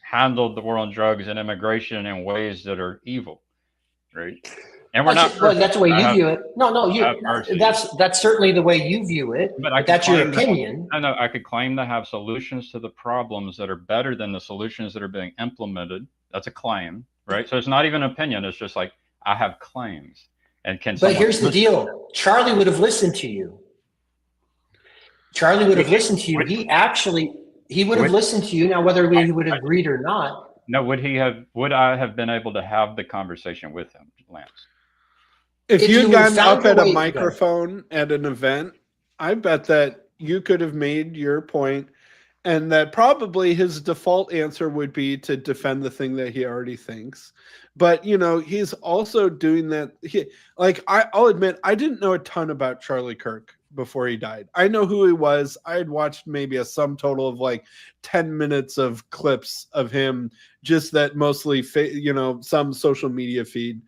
handled the war on drugs and immigration in ways that are evil, right? And we're not. Well, that's the way you view it. No, mercy. that's certainly the way you view it. But that's your opinion. I know I could claim to have solutions to the problems that are better than the solutions that are being implemented. That's a claim, right? So it's not even an opinion. It's just like I have claims. And But here's the deal: Charlie would have listened to you. Charlie would have listened to you. He would have listened to you. Now, whether he would have agreed or not. No, would I have been able to have the conversation with him, Lance? If you had gotten up at a microphone at an event, I bet that you could have made your point, and that probably his default answer would be to defend the thing that he already thinks. But, he's also doing that. I'll admit, I didn't know a ton about Charlie Kirk before he died. I know who he was. I had watched maybe a sum total of 10 minutes of clips of him, just that mostly, some social media feed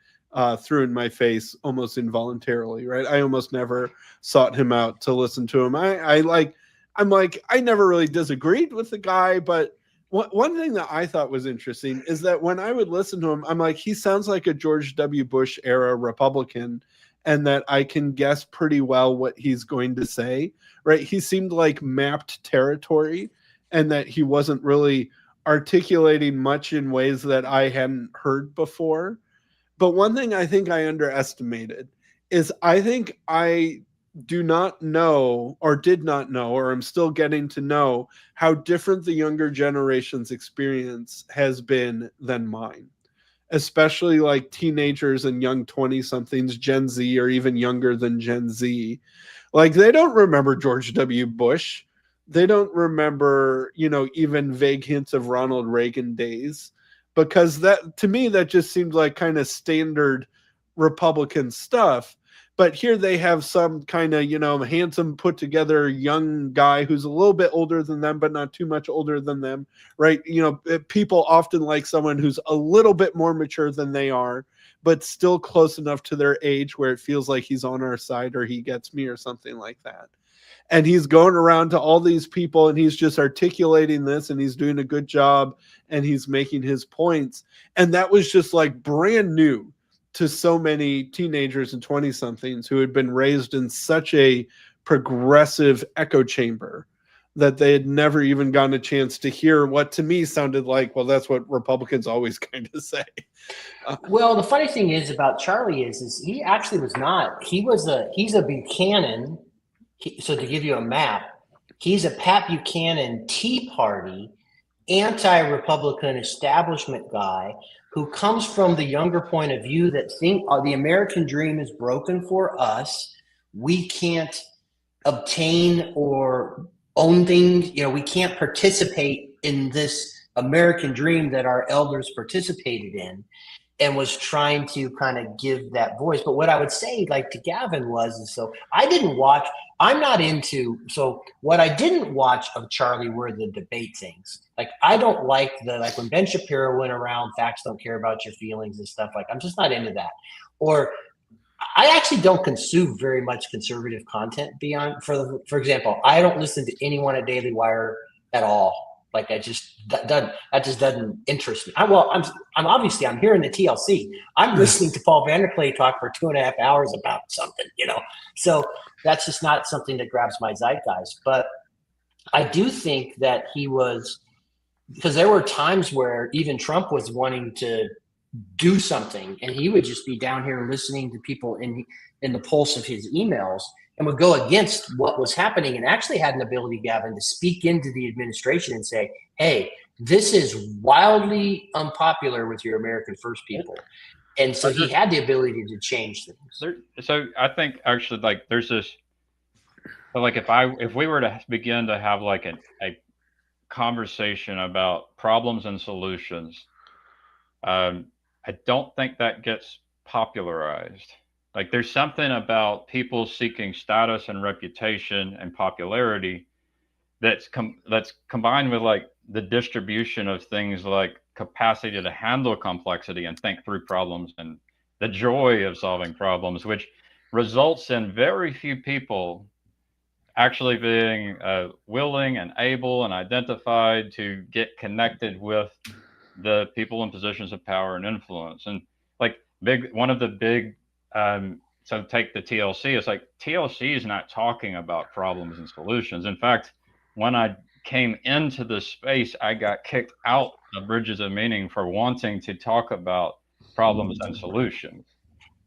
threw in my face almost involuntarily, right? I almost never sought him out to listen to him. I never really disagreed with the guy, but one thing that I thought was interesting is that when I would listen to him, I'm like, he sounds like a George W. Bush era Republican, and that I can guess pretty well what he's going to say, right? He seemed like mapped territory, and that he wasn't really articulating much in ways that I hadn't heard before. But one thing I think I underestimated is I think I do not know or did not know, or I'm still getting to know how different the younger generation's experience has been than mine, especially teenagers and young 20-somethings, Gen Z, or even younger than Gen Z. They don't remember George W. Bush. They don't remember, even vague hints of Ronald Reagan days, because that, to me, that just seemed like kind of standard Republican stuff. But here they have some kind of, handsome, put together young guy who's a little bit older than them, but not too much older than them, right? People often like someone who's a little bit more mature than they are, but still close enough to their age where it feels like he's on our side or he gets me or something like that. And he's going around to all these people and he's just articulating this and he's doing a good job and he's making his points. And that was just brand new to so many teenagers and 20-somethings who had been raised in such a progressive echo chamber that they had never even gotten a chance to hear what to me sounded like, well, that's what Republicans always kind of say. Well, the funny thing is about Charlie is he actually was not. He's a Buchanan. So to give you a map, he's a Pat Buchanan Tea Party, anti-Republican establishment guy who comes from the younger point of view that think the American dream is broken for us. We can't obtain or own things. We can't participate in this American dream that our elders participated in, and was trying to kind of give that voice. But what I would say, to Gavin so I didn't watch, I'm not into, so what I didn't watch of Charlie were the debate things. I don't like when Ben Shapiro went around, facts don't care about your feelings and stuff, I'm just not into that. Or I actually don't consume very much conservative content beyond, for example, I don't listen to anyone at Daily Wire at all. That just doesn't interest me. I'm obviously hearing the TLC. I'm listening to Paul Vanderklay talk for 2.5 hours about something, So that's just not something that grabs my zeitgeist. But I do think that he was, because there were times where even Trump was wanting to do something, and he would just be down here listening to people in the pulse of his emails, and would go against what was happening, and actually had an ability, Gavin, to speak into the administration and say, hey, this is wildly unpopular with your American First people. And so he had the ability to change things. So I think actually, like, there's this, so like if we were to begin to have like a conversation about problems and solutions, I don't think that gets popularized. Like, there's something about people seeking status and reputation and popularity that's combined with like the distribution of things like capacity to handle complexity and think through problems and the joy of solving problems, which results in very few people actually being willing and able and identified to get connected with the people in positions of power and influence. And like one of the big, so take the TLC, it's like TLC is not talking about problems and solutions. In fact, when I came into this space, I got kicked out of Bridges of Meaning for wanting to talk about problems and solutions,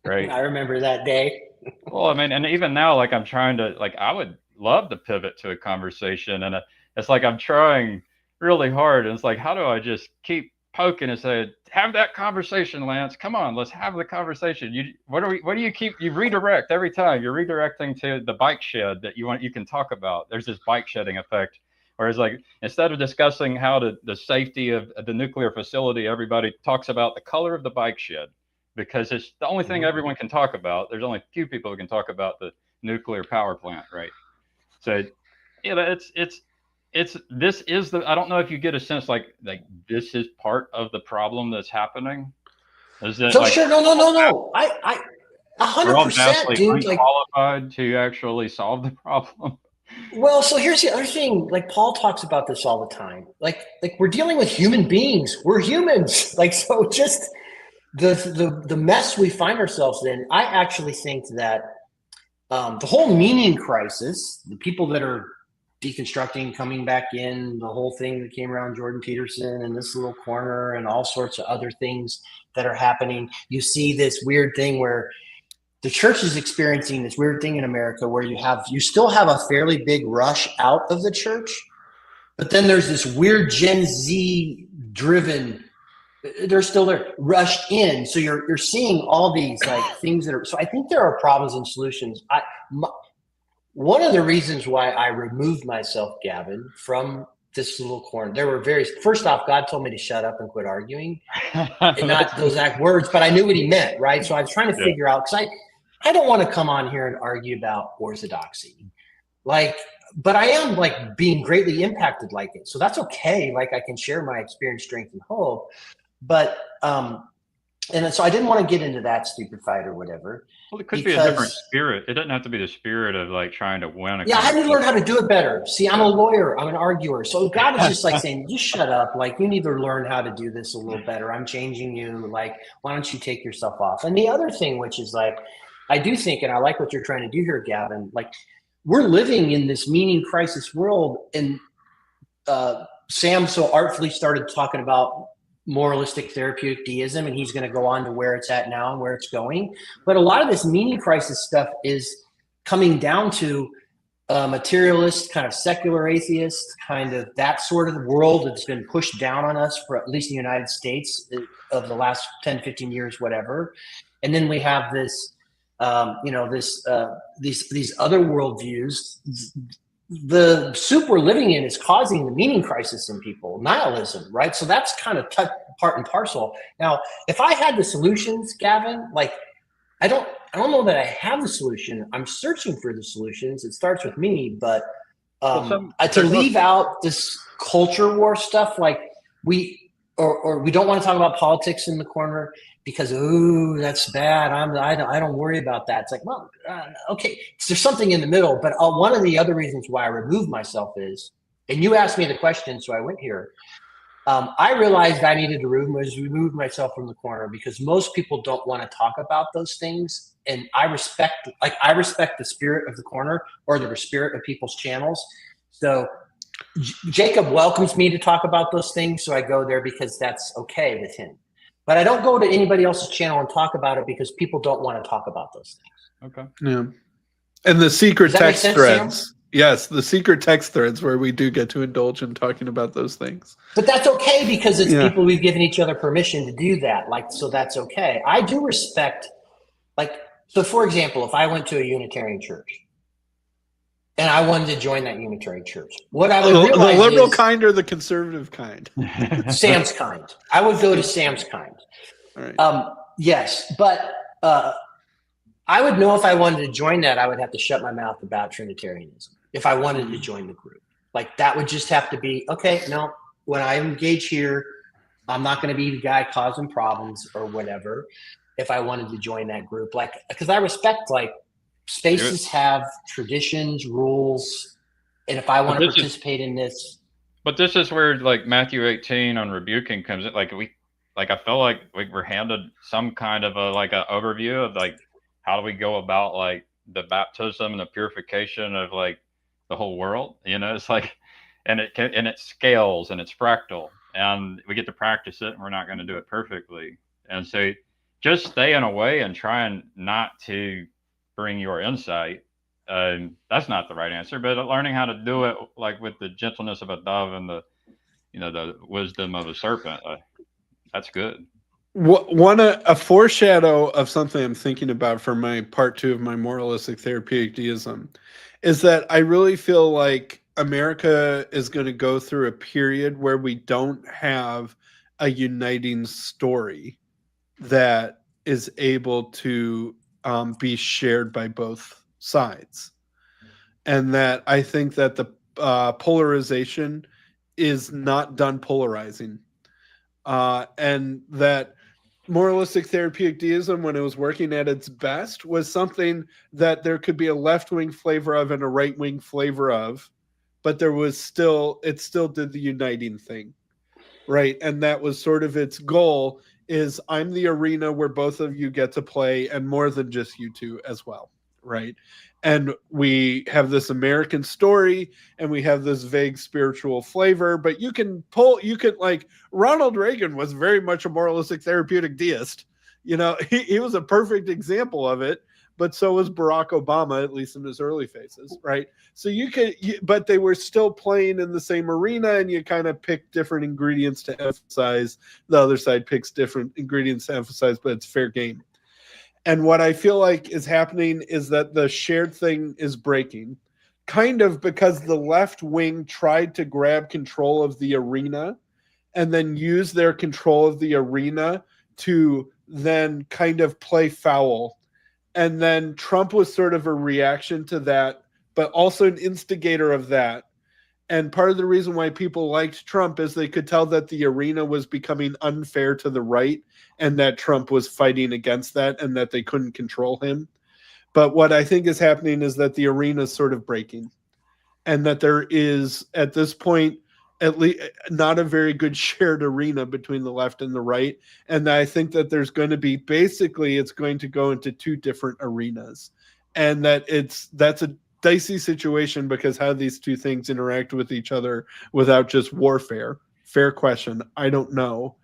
right? I remember that day. Well, I mean, and even now, like, I'm trying to, like, I would love to pivot to a conversation, and it's like I'm trying really hard, and it's like, how do I just keep poking and say, have that conversation, Lance? Come on, let's have the conversation. What do you keep? You redirect every time. You're redirecting to the bike shed that you can talk about. There's this bike shedding effect. Whereas, like, instead of discussing how the safety of the nuclear facility, everybody talks about the color of the bike shed, because it's the only thing everyone can talk about. There's only a few people who can talk about the nuclear power plant, right? So, you know, this is the, I don't know if you get a sense like this is part of the problem that's happening. Is it, So like, sure, no. I we're all 100%, vastly dude. Like, unqualified to actually solve the problem. well, so here's the other thing. Like, Paul talks about this all the time. Like we're dealing with human beings. We're humans. Like, so just the mess we find ourselves in. I actually think that the whole meaning crisis, the people that are deconstructing, coming back in, the whole thing that came around Jordan Peterson and this little corner and all sorts of other things that are happening. You see this weird thing where the church is experiencing this weird thing in America where you still have a fairly big rush out of the church, but then there's this weird Gen Z driven, they're still there, rushed in. So you're seeing all these like things that are, so I think there are problems and solutions. One of the reasons why I removed myself, Gavin, from this little corner, there were first off, God told me to shut up and quit arguing, and not those exact words, but I knew what he meant, right? So I was trying to figure out, because I don't want to come on here and argue about orthodoxy, like, but I am like being greatly impacted like it. So that's okay. Like, I can share my experience, strength, and hope. But and so I didn't want to get into that stupid fight or whatever. Well, it could be a different spirit. It doesn't have to be the spirit of like trying to win. Yeah, I need to learn how to do it better. See, I'm a lawyer. I'm an arguer. So God is just like saying, just shut up. Like, you need to learn how to do this a little better. I'm changing you. Like, why don't you take yourself off? And the other thing, which is like, I do think, and I like what you're trying to do here, Gavin, like, we're living in this meaning crisis world. And Sam so artfully started talking about moralistic therapeutic deism, and he's going to go on to where it's at now and where it's going. But a lot of this meaning crisis stuff is coming down to materialist, kind of secular atheist, kind of that sort of world that's been pushed down on us for at least in the United States of the last 10, 15 years, whatever. And then we have this, these other worldviews. The soup we're living in is causing the meaning crisis in people, nihilism, right? So that's kind of part and parcel. Now, if I had the solutions, Gavin, like, I don't know that I have the solution. I'm searching for the solutions. It starts with me, but to leave out this culture war stuff, like we don't want to talk about politics in the corner because, ooh, that's bad. I don't worry about that. It's like, well, okay, there's something in the middle. But one of the other reasons why I removed myself is, and you asked me the question, so I went here. I realized I needed to remove myself from the corner because most people don't want to talk about those things. And I respect the spirit of the corner or the spirit of people's channels. So Jacob welcomes me to talk about those things. So I go there because that's okay with him. But I don't go to anybody else's channel and talk about it because people don't want to talk about those things. Okay. Yeah. And the secret text sense, threads. Sam? Yes, the secret text threads where we do get to indulge in talking about those things. But that's okay because it's Yeah. people we've given each other permission to do that. Like, so that's okay. I do respect, like, so for example, if I went to a Unitarian church and I wanted to join that Unitarian church, what I would The realize liberal is kind or the conservative kind? Sam's kind. I would go to Sam's kind. All right. Yes, but I would know if I wanted to join that, I would have to shut my mouth about Trinitarianism if I wanted to join the group. Like that would just have to be, okay, no, when I engage here, I'm not going to be the guy causing problems or whatever if I wanted to join that group. Like, because I respect, like, spaces have traditions, rules, and if I want to participate in this. But this is where, like, Matthew 18 on rebuking comes in. Like, I feel like we were handed some kind of a overview of, like, how do we go about, like, the baptism and the purification of, like, the whole world, it's like, and it scales and it's fractal and we get to practice it and we're not going to do it perfectly. And so just stay in a way and trying not to bring your insight. That's not the right answer, but learning how to do it, like with the gentleness of a dove and the wisdom of a serpent. That's good. A foreshadow of something I'm thinking about for my part 2 of my moralistic therapeutic deism is that I really feel like America is going to go through a period where we don't have a uniting story that is able to be shared by both sides. And that I think that the polarization is not done polarizing. And that moralistic therapeutic deism, when it was working at its best, was something that there could be a left-wing flavor of and a right-wing flavor of, but it still did the uniting thing, right? And that was sort of its goal, is I'm the arena where both of you get to play, and more than just you two as well, right? And we have this American story and we have this vague spiritual flavor, but like Ronald Reagan was very much a moralistic therapeutic deist. He was a perfect example of it, but so was Barack Obama, at least in his early phases, right? So but they were still playing in the same arena, and you kind of pick different ingredients to emphasize. The other side picks different ingredients to emphasize, but it's fair game. And what I feel like is happening is that the shared thing is breaking, kind of because the left wing tried to grab control of the arena and then use their control of the arena to then kind of play foul. And then Trump was sort of a reaction to that, but also an instigator of that. And part of the reason why people liked Trump is they could tell that the arena was becoming unfair to the right and that Trump was fighting against that and that they couldn't control him. But what I think is happening is that the arena is sort of breaking and that there is, at this point, at least not a very good shared arena between the left and the right. And I think that there's going to be, it's going to go into 2 different arenas, and that's a dicey situation because how these 2 things interact with each other without just warfare. Fair question. I don't know.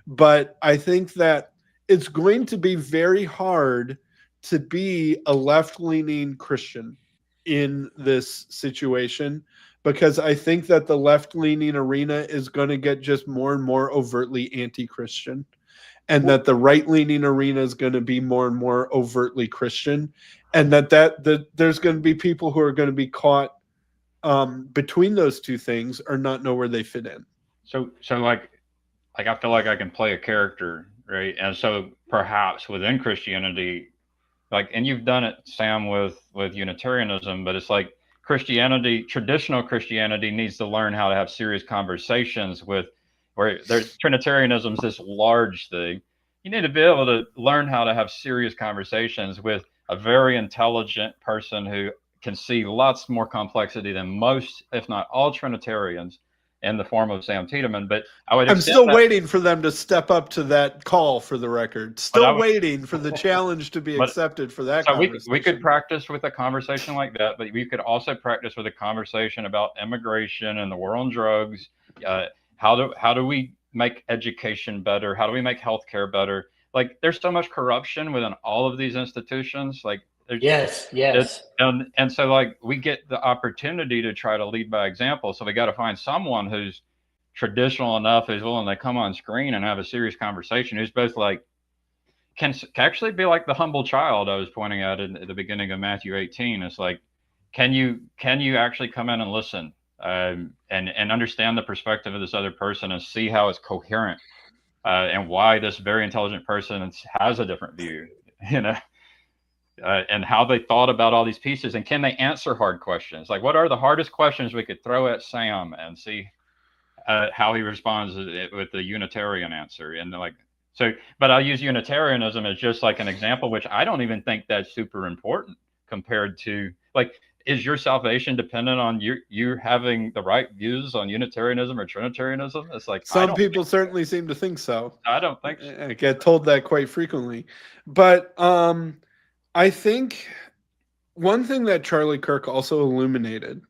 But I think that it's going to be very hard to be a left-leaning Christian in this situation, because I think that the left-leaning arena is going to get just more and more overtly anti-Christian, and that the right-leaning arena is going to be more and more overtly Christian, and that there's going to be people who are going to be caught between those 2 things or not know where they fit in. So like I feel like I can play a character, right? And so perhaps within Christianity, like, and you've done it, Sam, with Unitarianism, but it's like traditional Christianity needs to learn how to have serious conversations where Trinitarianism is this large thing. You need to be able to learn how to have serious conversations with a very intelligent person who can see lots more complexity than most, if not all, Trinitarians in the form of Sam Tiedemann. But I'm still waiting for them to step up to that call, for the record. Still waiting for the challenge to be accepted for that conversation. We could practice with a conversation like that, but we could also practice with a conversation about immigration and the war on drugs. How do we make education better? How do we make healthcare better? Like, there's so much corruption within all of these institutions. Like, Yes, yes. And so like we get the opportunity to try to lead by example. So we got to find someone who's traditional enough, who's willing to come on screen and have a serious conversation, who's both like can actually be like the humble child I was pointing out at the beginning of Matthew 18. It's like, can you actually come in and listen, and understand the perspective of this other person and see how it's coherent, and why this very intelligent person has a different view, you know, and how they thought about all these pieces, and can they answer hard questions? Like, what are the hardest questions we could throw at Sam and see how he responds with the Unitarian answer? And like, so, but I'll use Unitarianism as just like an example, which I don't even think that's super important compared to like, is your salvation dependent on you having the right views on Unitarianism or Trinitarianism? It's like Some people certainly seem to think so. I don't think so. I get told that quite frequently. But I think one thing that Charlie Kirk also illuminated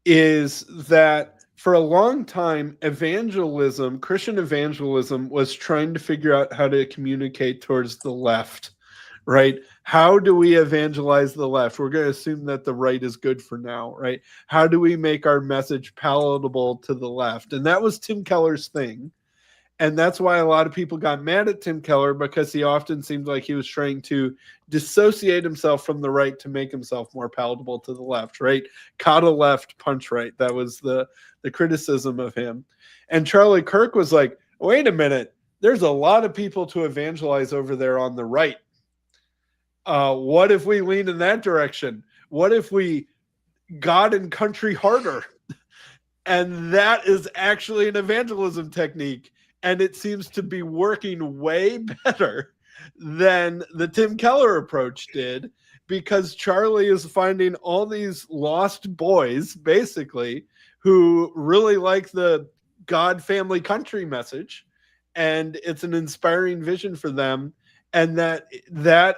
is that for a long time, evangelism, Christian evangelism, was trying to figure out how to communicate towards the left, right? How do we evangelize the left? We're going to assume that the right is good for now, right? How do we make our message palatable to the left? And that was Tim Keller's thing. And that's why a lot of people got mad at Tim Keller, because he often seemed like he was trying to dissociate himself from the right to make himself more palatable to the left, right? Coddle left, punch right. That was the criticism of him. And Charlie Kirk was like, wait a minute, there's a lot of people to evangelize over there on the right. What if we lean in that direction? What if we God and country harder? And that is actually an evangelism technique. And it seems to be working way better than the Tim Keller approach did, because Charlie is finding all these lost boys, basically, who really like the God, family, country message. And it's an inspiring vision for them. And that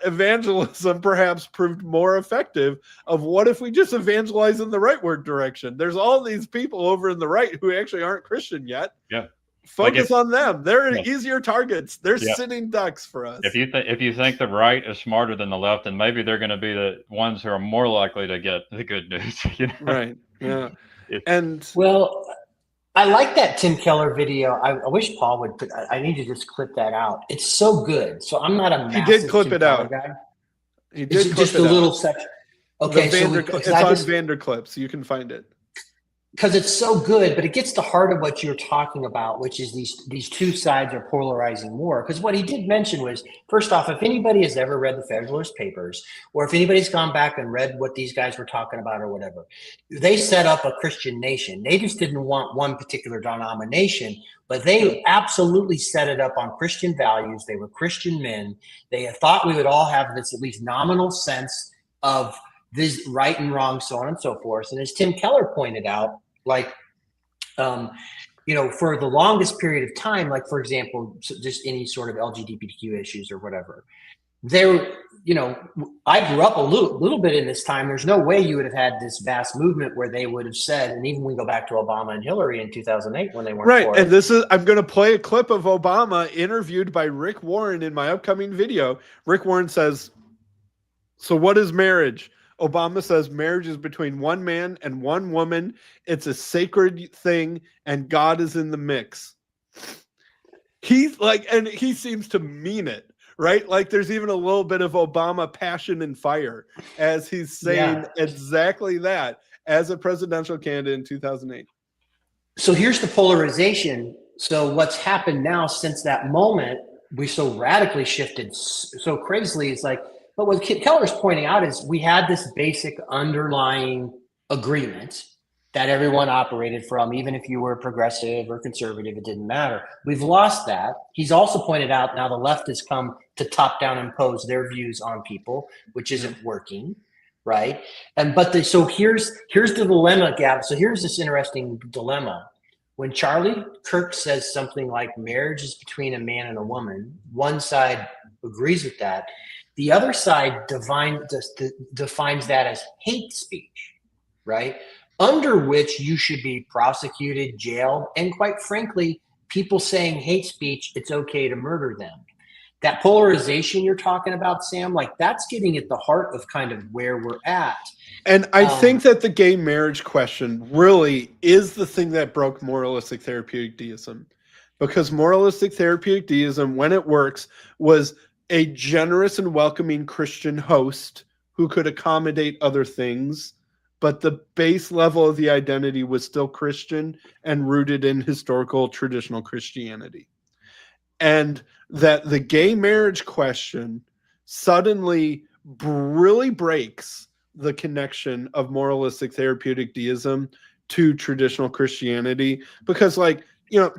evangelism perhaps proved more effective of what if we just evangelize in the rightward direction? There's all these people over in the right who actually aren't Christian yet. Yeah. Focus on them. They're easier targets. They're sitting ducks for us. If you think the right is smarter than the left, then maybe they're going to be the ones who are more likely to get the good news. You know? Right. Yeah. Well, I like that Tim Keller video. I wish Paul would put. I need to just clip that out. It's so good. So I'm not a massive He did clip Tim it Keller out. guy. He did clip just it a out. little section. Okay, It's on Vanderclips. You can find it. Because it's so good, but it gets to the heart of what you're talking about, which is these two sides are polarizing more. Because what he did mention was, first off, if anybody has ever read the Federalist Papers, or if anybody's gone back and read what these guys were talking about or whatever, they set up a Christian nation. They just didn't want one particular denomination, but they absolutely set it up on Christian values. They were Christian men. They thought we would all have this at least nominal sense of this right and wrong, so on and so forth. And as Tim Keller pointed out, like, for the longest period of time, like, for example, just any sort of LGBTQ issues or whatever, I grew up a little bit in this time. There's no way you would have had this vast movement where they would have said, and even we go back to Obama and Hillary in 2008 when they weren't right. for And it. I'm going to play a clip of Obama interviewed by Rick Warren in my upcoming video. Rick Warren says, so what is marriage? Obama says marriage is between one man and one woman. It's a sacred thing, and God is in the mix. He's like, and he seems to mean it, right? Like, there's even a little bit of Obama passion and fire as he's saying exactly that as a presidential candidate in 2008. So here's the polarization. So what's happened now since that moment, we so radically shifted so crazily. It's like, but what Keller's pointing out is we had this basic underlying agreement that everyone operated from, even if you were progressive or conservative, it didn't matter. We've lost that. He's also pointed out now the left has come to top down impose their views on people, which isn't working, right? So here's the dilemma, Gab. So here's this interesting dilemma. When Charlie Kirk says something like marriage is between a man and a woman, one side agrees with that. The other side defines that as hate speech, right? Under which you should be prosecuted, jailed, and quite frankly, people saying hate speech, it's okay to murder them. that polarization you're talking about, Sam, like that's getting at the heart of kind of where we're at. And I think that the gay marriage question really is the thing that broke moralistic therapeutic deism, because moralistic therapeutic deism, when it works, was a generous and welcoming Christian host who could accommodate other things, but the base level of the identity was still Christian and rooted in historical traditional Christianity. And that the gay marriage question suddenly really breaks the connection of moralistic therapeutic deism to traditional Christianity, because, like, you know,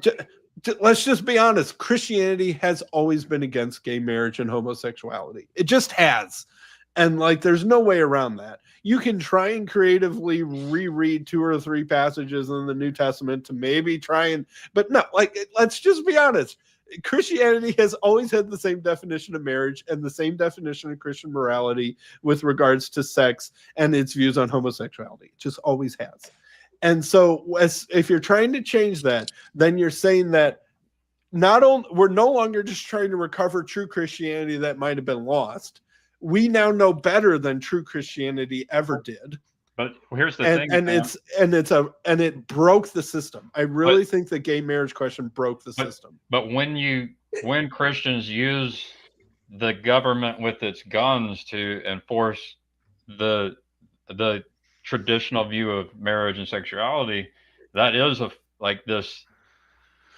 let's just be honest, Christianity has always been against gay marriage and homosexuality. It just has. And like, there's no way around that. You can try and creatively reread 2 or 3 passages in the New Testament to maybe try and, but no, like, let's just be honest. Christianity has always had the same definition of marriage and the same definition of Christian morality with regards to sex and its views on homosexuality. It just always has. And so if you're trying to change that, then you're saying that we're no longer just trying to recover true Christianity that might have been lost. We now know better than true Christianity ever did. But here's the thing, and it broke the system. I really think the gay marriage question broke the system. But when Christians use the government with its guns to enforce the traditional view of marriage and sexuality, that is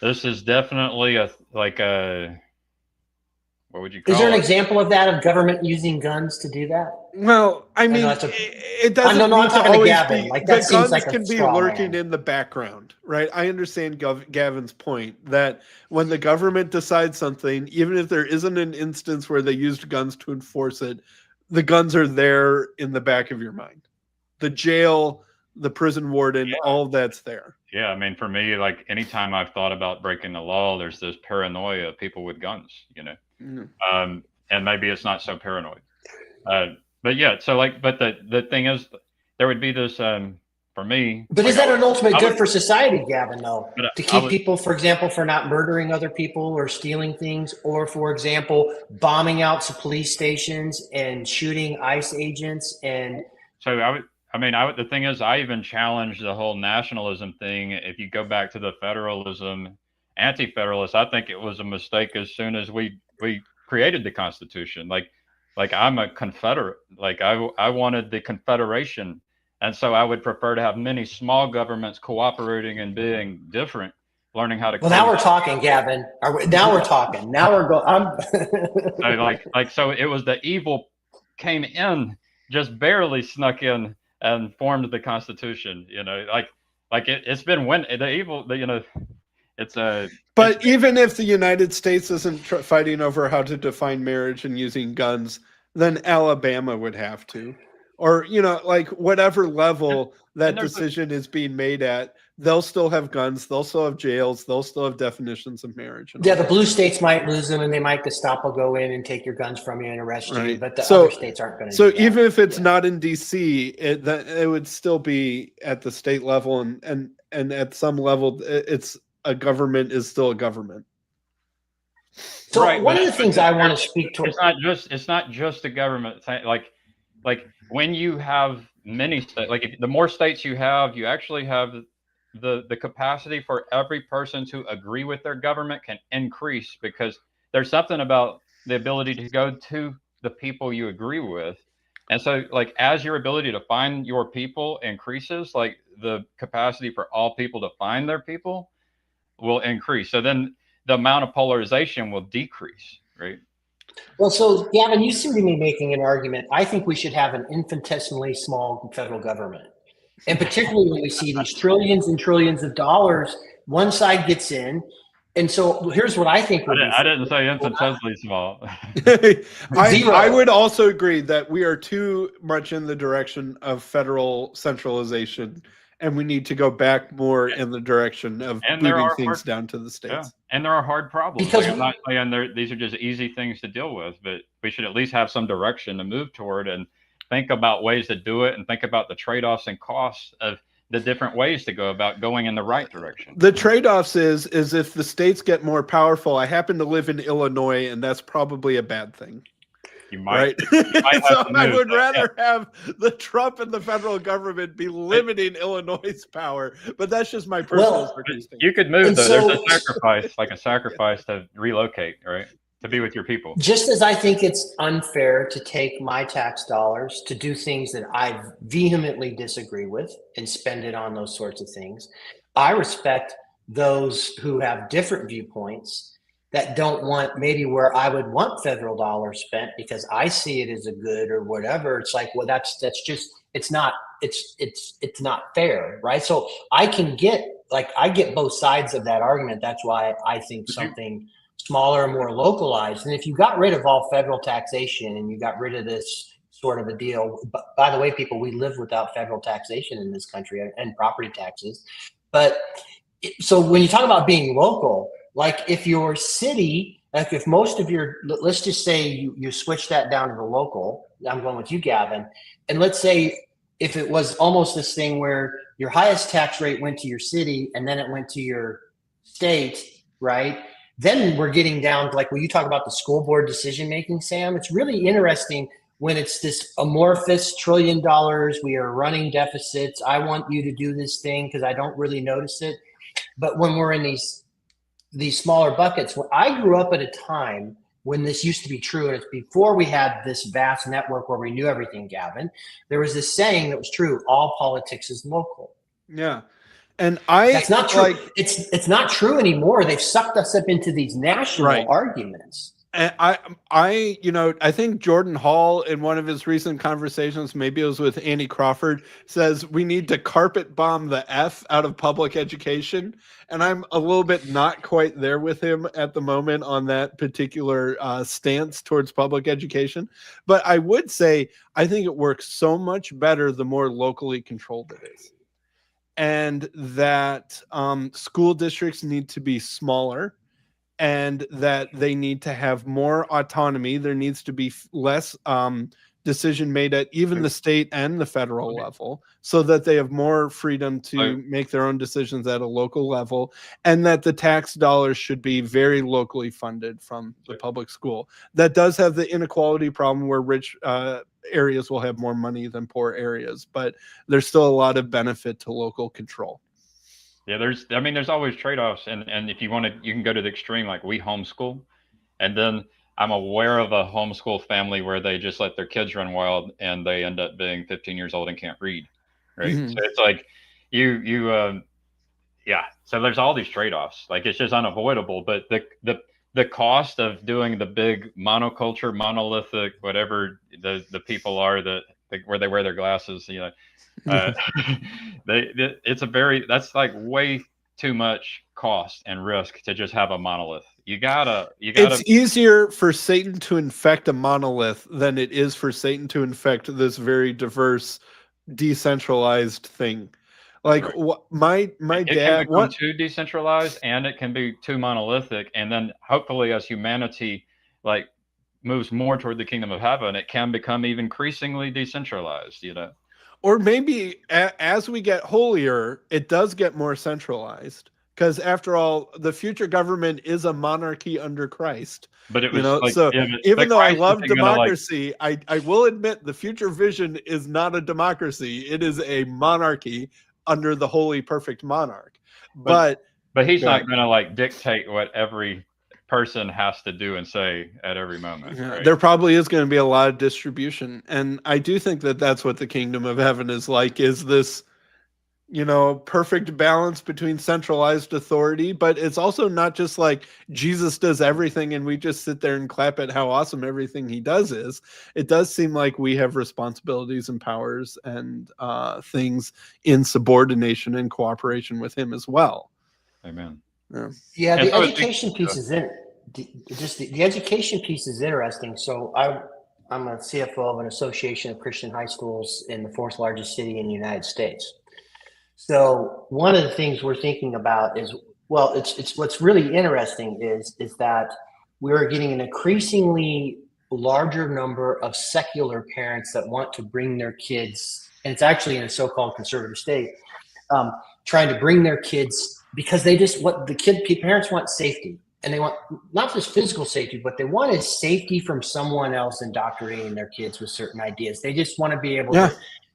this is definitely what would you call it? Is there an example of that, of government using guns to do that? Well, I mean, it doesn't I'm need to talking to always Gavin. be. Like, that the seems guns like a can be straw lurking man. in the background, right? I understand Gavin's point that when the government decides something, even if there isn't an instance where they used guns to enforce it, the guns are there in the back of your mind. The jail, the prison warden, all of that's there. Yeah, I mean, for me, like, anytime I've thought about breaking the law, there's this paranoia of people with guns, you know. Mm-hmm. And maybe it's not so paranoid. But yeah, so like, but the thing is, there would be this for me. But like, is that an ultimate good for society, Gavin, though? But To keep people, for example, for not murdering other people or stealing things, or, for example, bombing out some police stations and shooting ICE agents. And so the thing is, I even challenge the whole nationalism thing. If you go back to the federalism, anti-federalist, I think it was a mistake as soon as we created the Constitution. Like I'm a Confederate. Like I wanted the Confederation, and so I would prefer to have many small governments cooperating and being different, learning how to. Well, now we're talking, Gavin. Now we're talking. Now we're going. So it was the evil came in, just barely snuck in and formed the Constitution. You know, it's been when the evil, you know. But even if the United States isn't fighting over how to define marriage and using guns, then Alabama would have to, or, you know, like, whatever level that decision is being made at, they'll still have guns, they'll still have jails, they'll still have definitions of marriage. Yeah, the blue states might lose them, and they might Gestapo go in and take your guns from you and arrest you. But the other states aren't going to. So even if it's not in D.C., it would still be at the state level, and at some level, it's. A government is still a government. So one of the things I want to speak to, it's not just a government thing. Like when you have many states, like the more states you have, you actually have the capacity for every person to agree with their government can increase, because there's something about the ability to go to the people you agree with. And so, like, as your ability to find your people increases, like the capacity for all people to find their people will increase. So then the amount of polarization will decrease, right? Well, so Gavin, you seem to be making an argument. I think we should have an infinitesimally small federal government. And particularly when we see these trillions and trillions of dollars, one side gets in. And so here's what I think. I didn't say infinitesimally small. I would also agree that we are too much in the direction of federal centralization, and we need to go back more in the direction of moving things down to the states. Yeah. And there are hard problems. Because I'm not saying these are just easy things to deal with, but we should at least have some direction to move toward and think about ways to do it, and think about the trade-offs and costs of the different ways to go about going in the right direction. The trade-offs is if the states get more powerful. I happen to live in Illinois, and that's probably a bad thing. You might, Right. you might So have to I move, would but, rather have the Trump and the federal government be limiting Illinois' power, but that's just my personal Well, circumstance. you could move And though. so- There's a sacrifice, like a sacrifice to relocate, right? To be with your people. Just as I think it's unfair to take my tax dollars to do things that I vehemently disagree with and spend it on those sorts of things, I respect those who have different viewpoints that don't want maybe where I would want federal dollars spent because I see it as a good or whatever. It's like, well, that's just, it's not fair, right? So I get both sides of that argument. That's why I think something smaller and more localized. And if you got rid of all federal taxation and you got rid of this sort of a deal, by the way, people, we live without federal taxation in this country and property taxes. But so when you talk about being local, like if your city, like if most of your, let's just say you switch that down to the local, I'm going with you, Gavin. And let's say if it was almost this thing where your highest tax rate went to your city and then it went to your state, right? Then we're getting down to like, when you talk about the school board decision-making, Sam, it's really interesting when it's this amorphous $1 trillion, we are running deficits. I want you to do this thing because I don't really notice it. But when we're in these smaller buckets, when I grew up at a time when this used to be true, and it's before we had this vast network where we knew everything, Gavin, there was this saying that was true, all politics is local. Yeah. And that's not true. Like, it's not true anymore. They've sucked us up into these national arguments. And I think Jordan Hall in one of his recent conversations, maybe it was with Andy Crawford, says we need to carpet bomb the F out of public education. And I'm a little bit not quite there with him at the moment on that particular stance towards public education. But I would say I think it works so much better the more locally controlled it is. And that school districts need to be smaller and that they need to have more autonomy. There needs to be less decision made at even the state and the federal level so that they have more freedom to make their own decisions at a local level, and that the tax dollars should be very locally funded from the public school. That does have the inequality problem where rich areas will have more money than poor areas, but there's still a lot of benefit to local control. Yeah, there's always trade-offs, and if you want to, you can go to the extreme, like we homeschool, and then I'm aware of a homeschool family where they just let their kids run wild and they end up being 15 years old and can't read, right? Mm-hmm. So it's like so there's all these trade-offs, like it's just unavoidable, but the cost of doing the big monoculture, monolithic, whatever the people are where they wear their glasses, that's like way too much cost and risk to just have a monolith. It's easier for Satan to infect a monolith than it is for Satan to infect this very diverse, decentralized thing. Like my dad, can become too decentralized and it can be too monolithic, and then hopefully as humanity like moves more toward the kingdom of heaven, it can become even increasingly decentralized. Or maybe as we get holier, it does get more centralized. Because after all, the future government is a monarchy under Christ. But it was even though I love democracy, I will admit the future vision is not a democracy. It is a monarchy under the holy, perfect monarch. But he's not going to dictate what every person has to do and say at every moment. Right? There probably is going to be a lot of distribution. And I do think that that's what the kingdom of heaven is like, is this, perfect balance between centralized authority, but it's also not just like Jesus does everything and we just sit there and clap at how awesome everything he does is. It does seem like we have responsibilities and powers and things in subordination and cooperation with him as well. Amen. Yeah, the education piece is in the education piece is interesting. So I'm a CFO of an association of Christian high schools in the fourth largest city in the United States. So one of the things we're thinking about is, it's what's really interesting is that we're getting an increasingly larger number of secular parents that want to bring their kids, and it's actually in a so-called conservative state, trying to bring their kids, because they just what the parents want safety, and they want not just physical safety, but they want is safety from someone else indoctrinating their kids with certain ideas. They just want to be able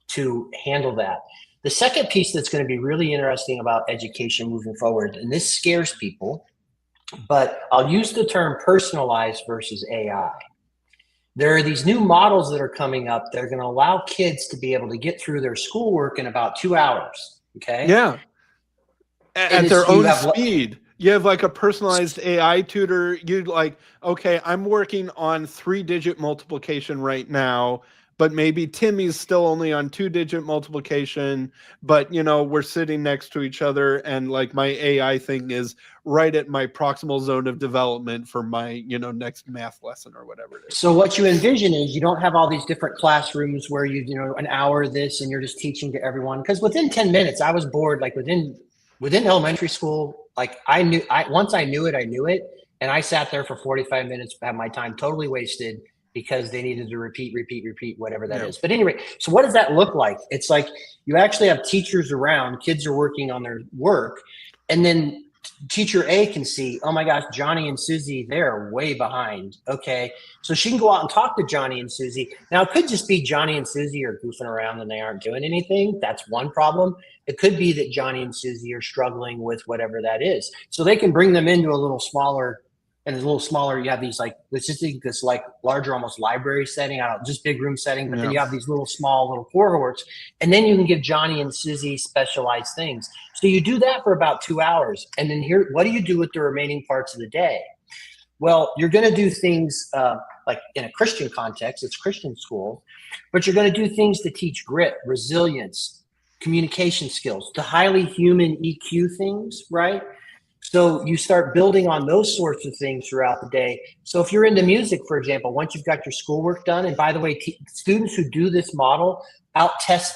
to handle that. The second piece that's going to be really interesting about education moving forward, and this scares people, but I'll use the term personalized versus AI. There are these new models that are coming up that are going to allow kids to be able to get through their schoolwork in about 2 hours. Okay. Yeah. At their own speed. You have like a personalized AI tutor. You'd like, okay, I'm working on 3-digit multiplication right now, but maybe Timmy's still only on 2-digit multiplication, but we're sitting next to each other, and like my AI thing is right at my proximal zone of development for my, next math lesson or whatever it is. So what you envision is you don't have all these different classrooms where an hour this and you're just teaching to everyone. Because within 10 minutes, I was bored. Like within elementary school, like once I knew it, and I sat there for 45 minutes, had my time totally wasted because they needed to repeat whatever that is. But anyway, so what does that look like? It's like you actually have teachers around, kids are working on their work, and then teacher A can see, oh my gosh, Johnny and Susie, they're way behind. Okay, so she can go out and talk to Johnny and Susie. Now, it could just be Johnny and Susie are goofing around and they aren't doing anything. That's one problem. It could be that Johnny and Susie are struggling with whatever that is. So they can bring them into a little smaller, and a little smaller, you have these like, let's just think this like larger, almost library setting, just big room setting, but then you have these small little corridors, and then you can give Johnny and Susie specialized things. So you do that for about 2 hours. And then what do you do with the remaining parts of the day? Well, you're going to do things like in a Christian context, it's Christian school, but you're going to do things to teach grit, resilience, communication skills, the highly human EQ things, right? So you start building on those sorts of things throughout the day. So if you're into music, for example, once you've got your schoolwork done, and by the way, students who do this model out-test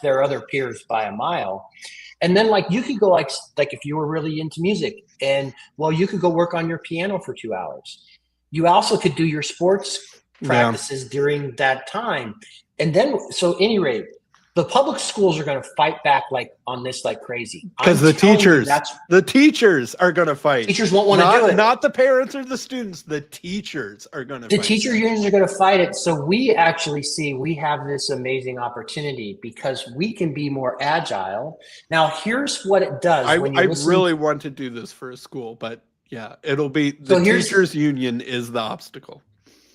their other peers by a mile. And then like you could go like if you were really into music, and well, you could go work on your piano for 2 hours. You also could do your sports practices during that time. And then, so at any rate, the public schools are going to fight back on this like crazy. Because the teachers are going to fight. Teachers won't want to do it. Not the parents or the students. The teachers are going to fight. The teacher unions are going to fight it. So we actually see we have this amazing opportunity because we can be more agile. Now, here's what it does. I really want to do this for a school, but yeah, it'll be the teachers union is the obstacle.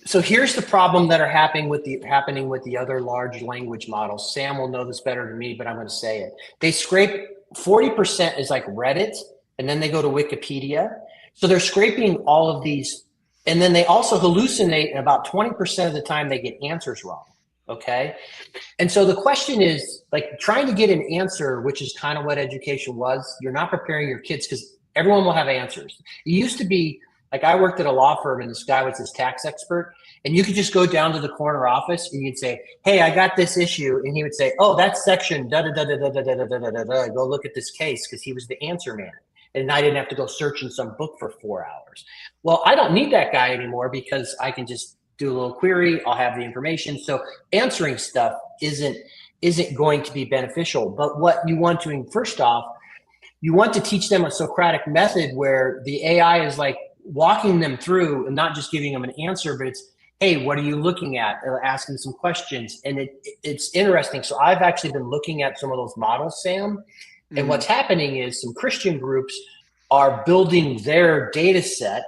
So here's the problem that are happening with the other large language models. Sam will know this better than me, but I'm going to say it. They scrape 40% is like Reddit, and then they go to Wikipedia. So they're scraping all of these, and then they also hallucinate, and about 20% of the time they get answers wrong. Okay. And so the question is like trying to get an answer, which is kind of what education was. You're not preparing your kids because everyone will have answers. It used to be, like I worked at a law firm and this guy was his tax expert, and you could just go down to the corner office and you'd say, hey, I got this issue. And he would say, oh, that's section da-da-da-da-da-da-da-da-da-da. Go look at this case, because he was the answer man. And I didn't have to go search in some book for 4 hours. Well, I don't need that guy anymore because I can just do a little query. I'll have the information. So answering stuff isn't going to be beneficial. But what you want to, first off, you want to teach them a Socratic method where the AI is like, walking them through and not just giving them an answer, but it's, hey, what are you looking at? Asking some questions. And it's interesting. So I've actually been looking at some of those models, Sam. And what's happening is some Christian groups are building their data set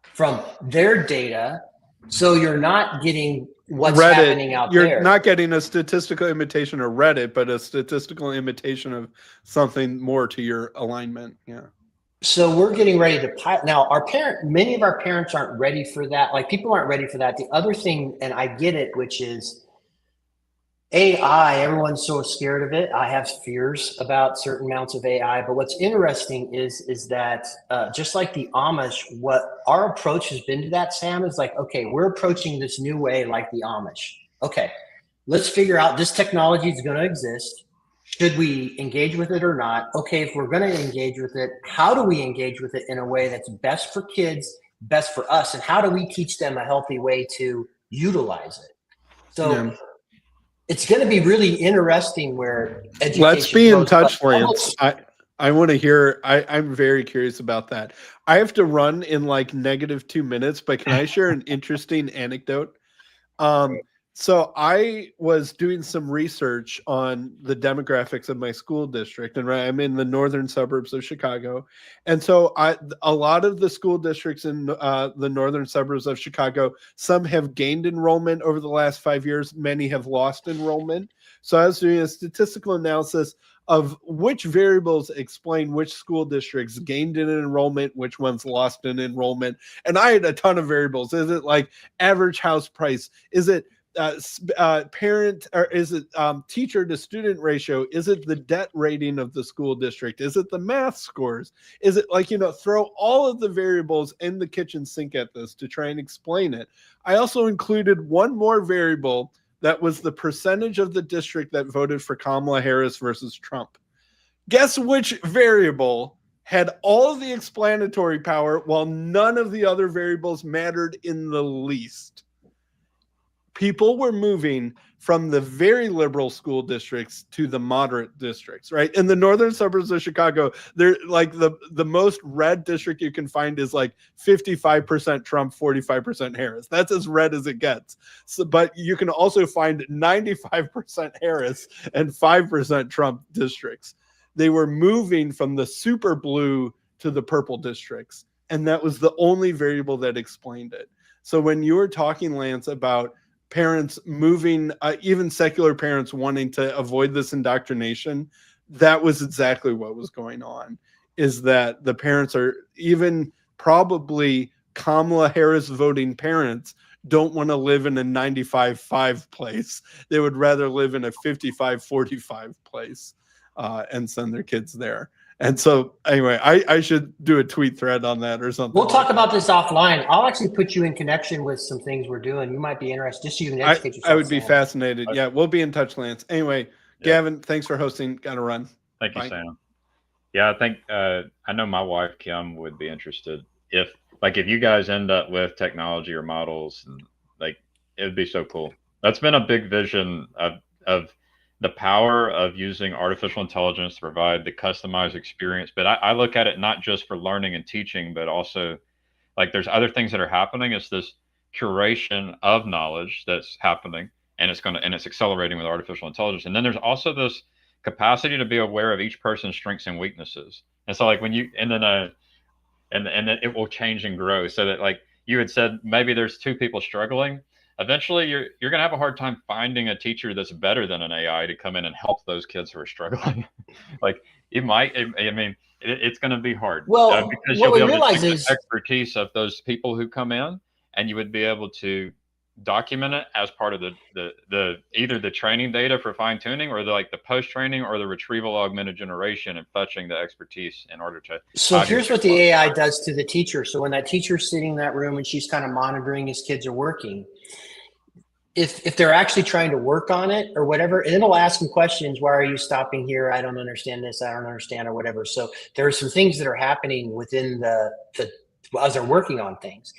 from their data. So you're not getting what's happening out there. You're not getting a statistical imitation of Reddit, but a statistical imitation of something more to your alignment. Yeah. So we're getting ready to pilot. Now, many of our parents aren't ready for that. Like people aren't ready for that. The other thing, and I get it, which is AI, everyone's so scared of it. I have fears about certain amounts of AI, but what's interesting is that just like the Amish, what our approach has been to that, Sam, is like, okay, we're approaching this new way like the Amish. Okay, let's figure out this technology is going to exist. Should we engage with it or not? Okay, if we're going to engage with it, how do we engage with it in a way that's best for kids, best for us? And how do we teach them a healthy way to utilize it? So it's going to be really interesting where education Let's be in goes, touch, but Lance. I want to hear. I'm very curious about that. I have to run in like -2 minutes, but can I share an interesting anecdote? So I was doing some research on the demographics of my school district, and I'm in the northern suburbs of Chicago, and so a lot of the school districts in the northern suburbs of Chicago, some have gained enrollment over the last 5 years, many have lost enrollment. So I was doing a statistical analysis of which variables explain which school districts gained in enrollment, which ones lost in enrollment, and I had a ton of variables. Is it like average house price? Is it parent, or is it teacher to student ratio? Is it the debt rating of the school district? Is it the math scores? Is it like, throw all of the variables in the kitchen sink at this to try and explain it. I also included one more variable that was the percentage of the district that voted for Kamala Harris versus Trump. Guess which variable had all of the explanatory power while none of the other variables mattered in the least? People were moving from the very liberal school districts to the moderate districts, right? In the northern suburbs of Chicago, they're like the most red district you can find is like 55% Trump, 45% Harris. That's as red as it gets. So, but you can also find 95% Harris and 5% Trump districts. They were moving from the super blue to the purple districts. And that was the only variable that explained it. So when you were talking, Lance, about parents moving, even secular parents wanting to avoid this indoctrination, that was exactly what was going on, is that the parents are, even probably Kamala Harris voting parents, don't want to live in a 95-5 place. They would rather live in a 55-45 place and send their kids there. And so anyway, I should do a tweet thread on that or something. We'll talk about this offline. I'll actually put you in connection with some things we're doing. You might be interested, just so you can educate yourself. I would be fascinated. Yeah, we'll be in touch, Lance. Anyway, Gavin, thanks for hosting. Gotta run. Thank you, Sam. Yeah, I think I know my wife Kim would be interested if you guys end up with technology or models, and it would be so cool. That's been a big vision of the power of using artificial intelligence to provide the customized experience. But I look at it not just for learning and teaching, but also there's other things that are happening. It's this curation of knowledge that's happening, and it's accelerating with artificial intelligence. And then there's also this capacity to be aware of each person's strengths and weaknesses. And so when you, and then it will change and grow, so that you had said, maybe there's two people struggling. Eventually you're going to have a hard time finding a teacher that's better than an AI to come in and help those kids who are struggling. It's going to be hard. Well, because what you'll be we able realize to take is the expertise of those people who come in, and you would be able to document it as part of the either the training data for fine tuning, or the post training, or the retrieval augmented generation, and fetching the expertise in order to. So here's what the AI does to the teacher. So when that teacher's sitting in that room and she's kind of monitoring his kids are working, if they're actually trying to work on it or whatever, and it'll ask them questions. Why are you stopping here? I don't understand this. I don't understand, or whatever. So there are some things that are happening within as they're working on things.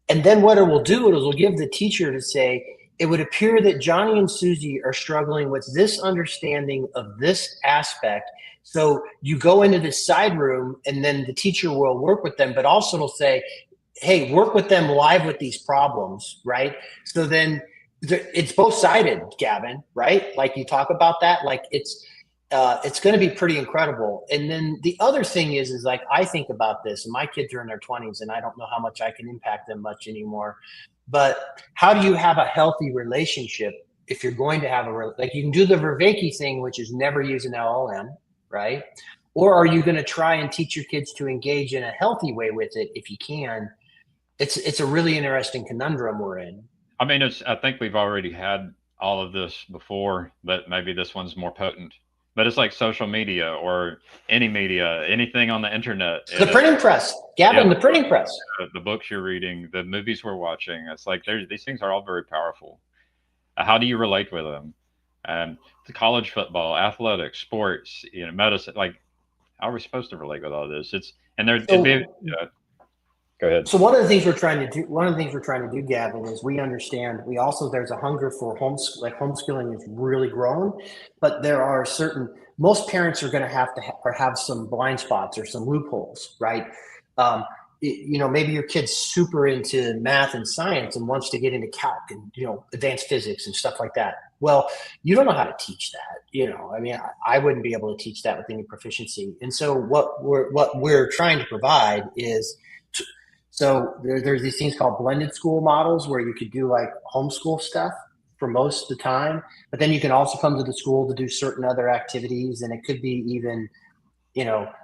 And then what it will do is it'll give the teacher to say, it would appear that Johnny and Susie are struggling with this understanding of this aspect. So you go into this side room, and then the teacher will work with them, but also it'll say, hey, work with them live with these problems, right? So then it's both-sided, Gavin, right? Like you talk about that, it's going to be pretty incredible. And then the other thing is I think about this, and my kids are in their 20s, and I don't know how much I can impact them much anymore. But how do you have a healthy relationship if you're going to have you can do the Vervaeke thing, which is never use an LLM, right? Or are you going to try and teach your kids to engage in a healthy way with it if you can? It's a really interesting conundrum we're in. I mean, I think we've already had all of this before, but maybe this one's more potent. But it's like social media or any media, anything on the internet. The printing press, Gavin, the printing press. The books you're reading, the movies we're watching. It's these things are all very powerful. How do you relate with them? The college football, athletics, sports, medicine. How are we supposed to relate with all this? Go ahead. So one of the things we're trying to do, Gavin, is we understand, there's a hunger for homeschooling is really growing, but there are most parents are going to have some blind spots or some loopholes, right? Maybe your kid's super into math and science and wants to get into calc and, advanced physics and stuff like that. Well, you don't know how to teach that. I wouldn't be able to teach that with any proficiency. And so what we're trying to provide is, there's these things called blended school models where you could do like homeschool stuff for most of the time, but then you can also come to the school to do certain other activities. And it could be even,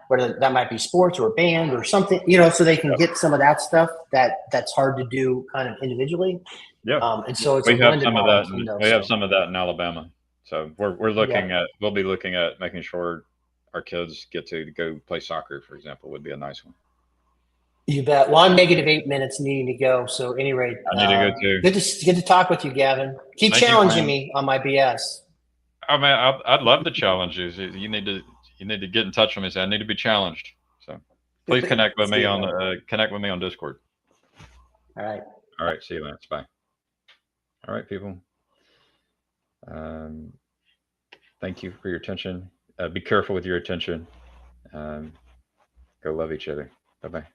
whether that might be sports or band or something, so they can get some of that stuff that's hard to do kind of individually. Yeah. And so it's We a have blended some of model that. between those. We have some of that in Alabama. So we'll be looking at making sure our kids get to go play soccer, for example, would be a nice one. You bet. Well, I'm -8 minutes needing to go. So at any rate, I need to go too. Good to talk with you, Gavin. Keep Thank you, challenging man. me on my BS. I mean, I'd love to challenge you. You need to get in touch with me. Say I need to be challenged. So please connect with me on Discord. All right. All right. See you, Lance. Bye. All right, people. Thank you for your attention. Be careful with your attention. Go love each other. Bye-bye.